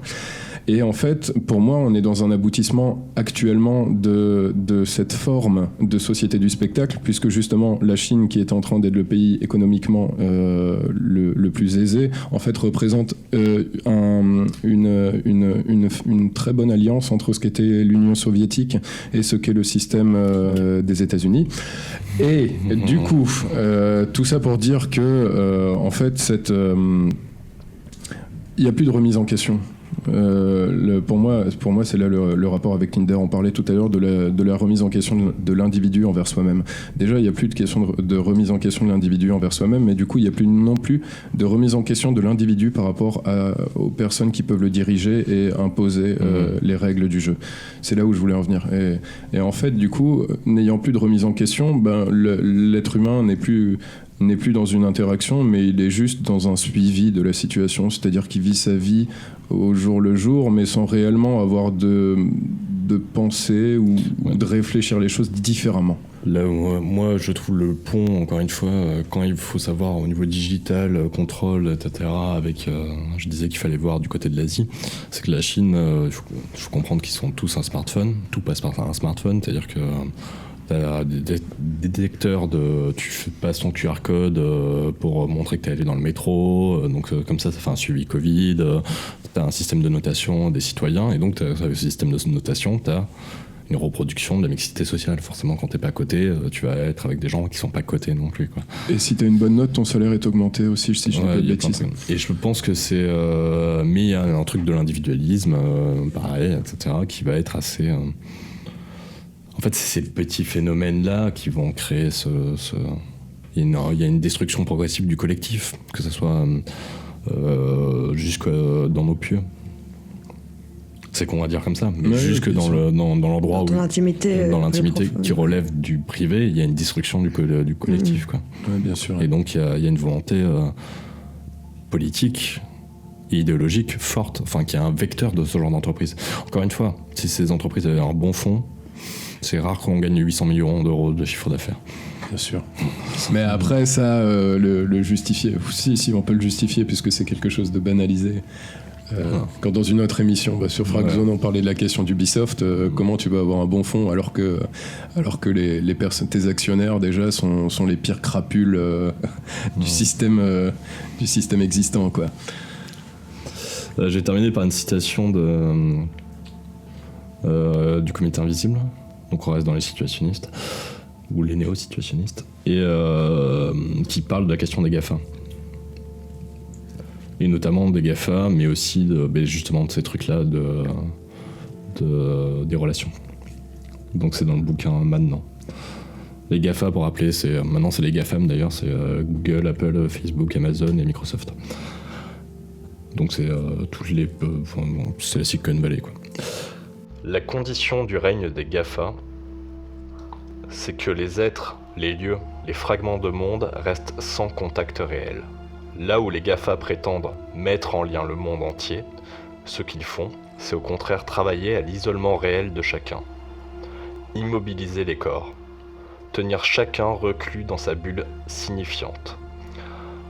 Et en fait, pour moi, on est dans un aboutissement actuellement de cette forme de société du spectacle, puisque justement, la Chine, qui est en train d'être le pays économiquement le plus aisé, en fait, représente une très bonne alliance entre ce qu'était l'Union soviétique et ce qu'est le système des États-Unis. Et du coup, tout ça pour dire que, en fait, il n'y a plus de remise en question. Pour moi, c'est là le rapport avec Tinder. On parlait tout à l'heure de la remise en question de l'individu envers soi-même. Déjà, il n'y a plus de question de remise en question de l'individu envers soi-même, mais du coup, il n'y a plus non plus de remise en question de l'individu par rapport aux personnes qui peuvent le diriger et imposer les règles du jeu. C'est là où je voulais en venir. Et en fait, du coup, n'ayant plus de remise en question, l'être humain n'est plus dans une interaction, mais il est juste dans un suivi de la situation, c'est-à-dire qu'il vit sa vie au jour le jour, mais sans réellement avoir de penser ou de réfléchir les choses différemment. Là où moi je trouve le pont, encore une fois, quand il faut savoir au niveau digital, contrôle, etc., avec, je disais qu'il fallait voir du côté de l'Asie, c'est que la Chine, il faut comprendre qu'ils sont tous un smartphone, tout passe par un smartphone, c'est-à-dire que t'as des détecteurs tu passes ton QR code pour montrer que t'es allé dans le métro, donc comme ça fait un suivi Covid, t'as un système de notation des citoyens, et donc t'as ce système de notation, t'as une reproduction de la mixité sociale. Forcément, quand t'es pas coté, tu vas être avec des gens qui sont pas cotés non plus, quoi. Et si t'as une bonne note, ton salaire est augmenté aussi, si je dis pas de bêtises. Et je pense que c'est... mais il y a un truc de l'individualisme, pareil, etc., qui va être assez... En fait, c'est ces petits phénomènes-là qui vont créer il y a une destruction progressive du collectif, que ce soit jusque dans nos pieux. C'est qu'on va dire comme ça, mais jusque dans l'endroit dans l'intimité, dans l'intimité qui relève du privé, il y a une destruction du collectif, quoi. Ouais, bien sûr. Et donc il y a une volonté politique et idéologique forte, enfin qui est un vecteur de ce genre d'entreprise. Encore une fois, si ces entreprises avaient un bon fond, c'est rare qu'on gagne 800 millions d'euros de chiffre d'affaires. Bien sûr. Mais après, ça, le justifier, si on peut le justifier, puisque c'est quelque chose de banalisé. Quand dans une autre émission sur Fragzone on parlait de la question d'Ubisoft, comment tu vas avoir un bon fond alors que les personnes, tes actionnaires déjà sont les pires crapules du système existant, quoi. J'ai terminé par une citation du Comité Invisible, donc on reste dans les situationnistes ou les néo-situationnistes, et qui parle de la question des GAFA. Et notamment des GAFA, mais aussi justement de ces trucs-là des relations. Donc c'est dans le bouquin maintenant. Les GAFA, pour rappeler, maintenant c'est les GAFAM d'ailleurs, c'est Google, Apple, Facebook, Amazon et Microsoft. Donc c'est c'est la Silicon Valley, quoi. La condition du règne des GAFA, c'est que les êtres, les lieux, les fragments de monde restent sans contact réel. Là où les GAFA prétendent mettre en lien le monde entier, ce qu'ils font, c'est au contraire travailler à l'isolement réel de chacun. Immobiliser les corps. Tenir chacun reclus dans sa bulle signifiante.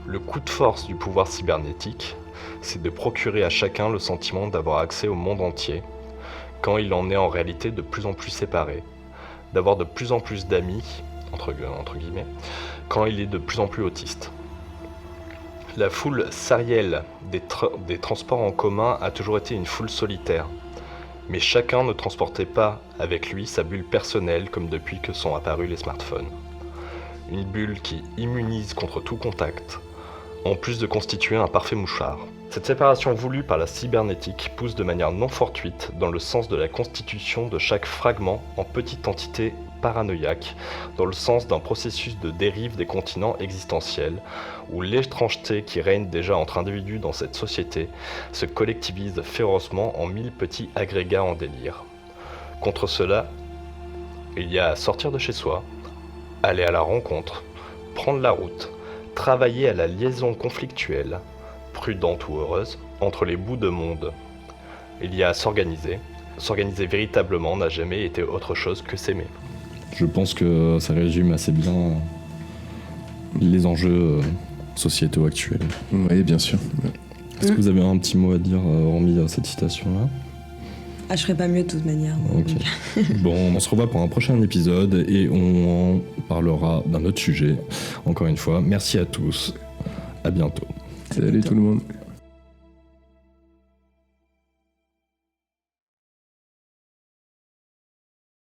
Le coup de force du pouvoir cybernétique, c'est de procurer à chacun le sentiment d'avoir accès au monde entier, quand il en est en réalité de plus en plus séparé, d'avoir de plus en plus d'amis, entre guillemets, quand il est de plus en plus autiste. La foule sérielle des transports en commun a toujours été une foule solitaire, mais chacun ne transportait pas avec lui sa bulle personnelle comme depuis que sont apparus les smartphones. Une bulle qui immunise contre tout contact, en plus de constituer un parfait mouchard. Cette séparation voulue par la cybernétique pousse de manière non fortuite dans le sens de la constitution de chaque fragment en petite entité paranoïaque, dans le sens d'un processus de dérive des continents existentiels, où l'étrangeté qui règne déjà entre individus dans cette société se collectivise férocement en 1000 petits agrégats en délire. Contre cela, il y a à sortir de chez soi, aller à la rencontre, prendre la route, travailler à la liaison conflictuelle, prudente ou heureuse, entre les bouts de monde. Il y a à s'organiser. S'organiser véritablement n'a jamais été autre chose que s'aimer. Je pense que ça résume assez bien les enjeux sociétaux actuels. Oui, bien sûr. Est-ce que vous avez un petit mot à dire, hormis cette citation-là ? Je ferais pas mieux de toute manière. Ok. Bon, on se revoit pour un prochain épisode et on parlera d'un autre sujet. Encore une fois, merci à tous. À bientôt. Salut tout le monde.